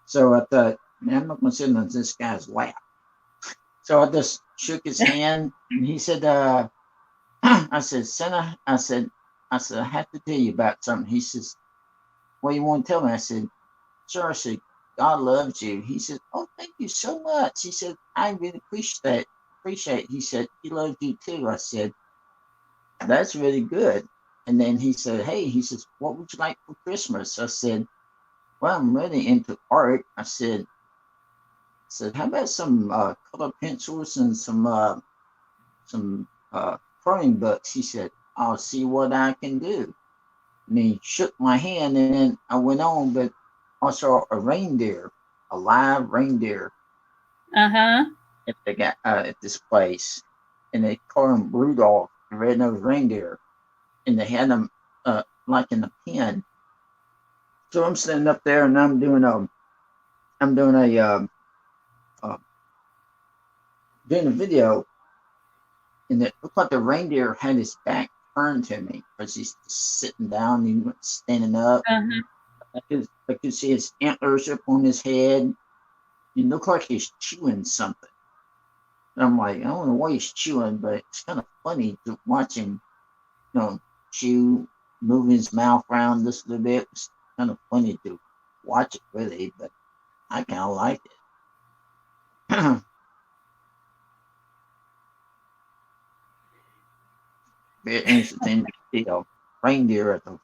So I thought, man, I'm not going to sit on this guy's lap. So I just shook his hand, and he said, I said, Santa, I said, I have to tell you about something. He says, what do you want to tell me? I said, sure. I said, God loves you. He said, oh, thank you so much. He said, I really appreciate it. He said, he loves you too. I said, that's really good. And then he said, hey, he says, what would you like for Christmas? I said, well, I'm really into art. I said, how about some color pencils and some coloring books? He said, I'll see what I can do. And he shook my hand, and then I went on, but I saw a reindeer, a live reindeer. Uh-huh. At this place, and they call them Rudolph, the red-nosed reindeer, and they had them like in a pen. So I'm sitting up there, and I'm doing a video, and it looked like the reindeer had his back turned to me because he's sitting down, he was standing up. Uh-huh. I could see his antlers up on his head. He looked like he's chewing something. And I'm like, I don't know what he's chewing, but it's kind of funny to watch him, chew, moving his mouth around just a little bit. It's kind of funny to watch it, really, but I kind of like it. Very interesting to see a reindeer at the.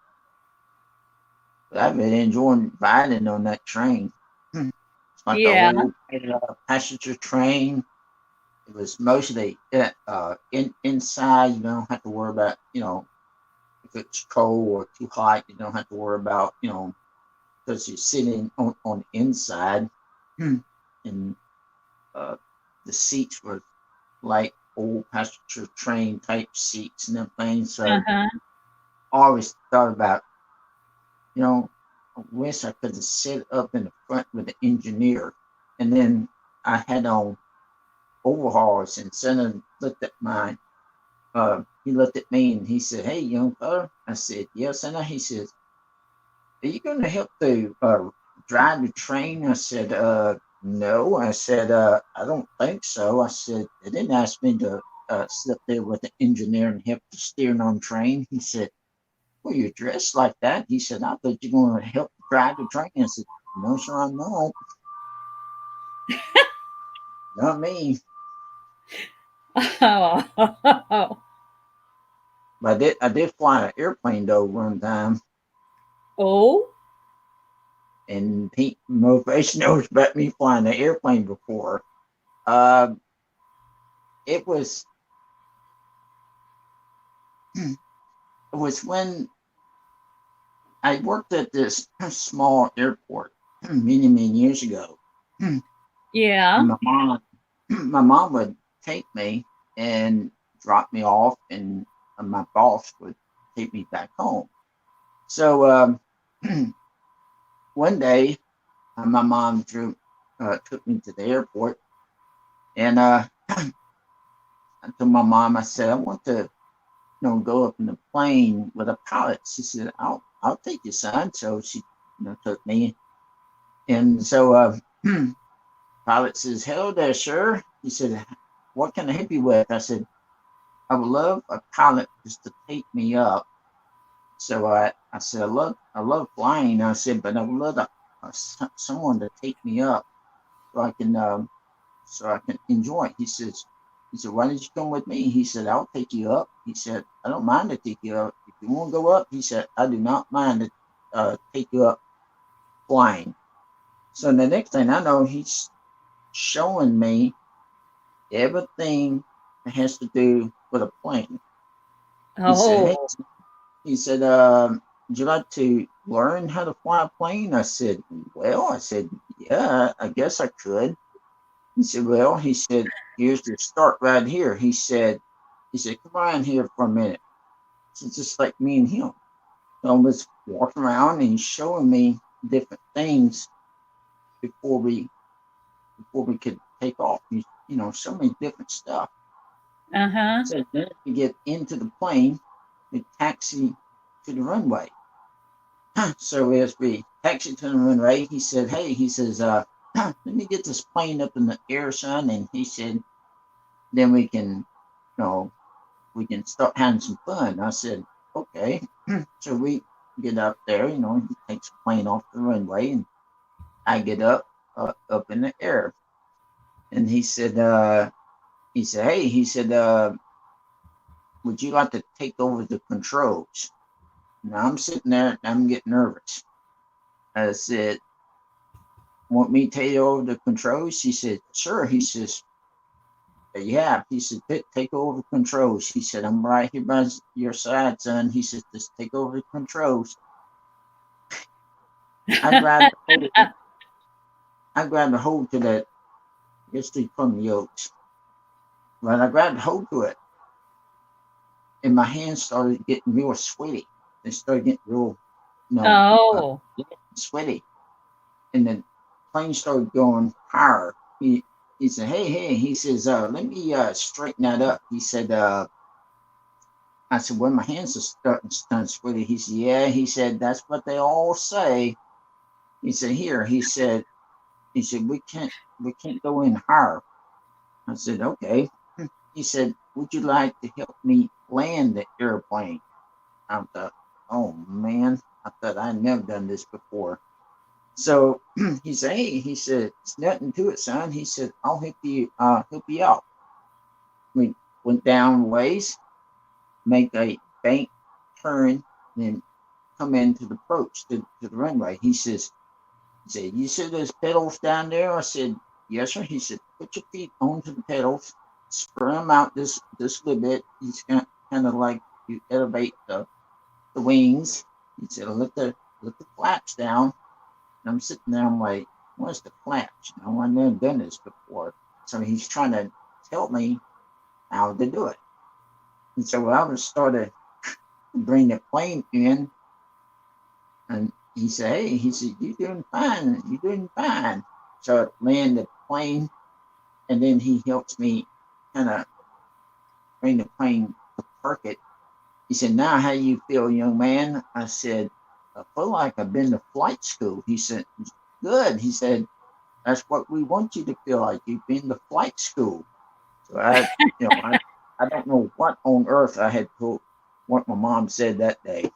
I've been enjoying riding on that train. It's like Yeah. the old passenger train. It was mostly inside. You don't have to worry about, if it's cold or too hot. You don't have to worry about, because you're sitting on the inside. And the seats were like old passenger train type seats and everything. So Uh-huh. I always thought about, I wish I could have sit up in the front with the engineer. And then I had on overalls, and Senator looked at mine. He looked at me and he said, hey, young fella. I said, yes, Senator. He says, are you going to help to drive the train? I said, no. I said, I don't think so. I said, they didn't ask me to sit there with the engineer and help to steer on the train. He said, well, you're dressed like that. He said, I thought you were going to help drive the train. I said, no, sir, I'm not. Not me. Oh. But I did fly an airplane, though, one time. Oh? And Pete Motivation knows about me flying an airplane before. It was when I worked at this small airport many years ago. Yeah. And my mom would take me and drop me off, and my boss would take me back home. So one day, my mom took me to the airport, and I told my mom, I said, I want to go up in the plane with a pilot. She said, I'll take you, son. So she took me, and so pilot says, hello there, sir. He said, what can I help you with? I said, I would love a pilot just to take me up. So I said, I love flying. I said, but I would love someone to take me up so I can enjoy it. He said, why don't you come with me? He said, I'll take you up. He said, I don't mind to take you up. If you want to go up, he said, I do not mind to take you up flying. So the next thing I know, he's showing me everything that has to do with a plane. Oh. He said, would you like to learn how to fly a plane? I said, yeah, I guess I could. He said, here's your start right here. He said, come on here for a minute. It's just like me and him. I was walking around and he's showing me different things before we could take off. You know, so many different stuff. Uh-huh. So then we get into the plane, we taxi to the runway. So as we taxi to the runway, he said, "Hey," he says, "let me get this plane up in the air, son." And he said, "Then we can, we can start having some fun." I said, "Okay." So we get up there, he takes the plane off the runway, and I get up in the air. And he said, "Hey," he said, "would you like to take over the controls?" Now I'm sitting there and I'm getting nervous. I said, "Want me to take over the controls?" He said, "Sure." He says, "Yeah." He said, "Take over the controls." He said, "I'm right here by your side, son." He said, "Just take over the controls." I grabbed a hold to that. It's from the yokes. But I grabbed a hold to it, and my hands started getting real sweaty. They started getting real, Oh. sweaty. And the plane started going higher. He said, "Hey," he says, "let me straighten that up." He said, I said, "Well, my hands are starting to turn sweaty." He said, "Yeah," he said, "that's what they all say." He said, "Here," he said, we can't go in higher." I said, "Okay." He said, "Would you like to help me land the airplane?" I thought, "Oh man," I thought I'd never done this before. So he said, "Hey," he said, "it's nothing to it, son." He said, "I'll help you out." We went down ways, make a bank turn, then come into the approach to the runway. He said, "You see those pedals down there?" I said, "Yes, sir." He said, "Put your feet onto the pedals, spread them out this little bit." He's kind of like you elevate the wings. He said, let the flaps down." And I'm sitting there, I'm like, "What's the flaps? I've never done this before." So he's trying to tell me how to do it. And so I was started to bring the plane in, and he said, "Hey," he said, "you're doing fine. You're doing fine." So I land the plane, and then he helps me kind of bring the plane to park it. He said, "Now, how you feel, young man?" I said, "I feel like I've been to flight school." He said, "Good." He said, "That's what we want you to feel like. You've been to flight school." So I don't know what on earth I had told, what my mom said that day.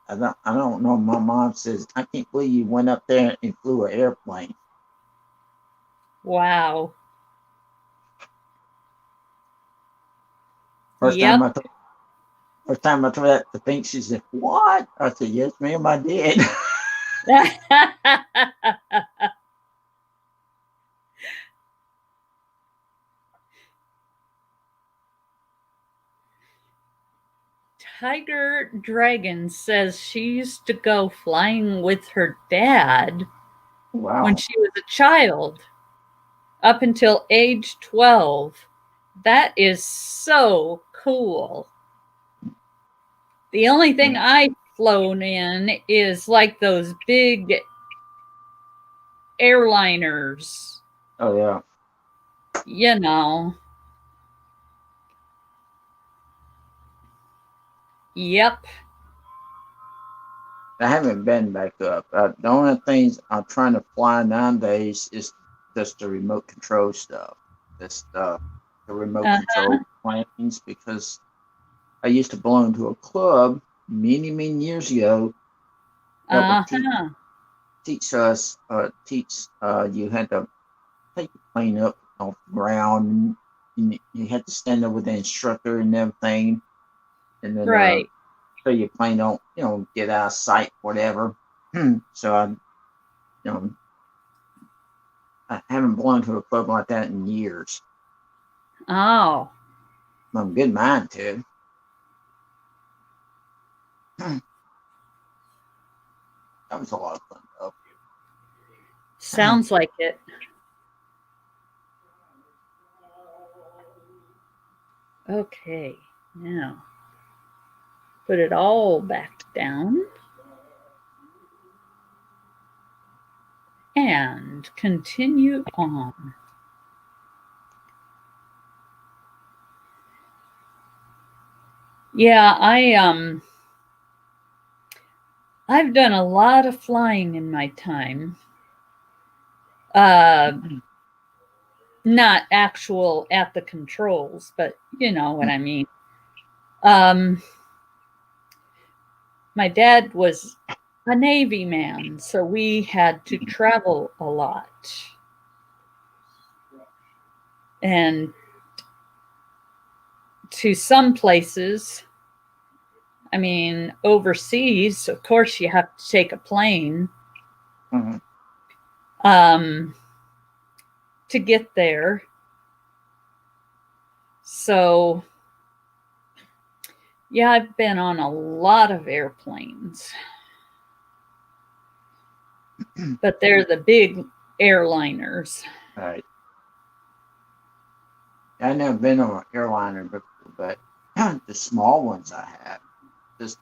I don't know. My mom says, "I can't believe you went up there and flew an airplane." Wow. First Yep. time I told that to think, she said, "What?" I said, "Yes, ma'am, I did." Tiger Dragon says she used to go flying with her dad Wow. when she was a child up until age 12. That is so cool. The only thing I've flown in is like those big airliners, Oh yeah. you know. Yep. I haven't been back up. The only things I'm trying to fly nowadays is just the remote control stuff. Just the remote control planes, because I used to belong to a club many years ago that would teach us you had to take the plane up off the ground, and you had to stand there with the instructor and everything, and then Right. so your plane don't get out of sight, whatever. So I haven't belonged to a club like that in years. Oh. I'm good mind too. That was a lot of fun though. Sounds like it. Okay, now Put it all back down. And continue on. Yeah, I've done a lot of flying in my time. Not actual at the controls, but you know what I mean. My dad was a Navy man, so we had to travel a lot. And to some places, I mean, overseas, of course, you have to take a plane to get there. So, yeah, I've been on a lot of airplanes. But they're the big airliners. Right. I've never been on an airliner before, but the small ones I have. Just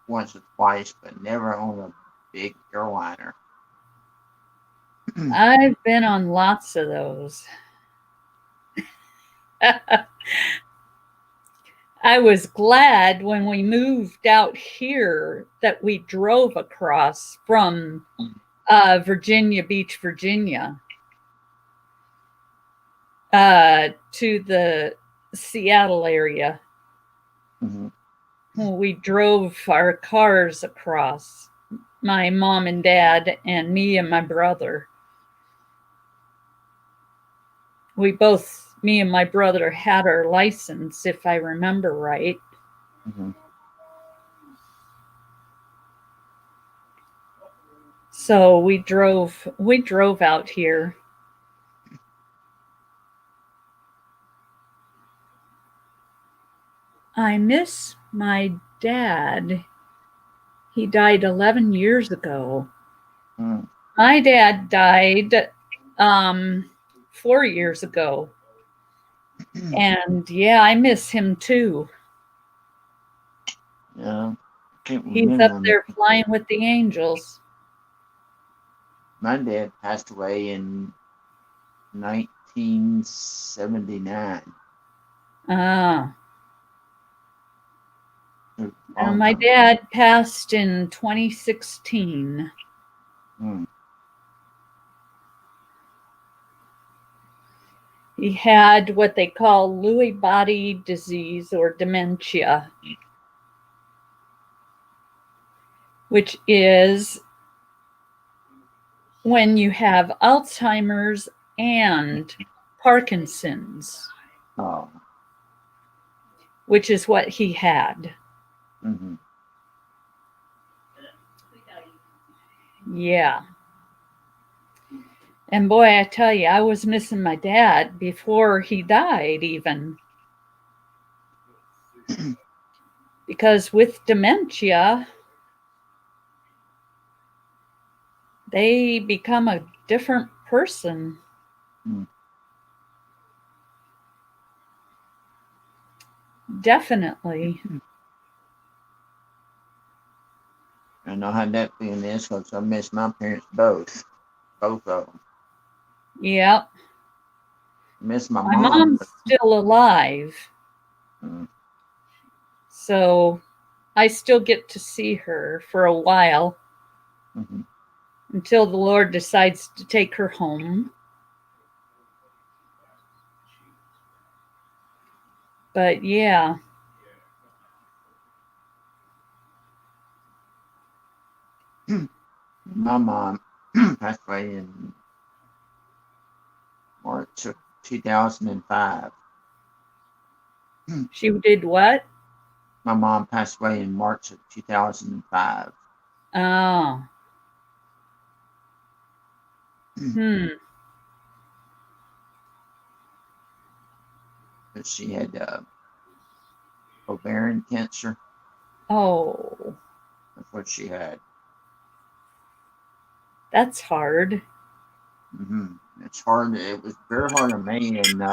once or twice, but never on a big airliner. I've been on lots of those. I was glad when we moved out here that we drove across from Virginia Beach, Virginia, to the Seattle area. We drove our cars across, my mom and dad and me and my brother. Me and my brother had our license, if I remember right. So we drove out here. I miss my dad. He died 11 years ago. My dad died 4 years ago. And yeah, I miss him too. Yeah. He's up there flying with the angels. My dad passed away in 1979. My dad passed in 2016. He had what they call Lewy body disease or dementia, which is when you have Alzheimer's and Parkinson's, which is what he had. Yeah. And boy, I tell you, I was missing my dad before he died even. Because with dementia, they become a different person. Definitely. I know how that feeling is because I miss my parents both of them. Yep. Miss my mom. My mom's still alive. So I still get to see her for a while until the Lord decides to take her home. But yeah. My mom passed away in March of 2005. She did what? My mom passed away in March of 2005. Oh. But she had ovarian cancer. Oh. That's what she had. That's hard. It's hard. It was very hard on me, and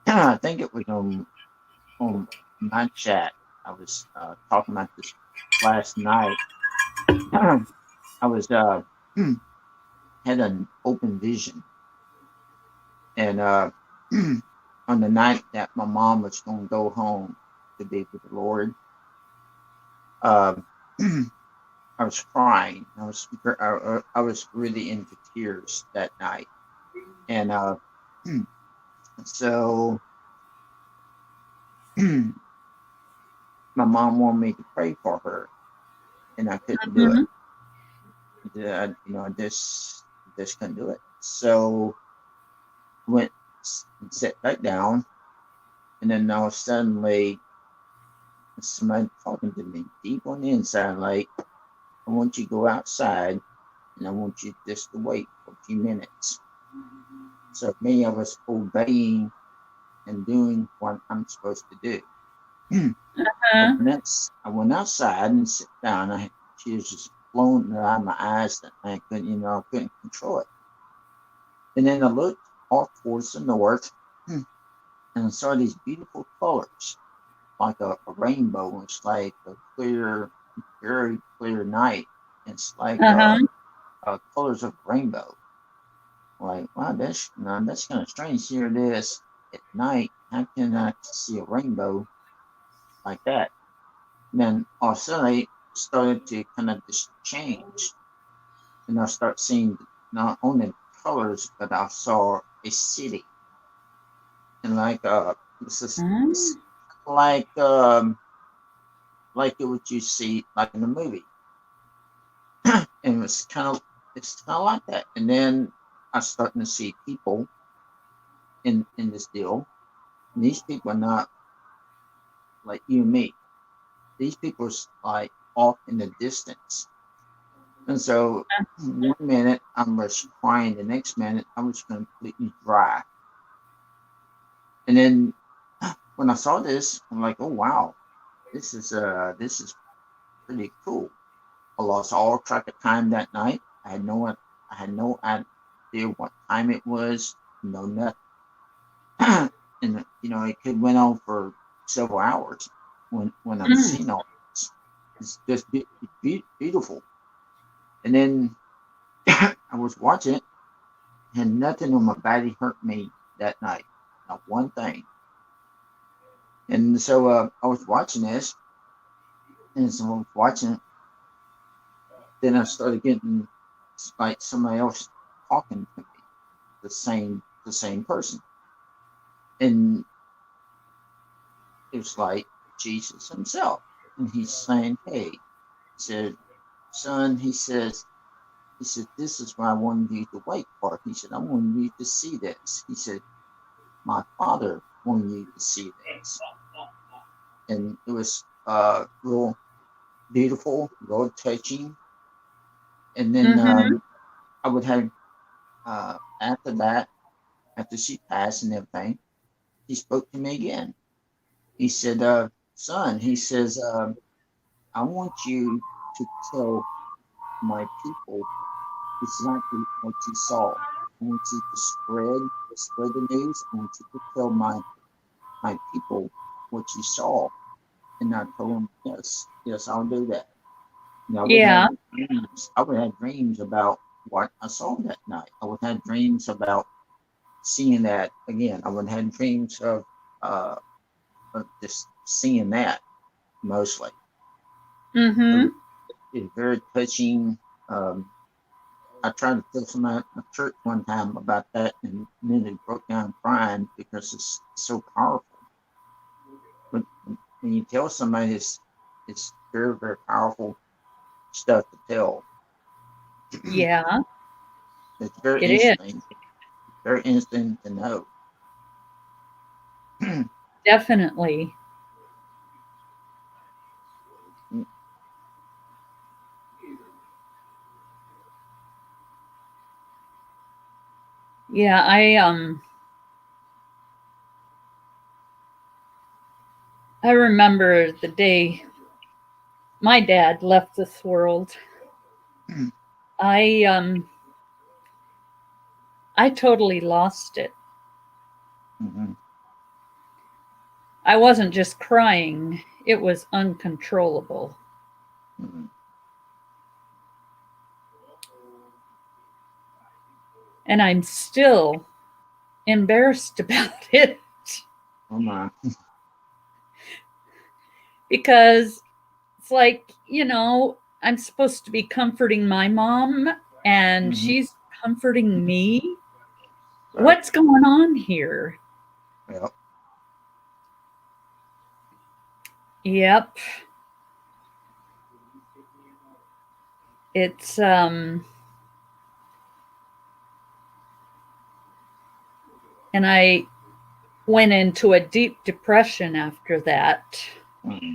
I think it was on my chat. I was talking about this last night. I was had an open vision, and on the night that my mom was going to go home to be with the Lord, um, I was crying. I was really into tears that night, and so my mom wanted me to pray for her, and I couldn't do it. Mhm. I just couldn't do it. So went and sat back down, and then now suddenly somebody talking to me deep on the inside, like, I want you to go outside, and I want you just to wait for a few minutes. So me, I was obeying and doing what I'm supposed to do. I went outside and sat down. Tears just flowing out of my eyes that I couldn't control it. And then I looked off towards the north, and I saw these beautiful colors, like a rainbow. It's like a clear, very clear night. It's like Uh-huh. colors of rainbow. Like, wow, that's kind of strange. Here it is at night. How can I see a rainbow like that? And then all of a sudden, I started to kind of just change, and I start seeing not only colors, but I saw a city, and like this is Mm. like it what you see like in the movie, and it's kind of like that. And then I'm starting to see people in this deal, and these people are not like you and me. These people are like off in the distance. And so one minute I was crying, the next minute I was completely dry. And then when I saw this, I'm like, oh wow, this is pretty cool. I lost all track of time that night. I had no idea what time it was, no nothing. And it could went on for several hours when I'm Mm. seeing all this. It's just beautiful. And then I was watching it, and nothing on my body hurt me that night, not one thing. And so I was watching this, and so I was watching it. Then I started getting like somebody else talking to me, the same person, and it was like Jesus himself, and he's saying, "Hey," he said, "Son," he said, "this is what I wanted you to wait for." He said, "I wanted you to see this." He said, "My Father wanted you to see this," and it was real beautiful, real touching. And then Mhm. I would have after that, after she passed and everything, he spoke to me again. He said, "Son," he says, "I want you to tell my people exactly what you saw. I want you to spread the news. I want you to tell my people what you saw." And I told him, "Yes, yes, I'll do that." I would have Yeah. dreams. I would have dreams about what I saw that night. I would have dreams about seeing that again. I would have dreams uh, of just seeing that mostly. It was, Mhm. it was very touching. Um, I tried to tell somebody at my church one time about that, and then they broke down crying because it's so powerful. But when you tell somebody, it's very, very powerful stuff to tell. Yeah, It's very it is. interesting, very interesting to know. Definitely. Yeah, I remember the day my dad left this world. I I totally lost it. Mhm. I wasn't just crying, it was uncontrollable. Mm-hmm. And I'm still embarrassed about it. Oh my. Because it's like, you know, I'm supposed to be comforting my mom and she's comforting me. Right. What's going on here? Yep. Yep. It's and I went into a deep depression after that. Mm-hmm.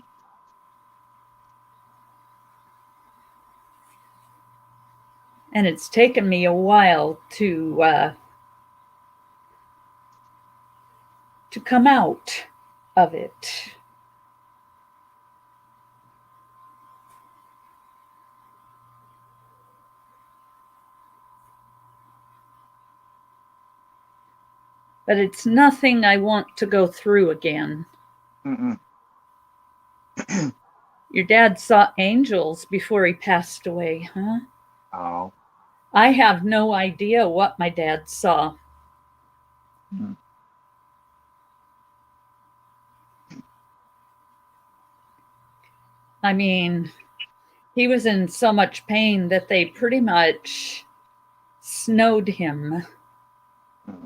And it's taken me a while to come out of it. But it's nothing I want to go through again. Mm-mm. Your dad saw angels before he passed away, huh? Oh. I have no idea what my dad saw. Mm-hmm. I mean, he was in so much pain that they pretty much snowed him. Mm-hmm.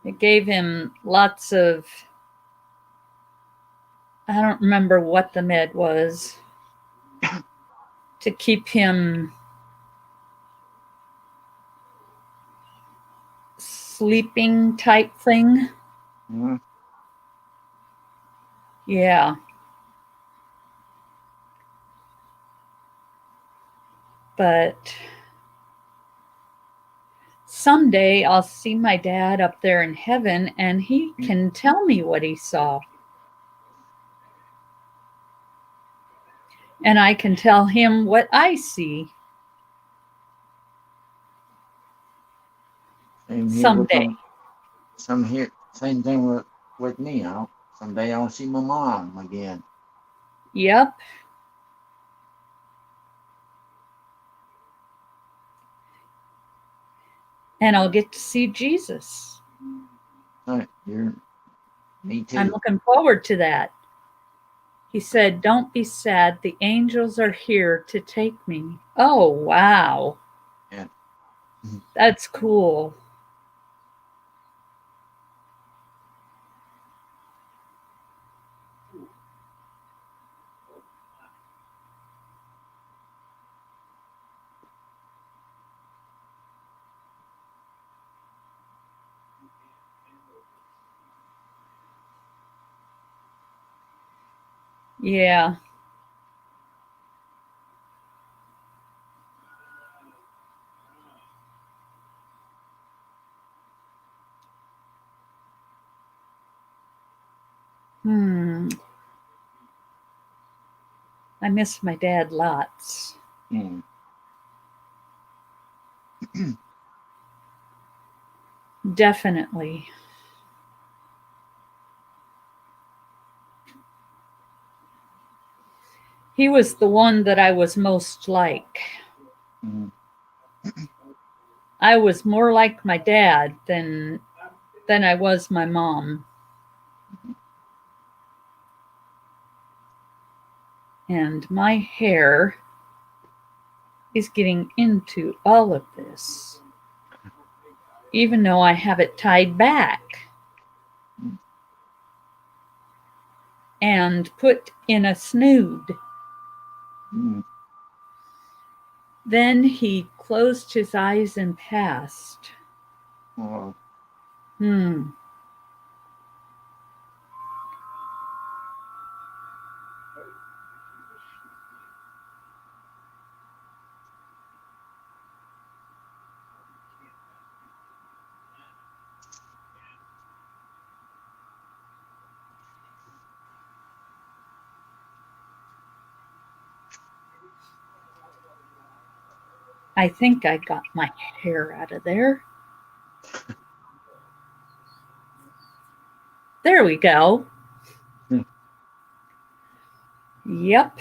It gave him lots of, I don't remember what the med was, to keep him sleeping type thing. Mm-hmm. Yeah. But someday I'll see my dad up there in heaven and he can tell me what he saw. And I can tell him what I see Same here someday. Same thing with me. Someday I'll see my mom again. Yep. And I'll get to see Jesus. Right. Me too. I'm looking forward to that. He said, "Don't be sad. The angels are here to take me." Oh, wow. Yeah. That's cool. Yeah. I miss my dad lots. Mm. Definitely. He was the one that I was most like. Mm. I was more like my dad than I was my mom. And my hair is getting into all of this, even though I have it tied back and put in a snood. Mm. Then he closed his eyes and passed. Oh. I think I got my hair out of there. There we go. Yep.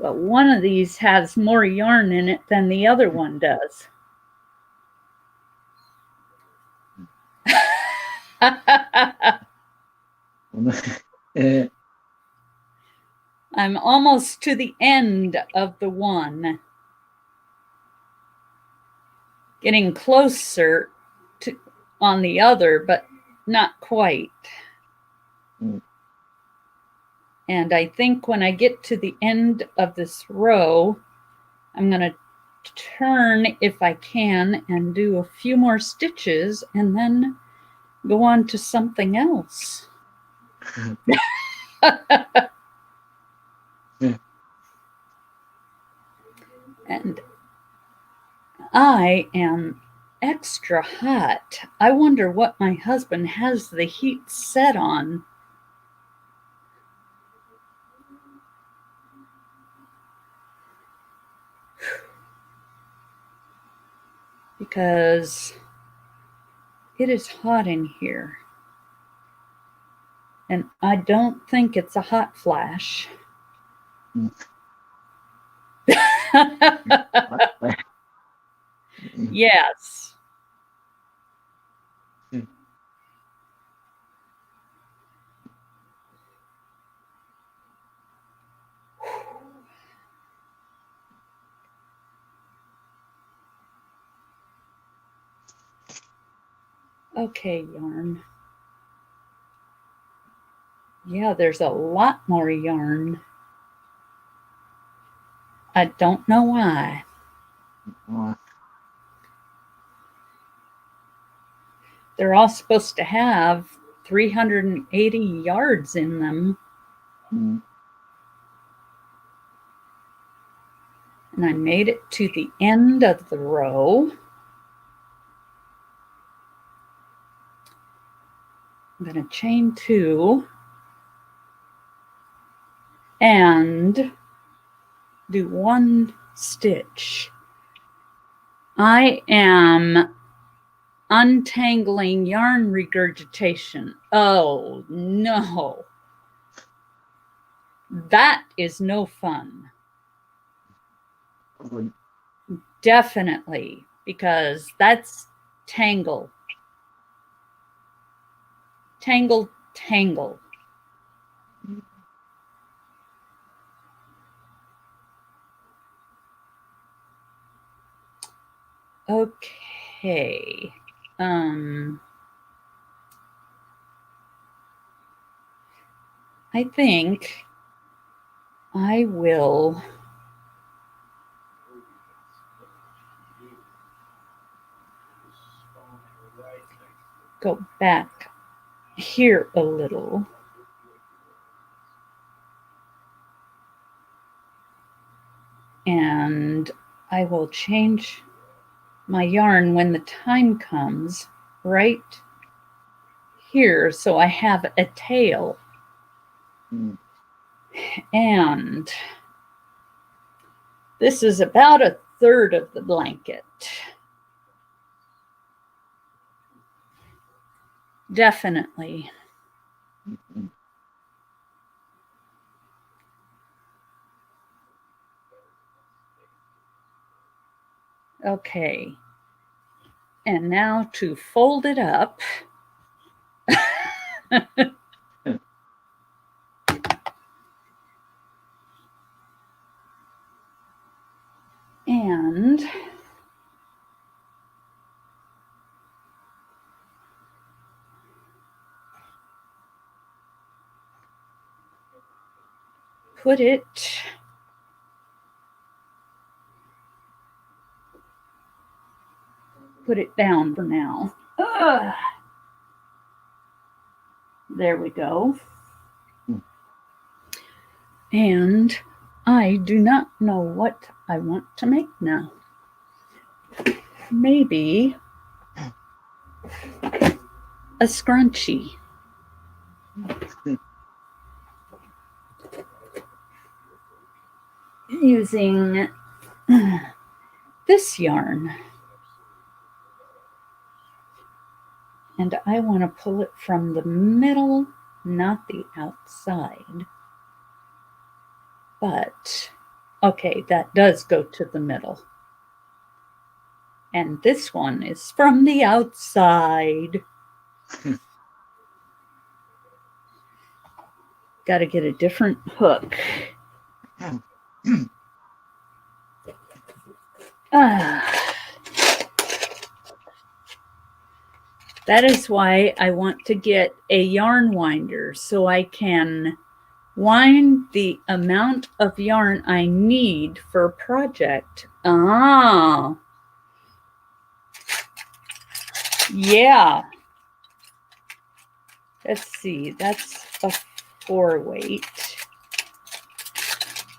But one of these has more yarn in it than the other one does. I'm almost to the end of the one. Getting closer to on the other, but not quite. And I think when I get to the end of this row, I'm going to turn if I can and do a few more stitches and then go on to something else. And I am extra hot. I wonder what my husband has the heat set on. Because it is hot in here. And I don't think it's a hot flash. Yes. Okay, yarn. Yeah, there's a lot more yarn. I don't know why. They're all supposed to have 380 yards in them. And I made it to the end of the row. I'm going to chain 2 and do 1 stitch. I am untangling yarn regurgitation. Oh no, that is no fun. Definitely, because that's tangle. Tangle, tangle. Okay. I think I will go back here a little. And I will change my yarn when the time comes right here, so I have a tail. And this is about 1/3 of the blanket. Definitely. Okay. And now to fold it up. And put it down for now. Ugh. There we go. And I do not know what I want to make now. Maybe a scrunchie. Using this yarn. And I want to pull it from the middle, not the outside. But, okay, that does go to the middle. And this one is from the outside. Got to get a different hook. That is why I want to get a yarn winder, so I can wind the amount of yarn I need for a project. Ah, yeah. Let's see, that's a 4-weight.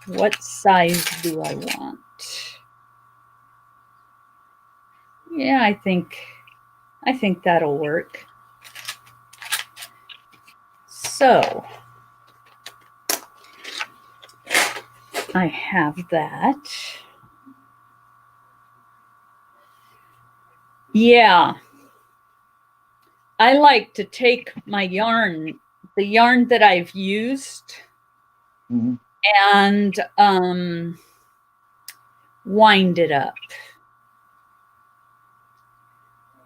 What size do I want? Yeah, I think that'll work. So I have that. Yeah. I like to take my yarn, the yarn that I've used, and wind it up.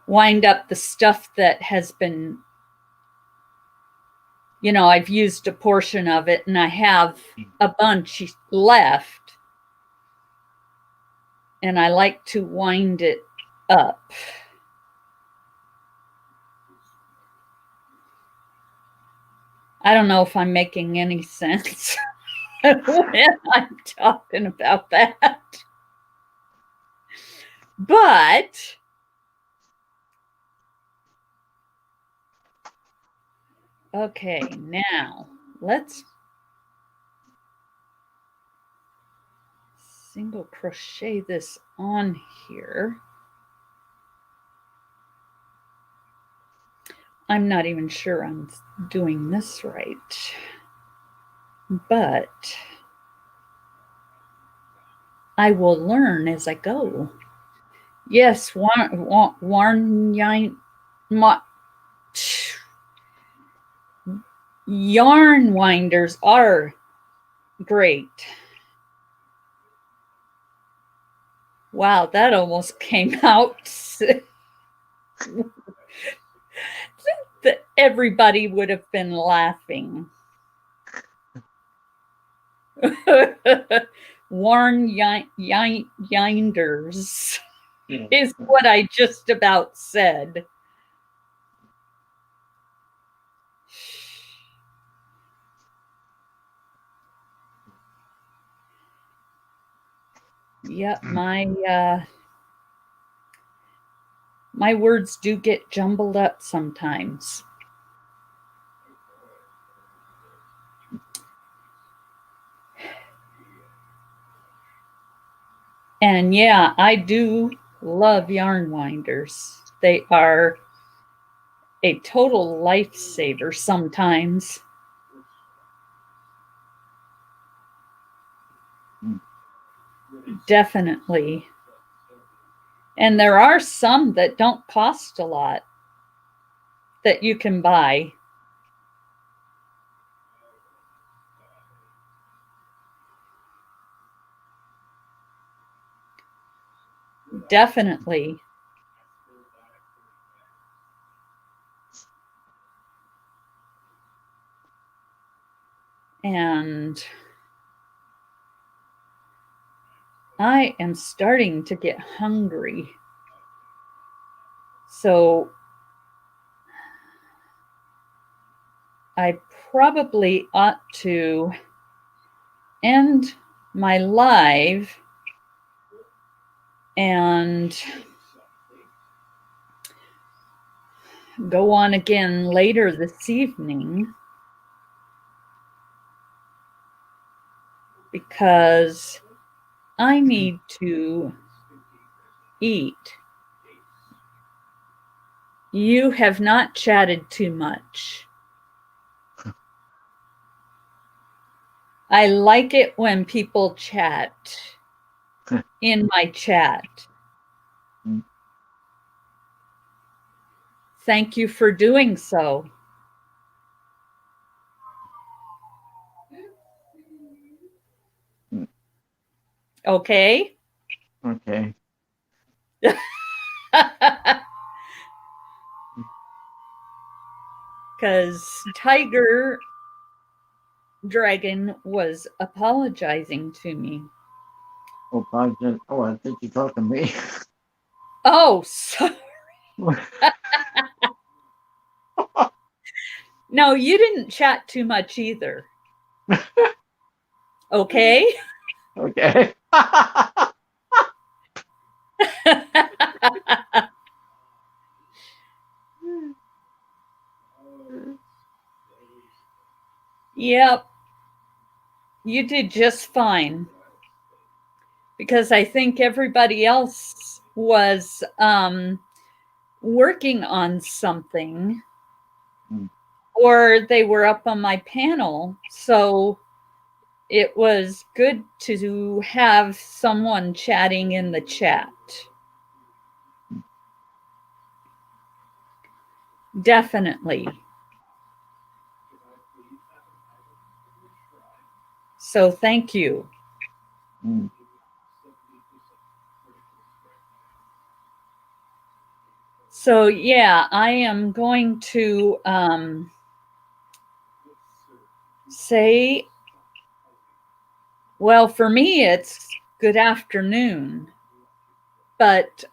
Wind up the stuff that has been, you know, I've used a portion of it and I have a bunch left. And I like to wind it up. I don't know if I'm making any sense when I'm talking about that. But okay, now let's single crochet this on here. I'm not even sure I'm doing this right, but I will learn as I go. Yes, yarn winders are great. Wow, that almost came out. Everybody would have been laughing. Yarn yinders is what I just about said. Yep, my words do get jumbled up sometimes. And yeah, I do love yarn winders. They are a total lifesaver sometimes. Definitely. And there are some that don't cost a lot that you can buy. Definitely. And I am starting to get hungry. So I probably ought to end my live and go on again later this evening, because I need to eat. You have not chatted too much. I like it when people chat in my chat. Thank you for doing so. Okay. Okay. Because Tiger Dragon was apologizing to me. Oh, I think you're talking to me. Oh, sorry. No, you didn't chat too much either. Okay. Okay. Yep. You did just fine. Because I think everybody else was working on something, or they were up on my panel. So it was good to have someone chatting in the chat. Definitely. So thank you. So yeah, I am going to say, well, for me, it's good afternoon, but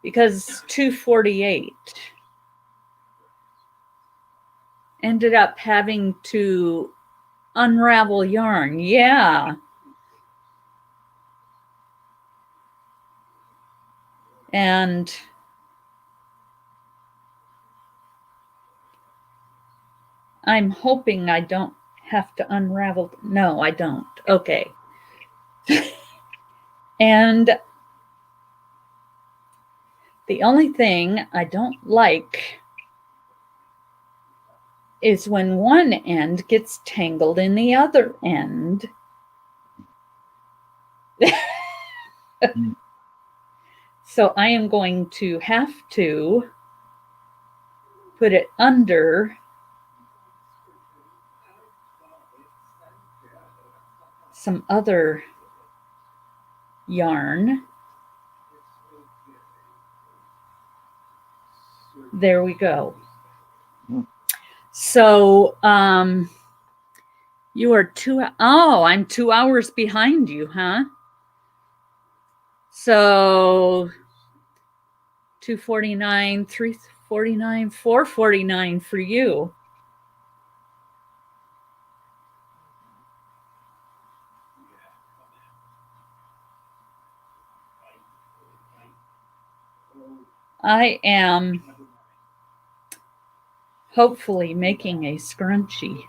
because 2:48, ended up having to unravel yarn. Yeah. And I'm hoping I don't have to unravel. No, I don't. Okay. And the only thing I don't like is when one end gets tangled in the other end. So I am going to have to put it under some other yarn. There we go. So you are I'm 2 hours behind you, huh? So 2:49, 3:49, 4:49 for you. I am hopefully making a scrunchie.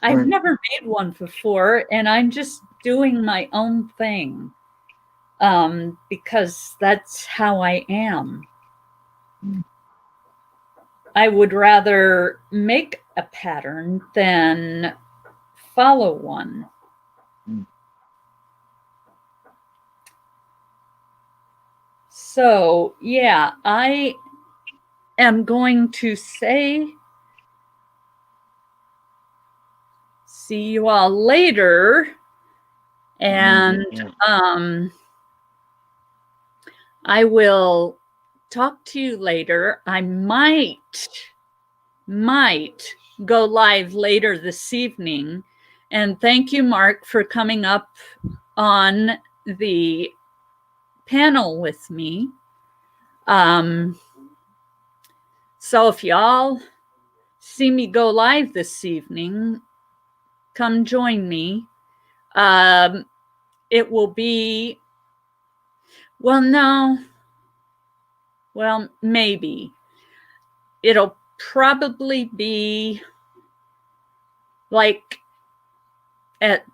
I've never made one before, and I'm just doing my own thing because that's how I am. I would rather make a pattern than follow one. So, yeah, I am going to say see you all later, and I will talk to you later. I might go live later this evening. And thank you, Mark, for coming up on the panel with me. So if y'all see me go live this evening, come join me. It will be, maybe. It'll probably be like at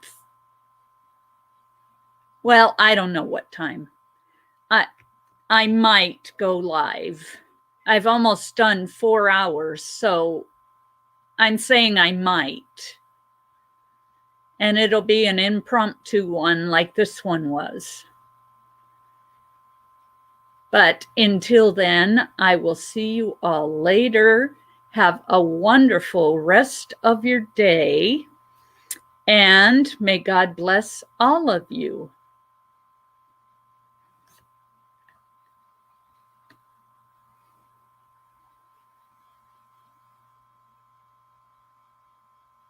Well, I don't know what time. I might go live. I've almost done 4 hours, so I'm saying I might. And it'll be an impromptu one like this one was. But until then, I will see you all later. Have a wonderful rest of your day. And may God bless all of you.